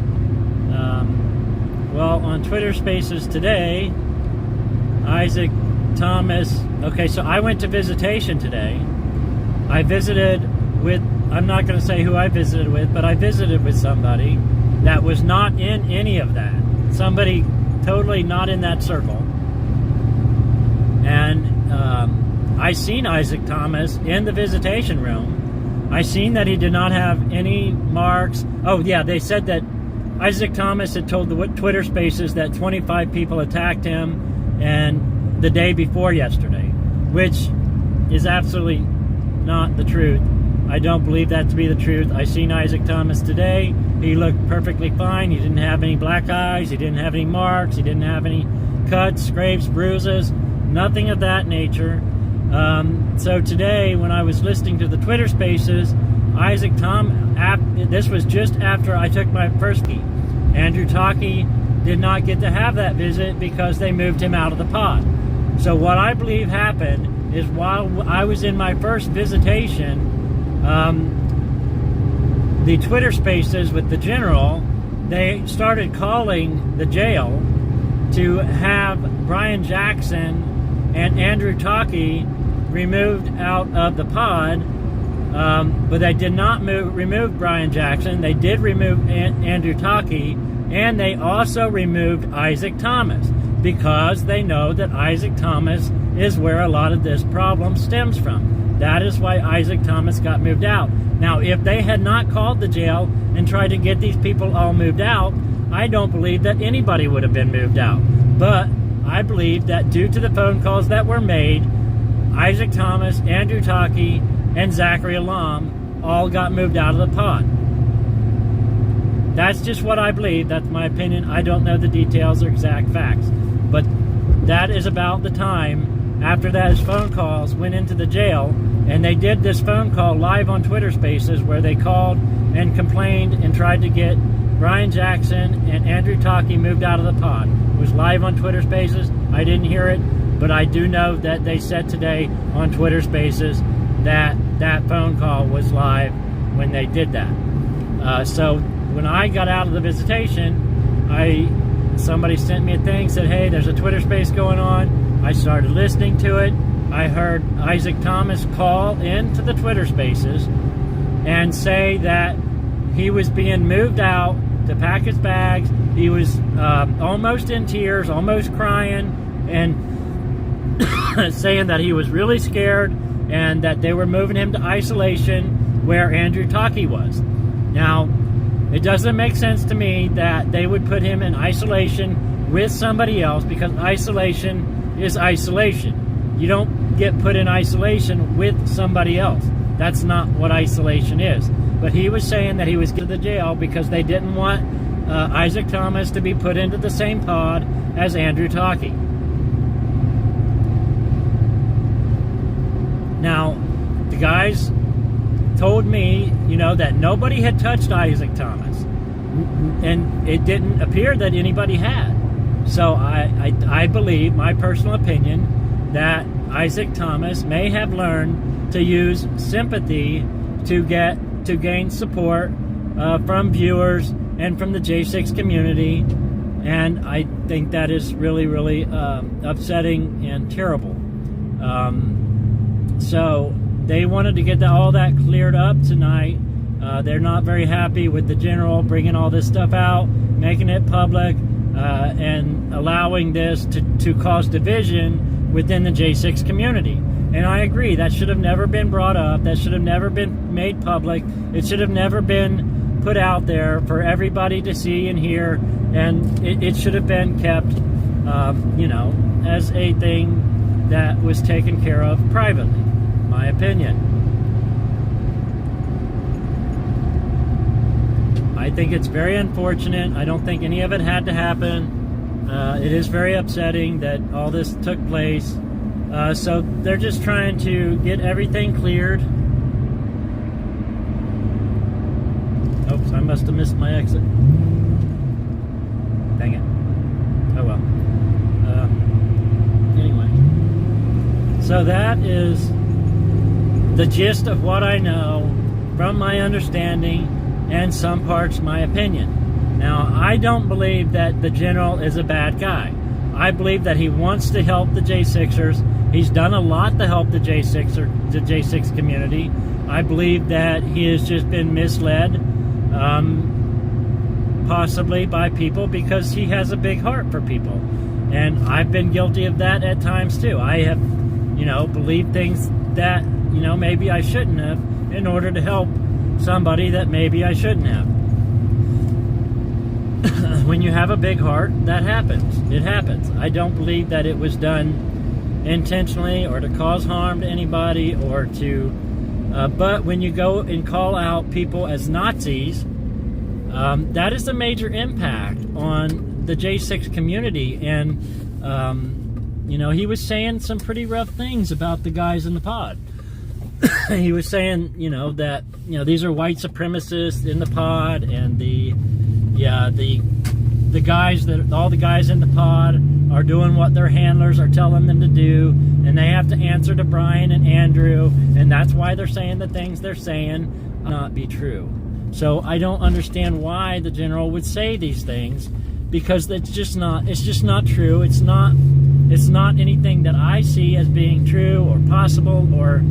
Well, on Twitter Spaces today, Isaac Thomas... Okay, so I went to visitation today. I visited with... I'm not going to say who I visited with, but I visited with somebody that was not in any of that. Somebody totally not in that circle. And I seen Isaac Thomas in the visitation room. I seen that he did not have any marks. Oh, yeah, they said that Isaac Thomas had told the Twitter Spaces that 25 people attacked him and the day before yesterday, which is absolutely not the truth. I don't believe that to be the truth. I seen Isaac Thomas today. He looked perfectly fine. He didn't have any black eyes. He didn't have any marks. He didn't have any cuts, scrapes, bruises, nothing of that nature. So today, when I was listening to the Twitter Spaces, Isaac Thomas, this was just after I took my first key. Andrew Taki did not get to have that visit because they moved him out of the pod. So what I believe happened is while I was in my first visitation, the Twitter Spaces with the general, they started calling the jail to have Brian Jackson and Andrew Taki removed out of the pod, but they did not remove Brian Jackson. They did remove Andrew Taki, and they also removed Isaac Thomas because they know that Isaac Thomas is where a lot of this problem stems from. That is why Isaac Thomas got moved out. Now, if they had not called the jail and tried to get these people all moved out, I don't believe that anybody would have been moved out. But I believe that due to the phone calls that were made, Isaac Thomas, Andrew Taki, and Zachary Alam all got moved out of the pod. That's just what I believe. That's my opinion. I don't know the details or exact facts. But that is about the time after those phone calls went into the jail, and they did this phone call live on Twitter Spaces where they called and complained and tried to get Brian Jackson and Andrew Taki moved out of the pod. It was live on Twitter Spaces. I didn't hear it, but I do know that they said today on Twitter Spaces that that phone call was live when they did that. So when I got out of the visitation, somebody sent me a thing, said, hey, there's a Twitter Space going on. I started listening to it. I heard Isaac Thomas call into the Twitter Spaces and say that he was being moved out to pack his bags. He was almost in tears, almost crying, and saying that he was really scared and that they were moving him to isolation where Andrew Taki was. Now, it doesn't make sense to me that they would put him in isolation with somebody else, because isolation is isolation. You don't get put in isolation with somebody else. That's not what isolation is. But he was saying that he was to the jail because they didn't want Isaac Thomas to be put into the same pod as Andrew Taki. Now, the guys told me, that nobody had touched Isaac Thomas, and it didn't appear that anybody had. So I believe, my personal opinion, that Isaac Thomas may have learned to use sympathy to gain support from viewers and from the J6 community, and I think that is really, really upsetting and terrible. So they wanted to get all that cleared up tonight. They're not very happy with the general bringing all this stuff out, making it public, and allowing this to cause division within the J6 community. And I agree, that should have never been brought up. That should have never been made public. It should have never been put out there for everybody to see and hear. And it should have been kept, as a thing that was taken care of privately. My opinion. I think it's very unfortunate. I don't think any of it had to happen. It is very upsetting that all this took place. So they're just trying to get everything cleared. Oops, I must have missed my exit. Dang it. Oh well. Anyway. So that is the gist of what I know from my understanding and some parts my opinion. Now, I don't believe that the general is a bad guy. I believe that he wants to help the J6ers. He's done a lot to help the J6 community. I believe that he has just been misled, possibly by people, because he has a big heart for people. And I've been guilty of that at times too. I have, believed things that, maybe I shouldn't have in order to help somebody that maybe I shouldn't have. When you have a big heart, that happens. It happens. I don't believe that it was done intentionally or to cause harm to anybody or to... but when you go and call out people as Nazis, that is a major impact on the J6 community. And, he was saying some pretty rough things about the guys in the pod. He was saying, that, these are white supremacists in the pod, and the guys all the guys in the pod are doing what their handlers are telling them to do, and they have to answer to Brian and Andrew, and that's why they're saying the things they're saying not be true. So I don't understand why the general would say these things, because it's just not true. It's not anything that I see as being true or possible, or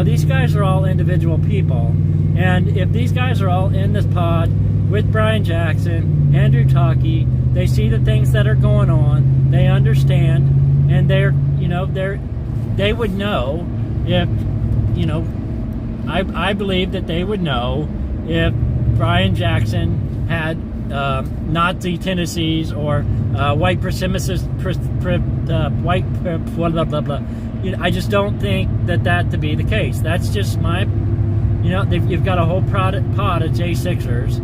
these guys are all individual people, and if these guys are all in this pod with Brian Jackson, Andrew Taki, they see the things that are going on, they understand, and they would know if, I believe that they would know if Brian Jackson had Nazi tendencies or white supremacist, I just don't think that to be the case. That's just my, you've got a whole pod of J6ers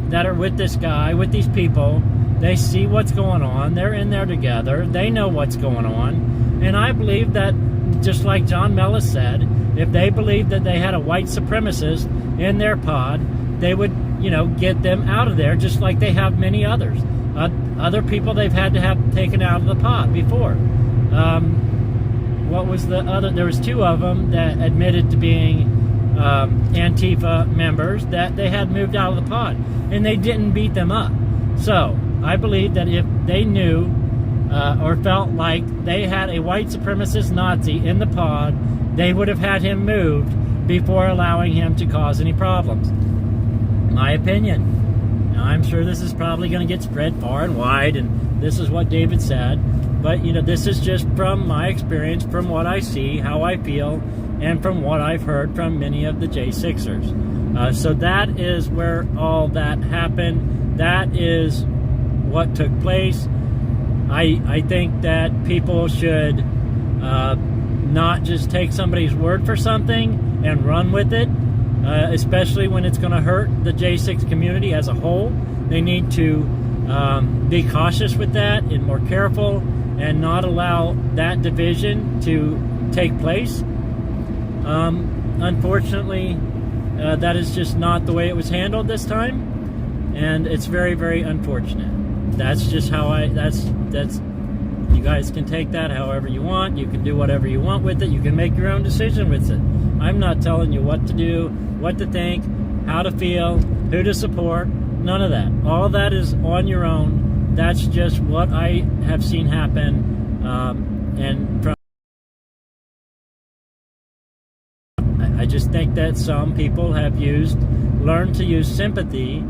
that are with this guy, with these people. They see what's going on. They're in there together. They know what's going on. And I believe that, just like John Mellis said, if they believed that they had a white supremacist in their pod, they would, get them out of there, just like they have many others. Other people they've had to have taken out of the pod before. What was the other? There was two of them that admitted to being Antifa members that they had moved out of the pod, and they didn't beat them up. So I believe that if they knew or felt like they had a white supremacist Nazi in the pod, they would have had him moved before allowing him to cause any problems. My opinion. Now, I'm sure this is probably going to get spread far and wide, and this is what David said, but this is just from my experience, from what I see, how I feel, and from what I've heard from many of the J6ers. So that is where all that happened. That is what took place. I think that people should not just take somebody's word for something and run with it, especially when it's going to hurt the J6 community as a whole. They need to be cautious with that and more careful and not allow that division to take place. Unfortunately, that is just not the way it was handled this time, and it's very, very unfortunate. That's just how that's you guys can take that however you want. You can do whatever you want with it. You can make your own decision with it. I'm not telling you what to do, what to think, how to feel, who to support, none of that. All that is on your own. That's just what I have seen happen, and from I just think that some people have learned to use sympathy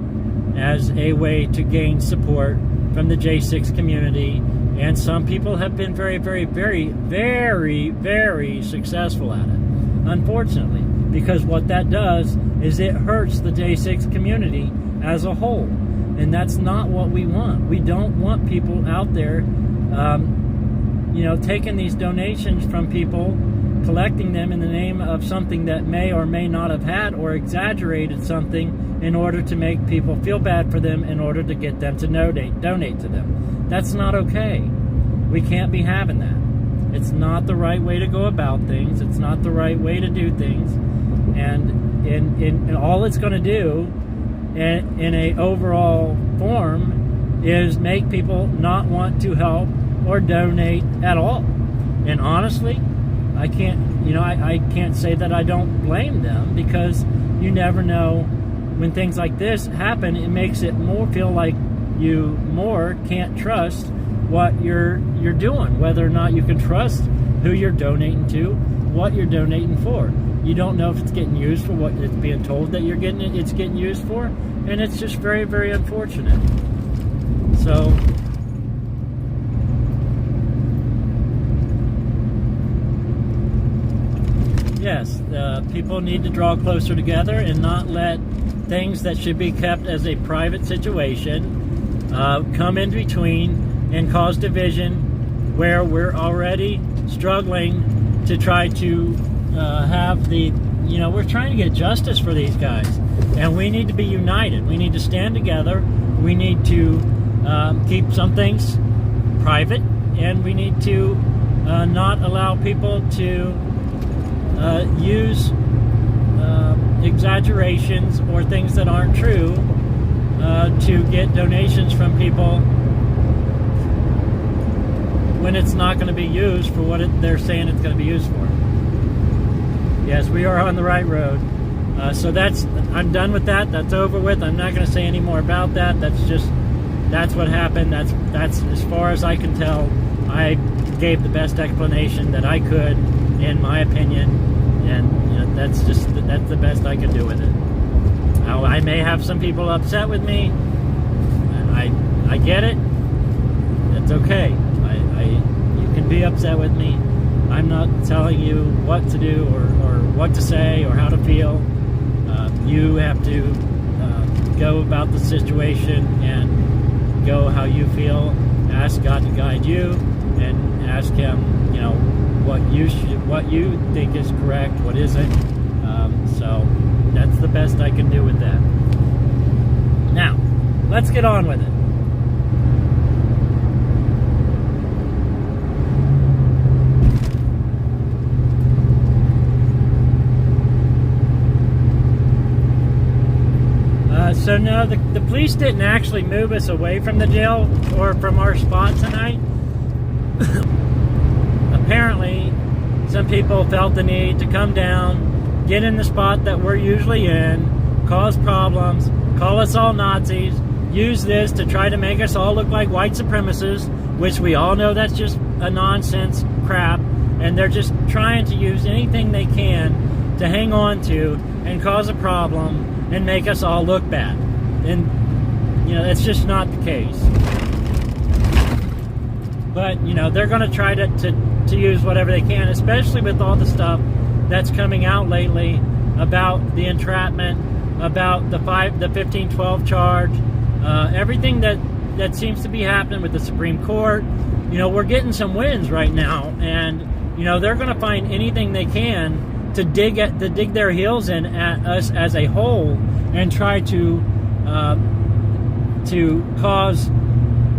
as a way to gain support from the J6 community, and some people have been very, very, very, very, very successful at it, unfortunately, because what that does is it hurts the J6 community as a whole, and that's not what we want. We don't want people out there, taking these donations from people, collecting them in the name of something that may or may not have had, or exaggerated something in order to make people feel bad for them, in order to get them to donate to them. That's not okay. We can't be having that. It's not the right way to go about things. It's not the right way to do things. And all it's going to do in a overall form is make people not want to help or donate at all. And honestly, I can't say that I don't blame them, because you never know when things like this happen. It makes it more feel like you more can't trust what you're doing, whether or not you can trust who you're donating to, what you're donating for. You don't know if it's getting used for what it's being told that it's getting used for, and it's just very, very unfortunate. So yes, people need to draw closer together and not let things that should be kept as a private situation come in between and cause division, where we're already struggling to try to have we're trying to get justice for these guys, and we need to be united. We need to stand together. We need to keep some things private, and we need to not allow people to use exaggerations or things that aren't true to get donations from people when it's not going to be used for what they're saying it's going to be used for. Yes, we are on the right road. So I'm done with that. That's over with. I'm not going to say any more about that. That's what happened. That's as far as I can tell. I gave the best explanation that I could, in my opinion, and that's the best I can do with it. Now, I may have some people upset with me. I get it. It's okay. You can be upset with me. I'm not telling you what to do or what to say or how to feel. You have to go about the situation and go how you feel. Ask God to guide you, and ask Him, what you think is correct, what isn't. So that's the best I can do with that. Now, let's get on with it. So no, the police didn't actually move us away from the jail or from our spot tonight. Apparently, some people felt the need to come down, get in the spot that we're usually in, cause problems, call us all Nazis, use this to try to make us all look like white supremacists, which we all know that's just a nonsense crap, and they're just trying to use anything they can to hang on to and cause a problem and make us all look bad. And, that's just not the case. But, they're going to try to use whatever they can, especially with all the stuff that's coming out lately about the entrapment, about the 1512 charge, everything that seems to be happening with the Supreme Court. We're getting some wins right now, and, they're going to find anything they can to dig their heels in at us as a whole, and try to cause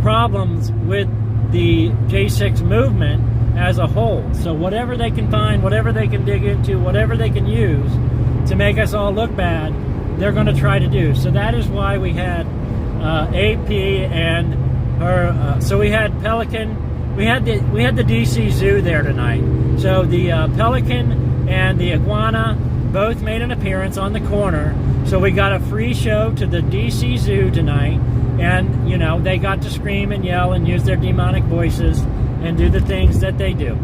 problems with the J6 movement as a whole. So whatever they can find, whatever they can dig into, whatever they can use to make us all look bad, they're going to try to do. So that is why we had AP and her. So we had Pelican. We had the DC Zoo there tonight. So the Pelican and the Iguana both made an appearance on the corner. So we got a free show to the DC Zoo tonight, and they got to scream and yell and use their demonic voices and do the things that they do.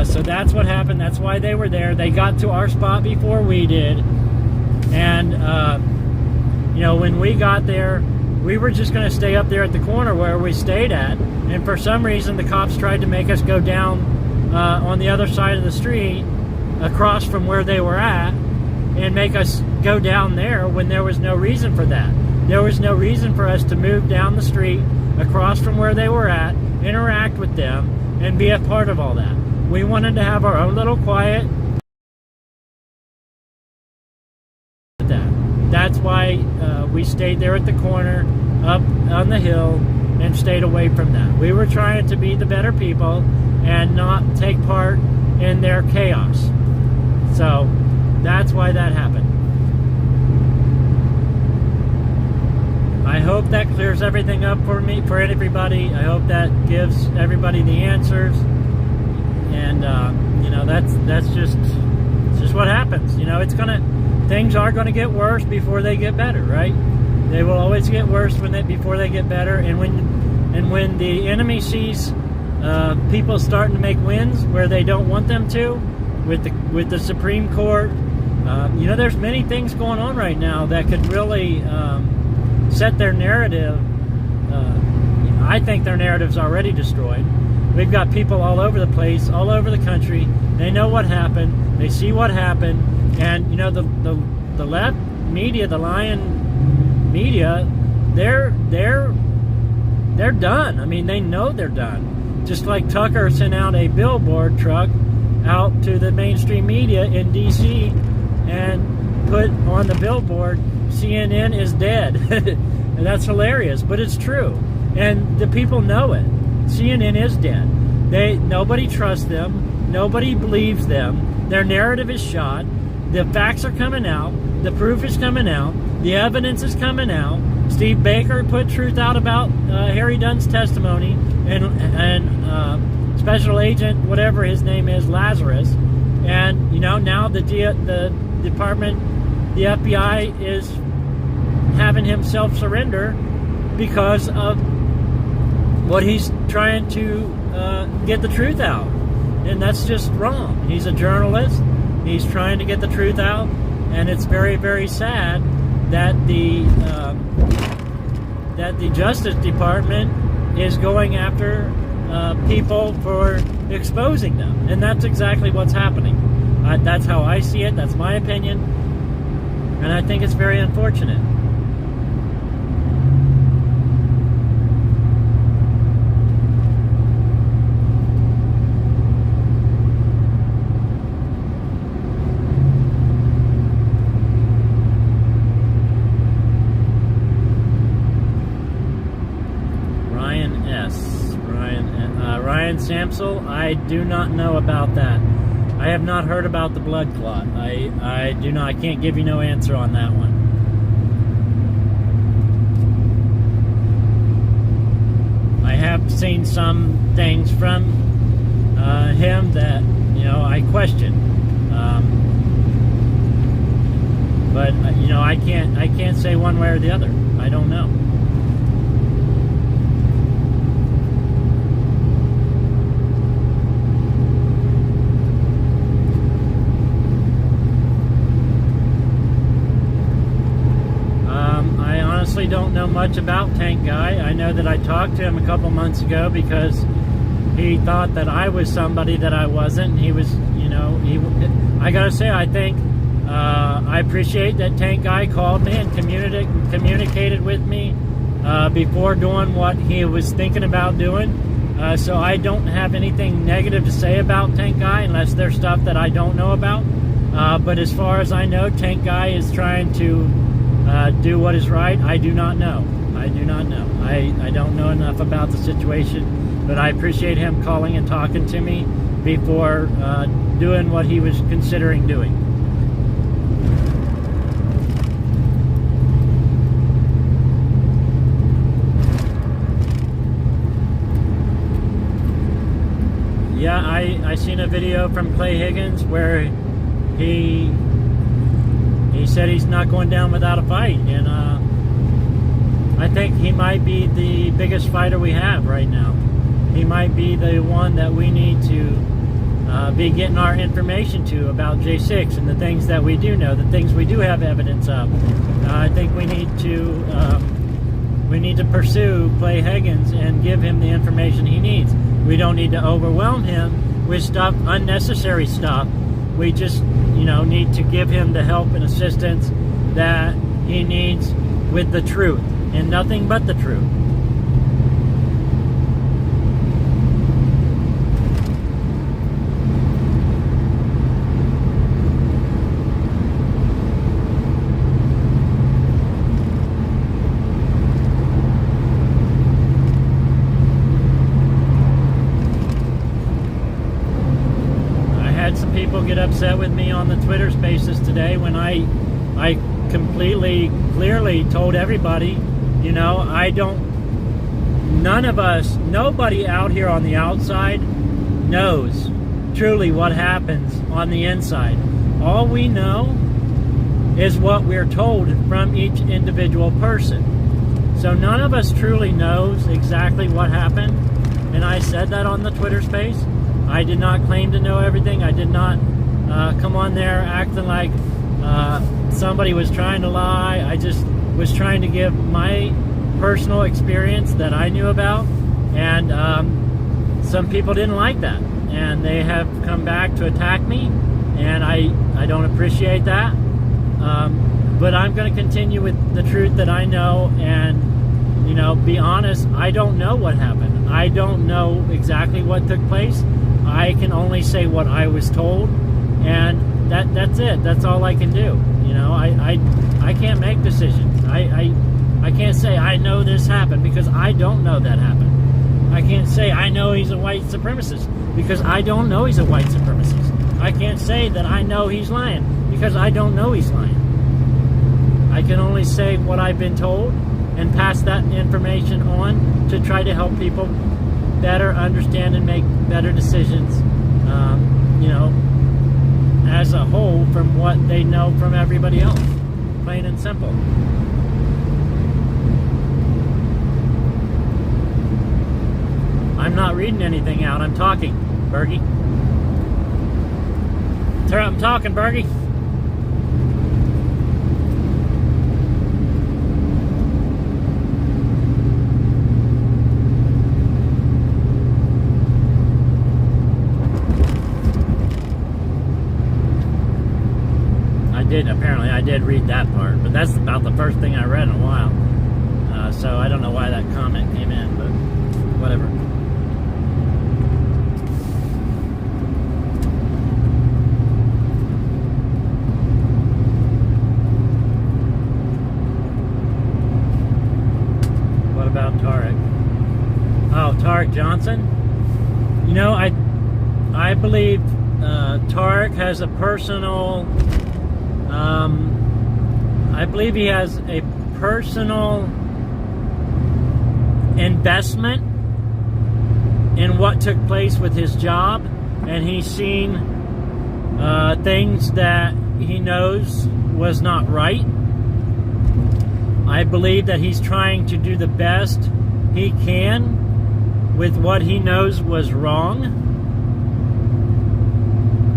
So that's what happened. That's why they were there. They got to our spot before we did, and when we got there, we were just going to stay up there at the corner where we stayed at, and for some reason the cops tried to make us go down on the other side of the street across from where they were at and make us go down there when there was no reason for that. There was no reason for us to move down the street across from where they were at, interact with them, and be a part of all that. We wanted to have our own little quiet. That's why we stayed there at the corner, up on the hill, and stayed away from that. We were trying to be the better people and not take part in their chaos. So that's why that happened. I hope that clears everything up for everybody. I hope that gives everybody the answers. And you know, that's just what happens. You know, things are gonna get worse before they get better, right? They will always get worse before they get better. And when the enemy sees people starting to make wins where they don't want them to, with the Supreme Court, you know, there's many things going on right now that could really set their narrative. I think their narrative's already destroyed. We've got people all over the place, all over the country. They know what happened. They see what happened, and you know, the left media, the Lion media, they're done. I mean, they know they're done. Just like Tucker sent out a billboard truck out to the mainstream media in D.C. and put on the billboard, CNN is dead. And that's hilarious, but it's true. And the people know it. CNN is dead. Nobody trusts them. Nobody believes them. Their narrative is shot. The facts are coming out. The proof is coming out. The evidence is coming out. Steve Baker put truth out about Harry Dunn's testimony, and Special Agent, whatever his name is, Lazarus. And you know, now the department, the FBI is having him self-surrender because of what he's trying to get the truth out. And that's just wrong. He's a journalist. He's trying to get the truth out, and it's very, very sad that the Justice Department is going after people for exposing them, and that's exactly what's happening. That's how I see it. That's my opinion, and I think it's very unfortunate. Ryan Samsel, I do not know about that. I have not heard about the blood clot. I can't give you no answer on that one. I have seen some things from him that, you know, I question. But you know, I can't say one way or the other. I don't know. I don't know much about Tank Guy. I know that I talked to him a couple months ago because he thought that I was somebody that I wasn't. He was, you know, I gotta say, I think I appreciate that Tank Guy called me and communicated with me before doing what he was thinking about doing. So I don't have anything negative to say about Tank Guy unless there's stuff that I don't know about. But as far as I know, Tank Guy is trying to do what is right. I do not know. I do not know. I don't know enough about the situation, but I appreciate him calling and talking to me before doing what he was considering doing. Yeah, I seen a video from Clay Higgins where he said he's not going down without a fight, and I think he might be the biggest fighter we have right now. He might be the one that we need to be getting our information to about J6 and the things that we do know, the things we do have evidence of. I think we need to pursue Clay Higgins and give him the information he needs. We don't need to overwhelm him with stuff, unnecessary stuff. We just, you know, need to give him the help and assistance that he needs with the truth and nothing but the truth. upset with me on the Twitter Spaces today when I completely, clearly told everybody, you know, none of us, nobody out here on the outside knows truly what happens on the inside. All we know is what we're told from each individual person. So none of us truly knows exactly what happened, and I said that on the Twitter space. I did not claim to know everything. I did not come on there acting like somebody was trying to lie. I just was trying to give my personal experience that I knew about, and some people didn't like that, and they have come back to attack me, and I don't appreciate that. But I'm going to continue with the truth that I know, and, you know, be honest, I don't know what happened. I don't know exactly what took place. I can only say what I was told, and that's it. That's all I can do. You know, I can't make decisions. I can't say I know this happened because I don't know that happened. I can't say I know he's a white supremacist because I don't know he's a white supremacist. I can't say that I know he's lying because I don't know he's lying. I can only say what I've been told and pass that information on to try to help people better understand and make better decisions, you know, as a whole from what they know from everybody else. Plain and simple. I'm not reading anything out. I'm talking, Bergie. I'm talking, Bergie. Apparently I did read that part, but that's about the first thing I read in a while. So I don't know why that comment came in, but whatever. What about Tarek? Oh, Tarek Johnson? You know, I believe Tarek has a personal... I believe he has a personal investment in what took place with his job, and he's seen things that he knows was not right. I believe that he's trying to do the best he can with what he knows was wrong.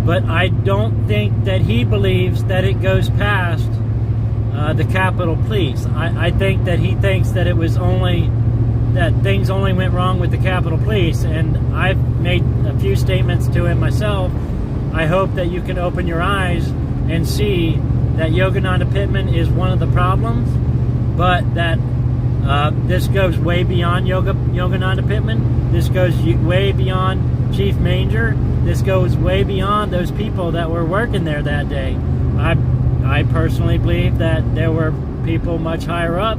But I don't think that he believes that it goes past the Capitol Police. I think that he thinks that it was only, that things only went wrong with the Capitol Police, and I've made a few statements to him myself. I hope that you can open your eyes and see that Yogananda Pittman is one of the problems, but that this goes way beyond Yogananda Pittman. This goes way beyond Chief Manger. This goes way beyond those people that were working there that day. I personally believe that there were people much higher up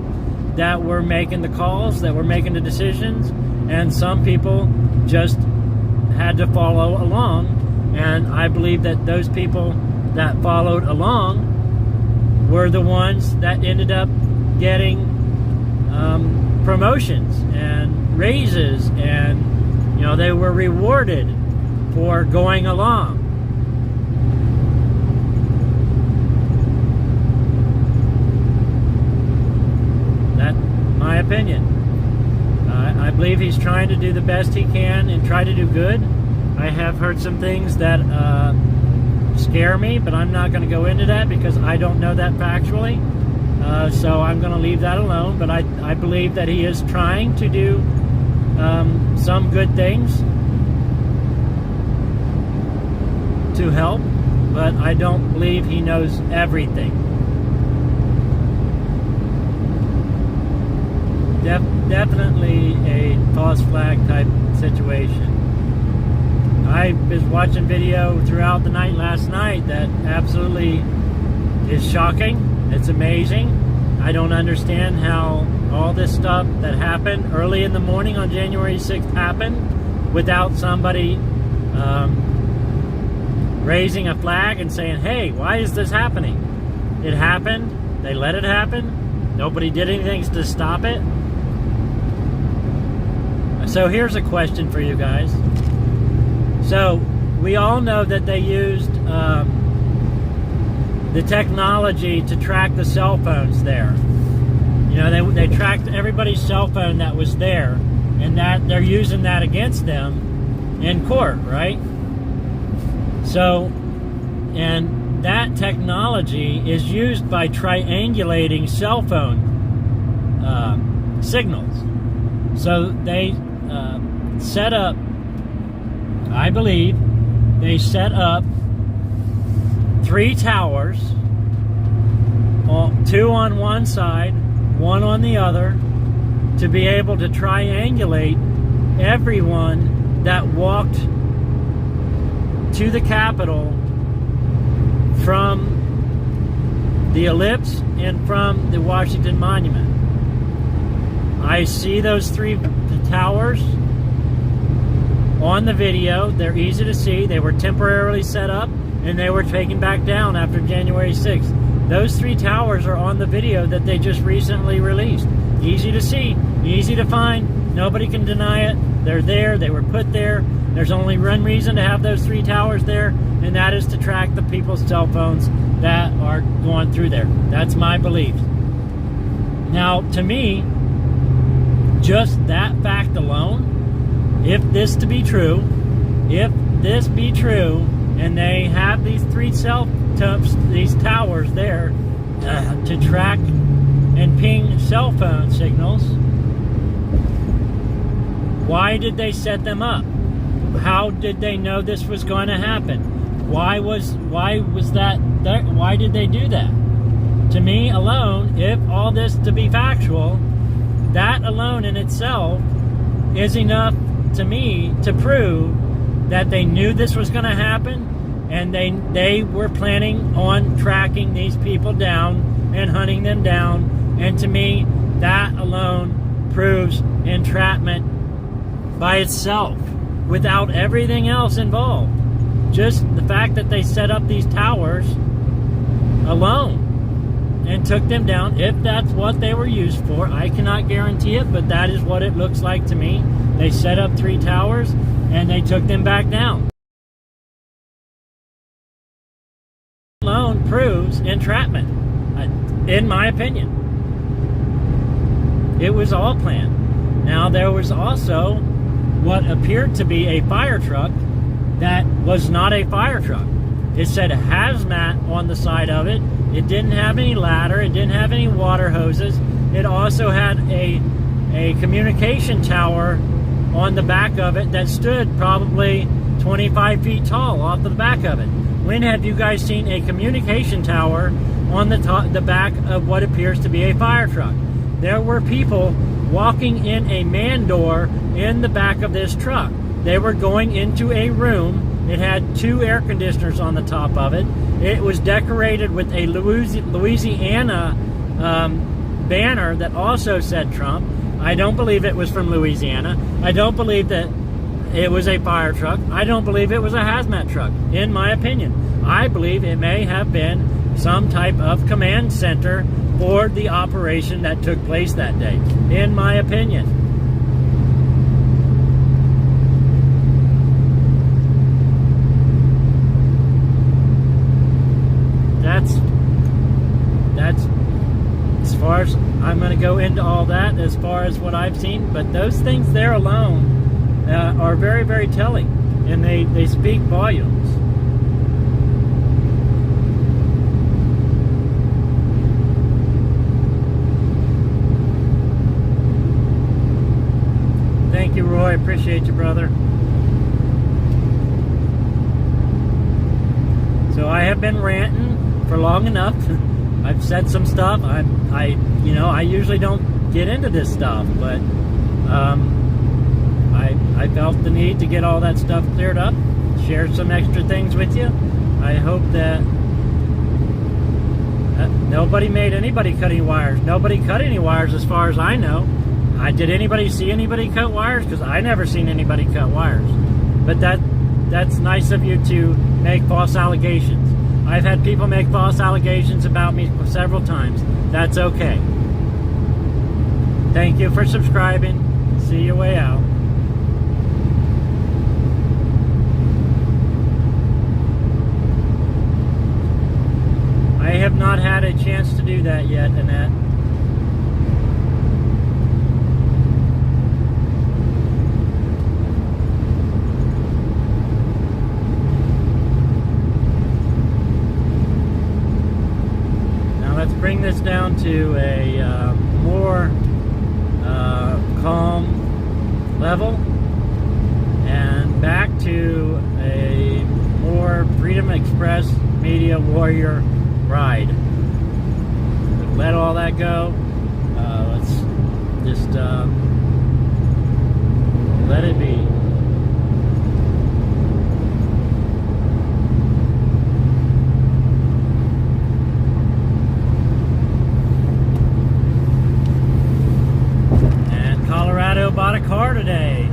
that were making the calls, that were making the decisions, and some people just had to follow along. And I believe that those people that followed along were the ones that ended up getting promotions and raises, and, you know, they were rewarded for going along. That's my opinion. I believe he's trying to do the best he can and try to do good. I have heard some things that scare me, but I'm not going to go into that because I don't know that factually. So I'm going to leave that alone. But I believe that he is trying to do some good things to help, but I don't believe he knows everything. Definitely a false flag type situation. I was watching video throughout the night last night that absolutely is shocking. It's amazing. I don't understand how all this stuff that happened early in the morning on January 6th happened without somebody raising a flag and saying, hey, why is this happening? It happened. They let it happen. Nobody did anything to stop it. So here's a question for you guys. So we all know that they used the technology to track the cell phones there. You know, they tracked everybody's cell phone that was there, and that they're using that against them in court, right? So, and that technology is used by triangulating cell phone signals. So they set up, I believe, they set up 3 towers, 2 on one side, 1 on the other, to be able to triangulate everyone that walked to the Capitol from the Ellipse and from the Washington Monument. I see those 3 towers on the video. They're easy to see. They were temporarily set up and they were taken back down after January 6th. Those 3 towers are on the video that they just recently released. Easy to see, easy to find. Nobody can deny it. They're there. They were put there. There's only one reason to have those 3 towers there, and that is to track the people's cell phones that are going through there. That's my belief. Now, to me, just that fact alone, if this be true, and they have these 3 these towers there to track and ping cell phone signals, why did they set them up? How did they know this was going to happen? Why did they do that? To me alone, if all this to be factual, that alone in itself is enough to me to prove that they knew this was going to happen, and they were planning on tracking these people down and hunting them down. And to me, that alone proves entrapment by itself, without everything else involved. Just the fact that they set up these towers alone and took them down, if that's what they were used for. I cannot guarantee it, but that is what it looks like to me. They set up 3 towers and they took them back down. Alone proves entrapment, in my opinion. It was all planned. Now, there was also what appeared to be a fire truck that was not a fire truck. It said hazmat on the side of it. It didn't have any ladder. It didn't have any water hoses. It also had a communication tower on the back of it that stood probably 25 feet tall off the back of it. When have you guys seen a communication tower on the back of what appears to be a fire truck? There were people walking in a man door in the back of this truck. They were going into a room. It had 2 air conditioners on the top of it. It was decorated with a Louisiana banner that also said Trump. I don't believe it was from Louisiana. I don't believe that it was a fire truck. I don't believe it was a hazmat truck, in my opinion. I believe it may have been some type of command center for the operation that took place that day, in my opinion. That's as far as I'm going to go into all that, as far as what I've seen, but those things there alone are very, very telling, and they speak volumes. Thank you, Roy. Appreciate you, brother. So I have been ranting for long enough. I've said some stuff. I usually don't get into this stuff, but I felt the need to get all that stuff cleared up, share some extra things with you. I hope that nobody made anybody cut any wires. Nobody cut any wires as far as I know. Did anybody see anybody cut wires? Because I never seen anybody cut wires. But that's nice of you to make false allegations. I've had people make false allegations about me several times. That's okay. Thank you for subscribing. See you way out. I have not had a chance to do that yet, Annette. Now let's bring this down to a more calm level and back to a more Freedom Express Media Warrior ride. Let all that go. Let's just let it be. And Colorado bought a car today.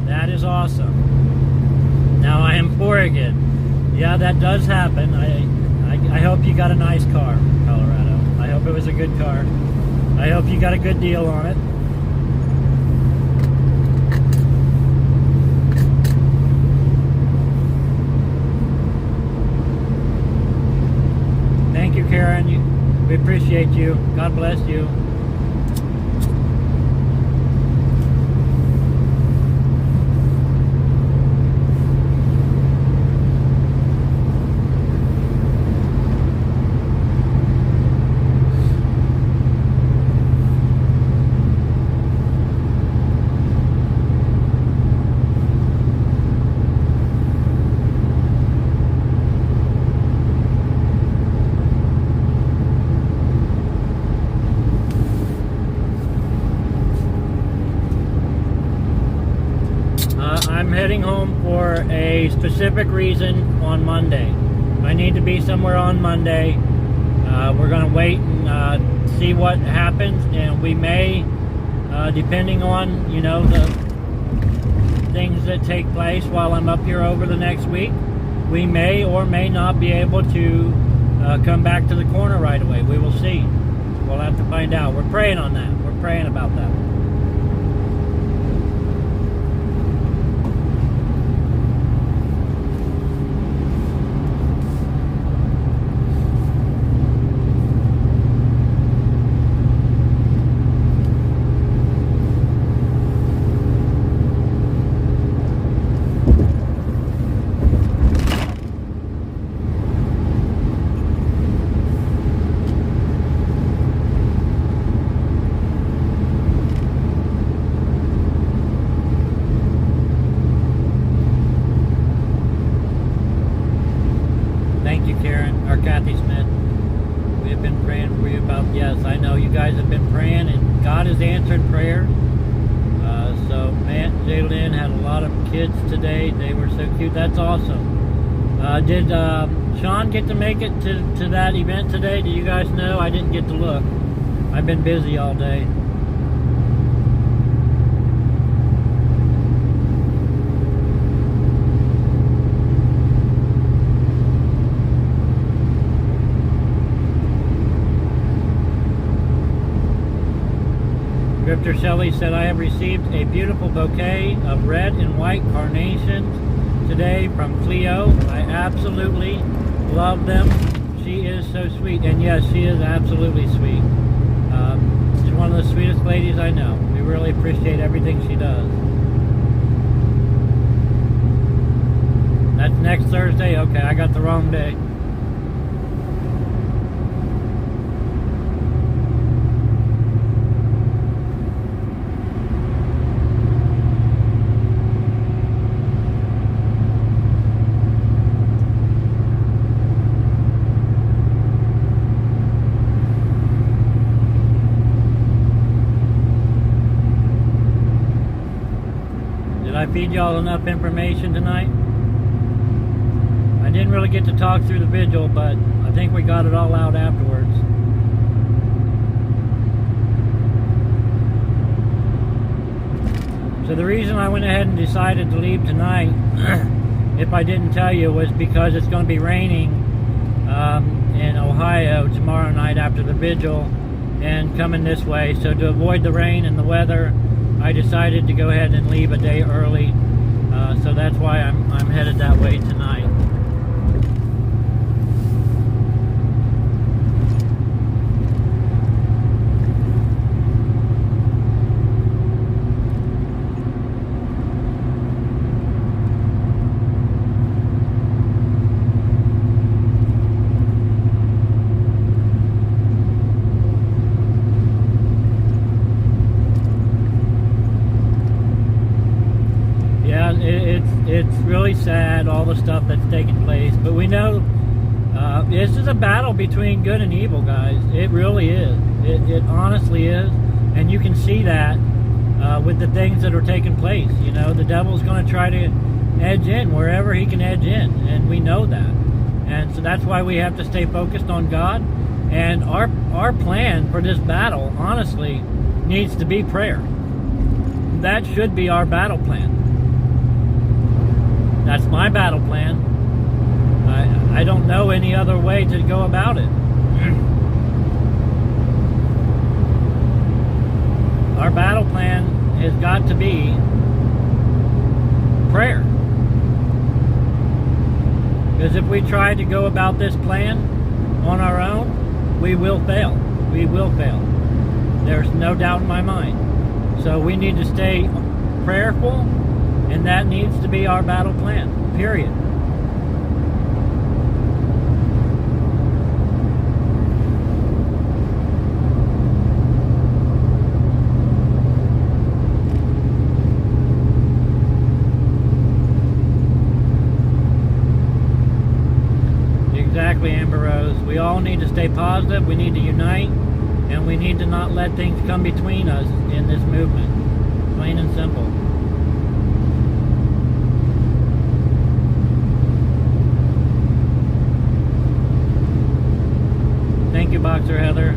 That is awesome. Now I am Oregon. Yeah, that does happen. I hope you got a nice car, Colorado. I hope it was a good car. I hope you got a good deal on it. Thank you, Karen. We appreciate you. God bless you. I'm heading home for a specific reason on Monday. I need to be somewhere on Monday. We're going to wait and see what happens, and we may, depending on, you know, the things that take place while I'm up here over the next week, we may or may not be able to come back to the corner right away. We will see. We'll have to find out. We're praying on that. We're praying about that. Kathy Smith, we have been praying for you about, yes, I know you guys have been praying and God has answered prayer. So Matt and Jaylyn had a lot of kids today. They were so cute. That's awesome. Did Sean get to make it to that event today? Do you guys know? I didn't get to look. I've been busy all day. Drifter Shelley said, I have received a beautiful bouquet of red and white carnations today from Cleo. I absolutely love them. She is so sweet. And yes, she is absolutely sweet. She's one of the sweetest ladies I know. We really appreciate everything she does. That's next Thursday? Okay, I got the wrong day. I feed y'all enough information tonight? I didn't really get to talk through the vigil, but I think we got it all out afterwards. So the reason I went ahead and decided to leave tonight if I didn't tell you, was because it's going to be raining in Ohio tomorrow night after the Vigil and coming this way. So to avoid the rain and the weather, I decided to go ahead and leave a day early. So that's why I'm headed that way tonight. It's really sad, all the stuff that's taking place, but we know this is a battle between good and evil, guys. It really is. It honestly is, and you can see that with the things that are taking place. You know, the devil's going to try to edge in wherever he can edge in, and we know that. And so that's why we have to stay focused on God. And our plan for this battle, honestly, needs to be prayer. That should be our battle plan. That's my battle plan. I don't know any other way to go about it. Our battle plan has got to be prayer. Because if we try to go about this plan on our own, we will fail. We will fail. There's no doubt in my mind. So we need to stay prayerful. And that needs to be our battle plan, period. Exactly, Amber Rose. We all need to stay positive, we need to unite, and we need to not let things come between us in this movement. Plain and simple. Thank you, Boxer Heather.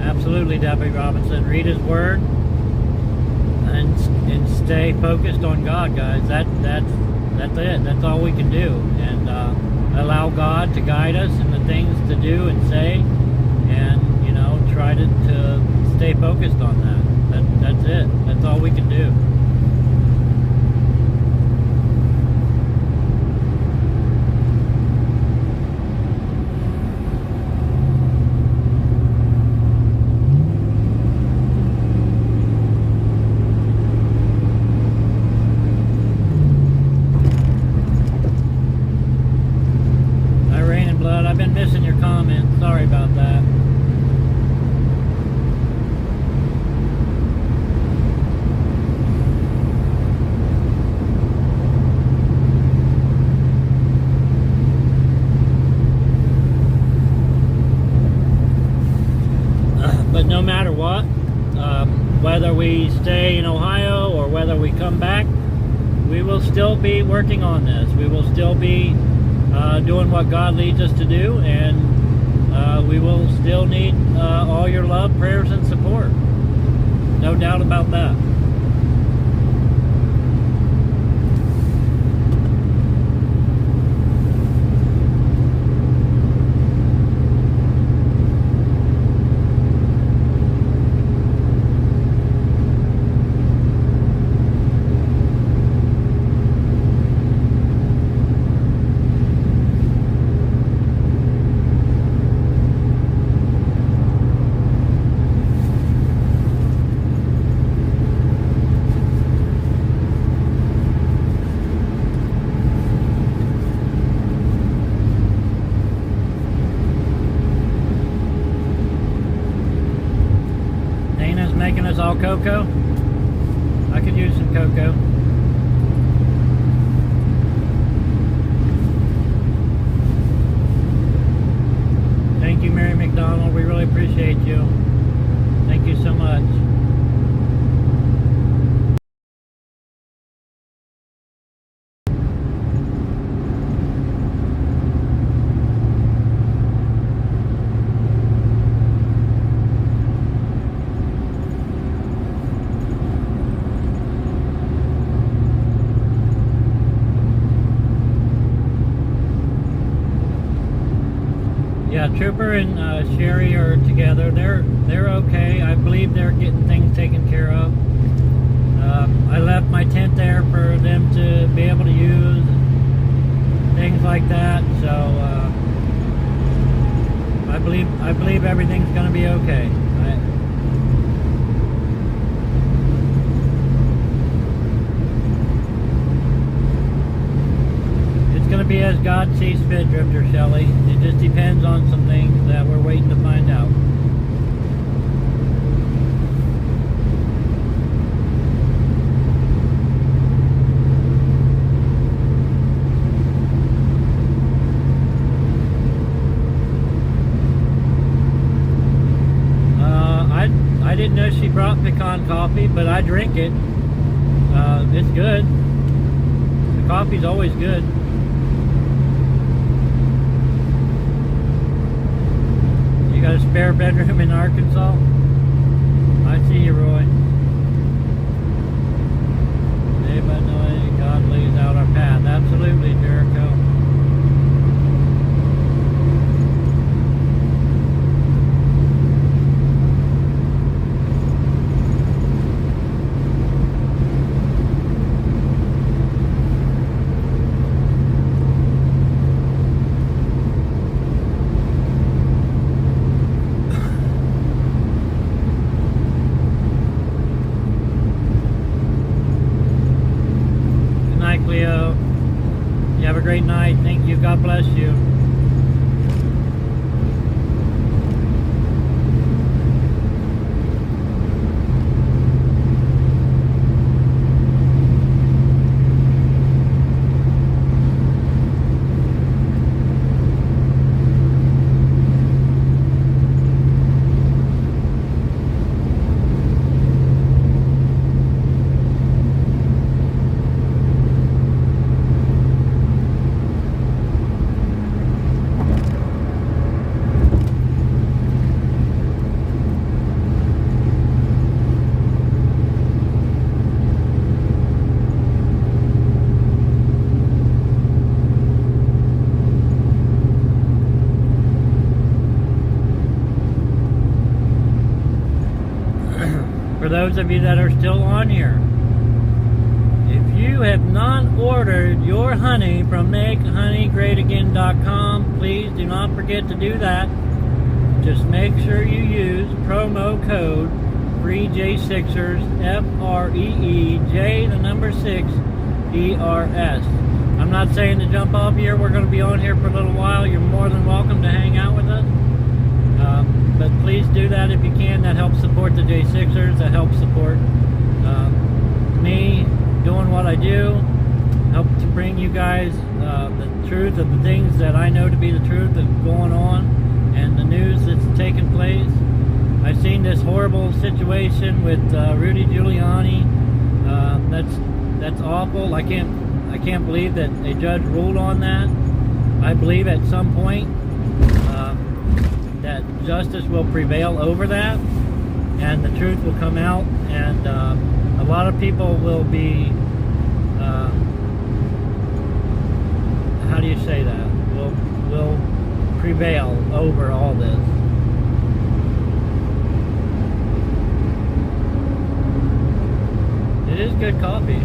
Absolutely, Debbie Robinson. Read his word and stay focused on God, guys. That's it. That's all we can do. And allow God to guide us in the things to do and say, and you know, try to stay focused on that. That's it. That's all we can do. I've been missing your comments. Sorry about that. But no matter what, whether we stay in Ohio or whether we come back, we will still be working on this. We will still be doing what God leads us to do, and we will still need all your love, prayers, and support. No doubt about that. Making us all cocoa. I could use some cocoa. Thank you, Mary McDonald. We really appreciate you. Thank you so much. Yeah, Trooper and Sherry are together. They're okay. I believe they're getting things taken care of. I left my tent there for them to be able to use, and things like that. So I believe everything's going to be okay. It's going to be as God sees fit, Drifter Shelley. It just depends on some things that we're waiting to find out. I didn't know she brought pecan coffee, but I drink it. It's good. The coffee's always good. You got a spare bedroom in Arkansas? I see you, Roy. Day by night, God lays out our path. Absolutely, Jericho. Leo, you have a great night. Thank you. God bless you. For those of you that are still on here, if you have not ordered your honey from MakeHoneyGreatAgain.com, please do not forget to do that. Just make sure you use promo code FREEJ6ers, FREEJ, the number 6, ERS. I'm not saying to jump off here. We're going to be on here for a little while. You're more than welcome to hang out with us. But please do that if you can. That helps support the J6ers. That helps support me doing what I do. Help to bring you guys the truth of the things that I know to be the truth that's going on and the news that's taking place. I've seen this horrible situation with Rudy Giuliani. That's awful. I can't believe that a judge ruled on that. I believe at some point that justice will prevail over that, and the truth will come out, and a lot of people will be, how do you say that? Will prevail over all this. It is good coffee.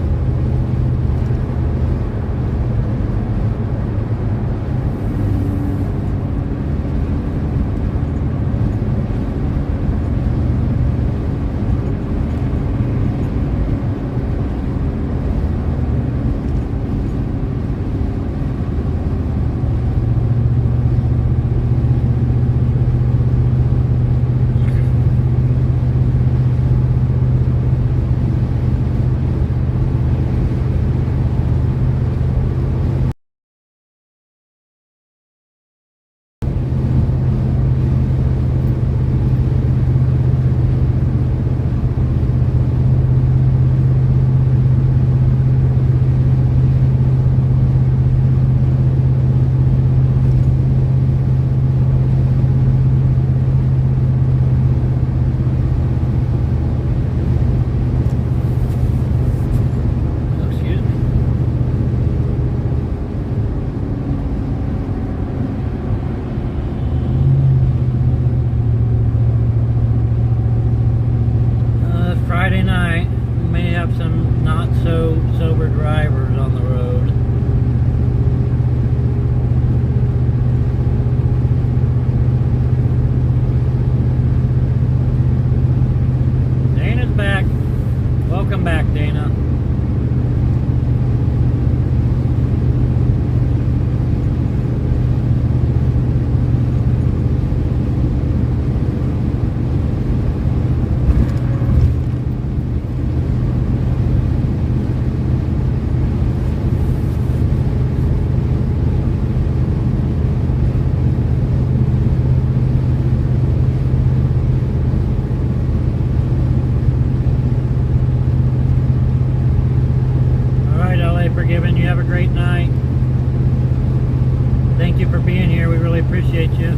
you for being here. We really appreciate you.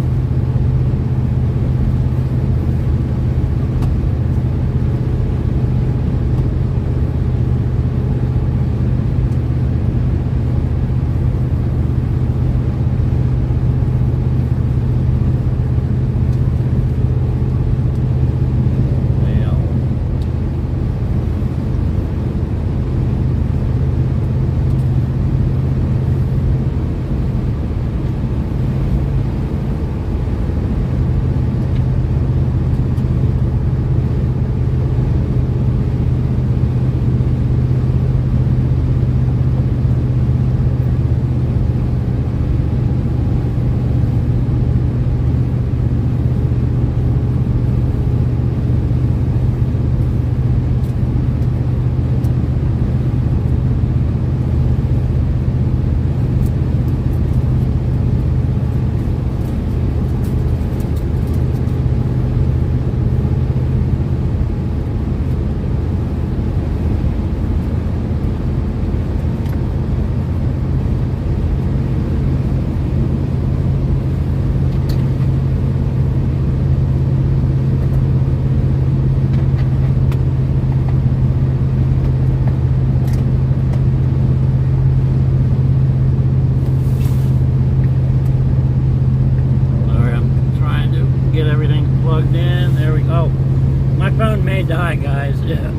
Die, guys. Yeah.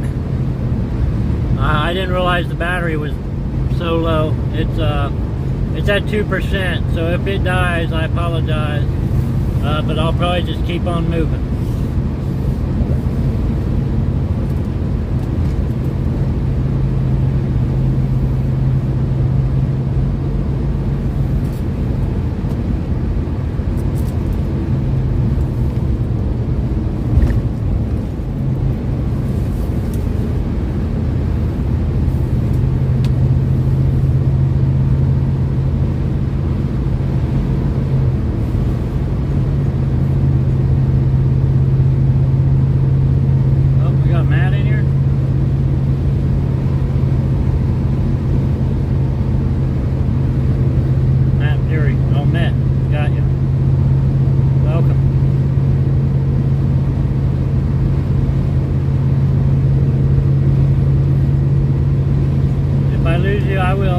I didn't realize the battery was so low. It's at 2%, so if it dies, I apologize, but I'll probably just keep on moving.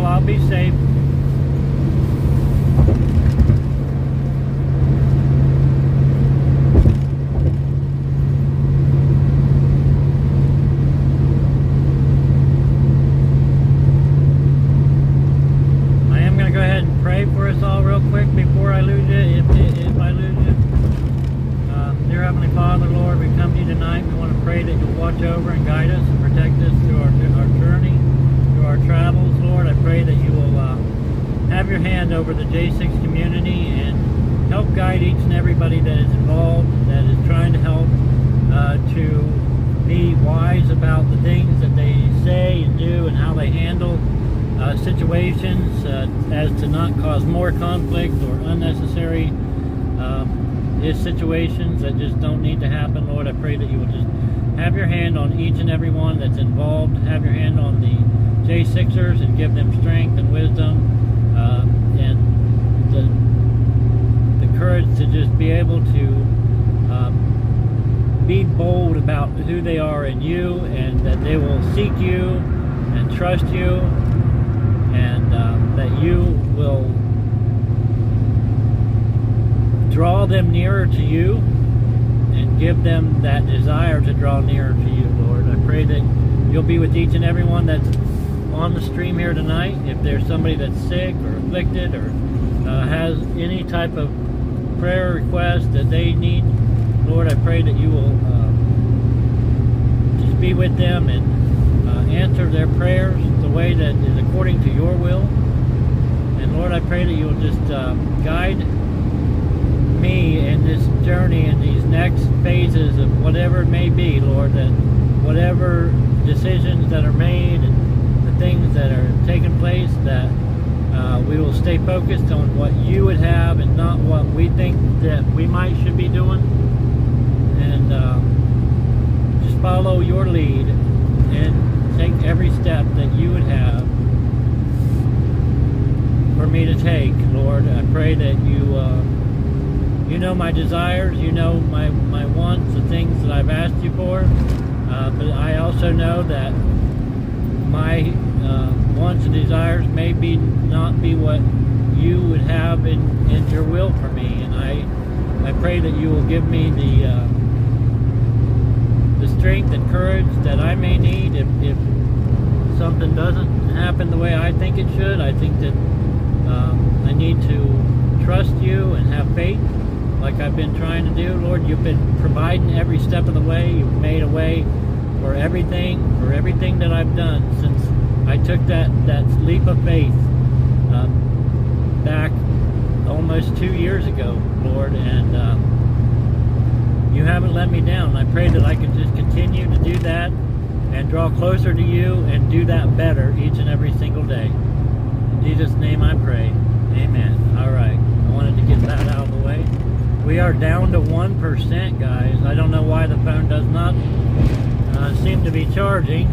I'll be safe. I am going to go ahead and pray for us all real quick before I lose you, if I lose you. Dear Heavenly Father, Lord, we come to you tonight. We want to pray that you'll watch over and guide us and protect us through our journey, through our travels. Lord, I pray that you will have your hand over the J6 community and help guide each and everybody that is involved, that is trying to help to be wise about the things that they say and do and how they handle situations as to not cause more conflict or unnecessary situations that just don't need to happen. Lord, I pray that you will just have your hand on each and every one that's involved, have your hand on the J6ers and give them strength and wisdom and the courage to just be able to be bold about who they are in you, and that they will seek you and trust you, and that you will draw them nearer to you and give them that desire to draw nearer to you, Lord. I pray that you'll be with each and every one that's on the stream here tonight. If there's somebody that's sick or afflicted or has any type of prayer request that they need, Lord, I pray that you will just be with them and answer their prayers the way that is according to your will. And Lord, I pray that you will just guide me in this journey, in these next phases of whatever it may be, Lord, that whatever decisions that are made and the things that are taking place, that we will stay focused on what you would have and not what we think that we should be doing, and just follow your lead and take every step that you would have for me to take, Lord. I pray that you know my desires, you know my wants, the things that I've asked you for, but I also know that my wants and desires may not be what you would have in your will for me, and I pray that you will give me the strength and courage that I may need if something doesn't happen the way I think it should. I think that I need to trust you and have faith like I've been trying to do. Lord, you've been providing every step of the way. You've made a way for everything that I've done since I took that leap of faith back almost 2 years ago, Lord, and you haven't let me down. I pray that I can just continue to do that and draw closer to you and do that better each and every single day. In Jesus' name I pray. Amen. All right. I wanted to get that out of the way. We are down to 1%, guys. I don't know why the phone does not seem to be charging.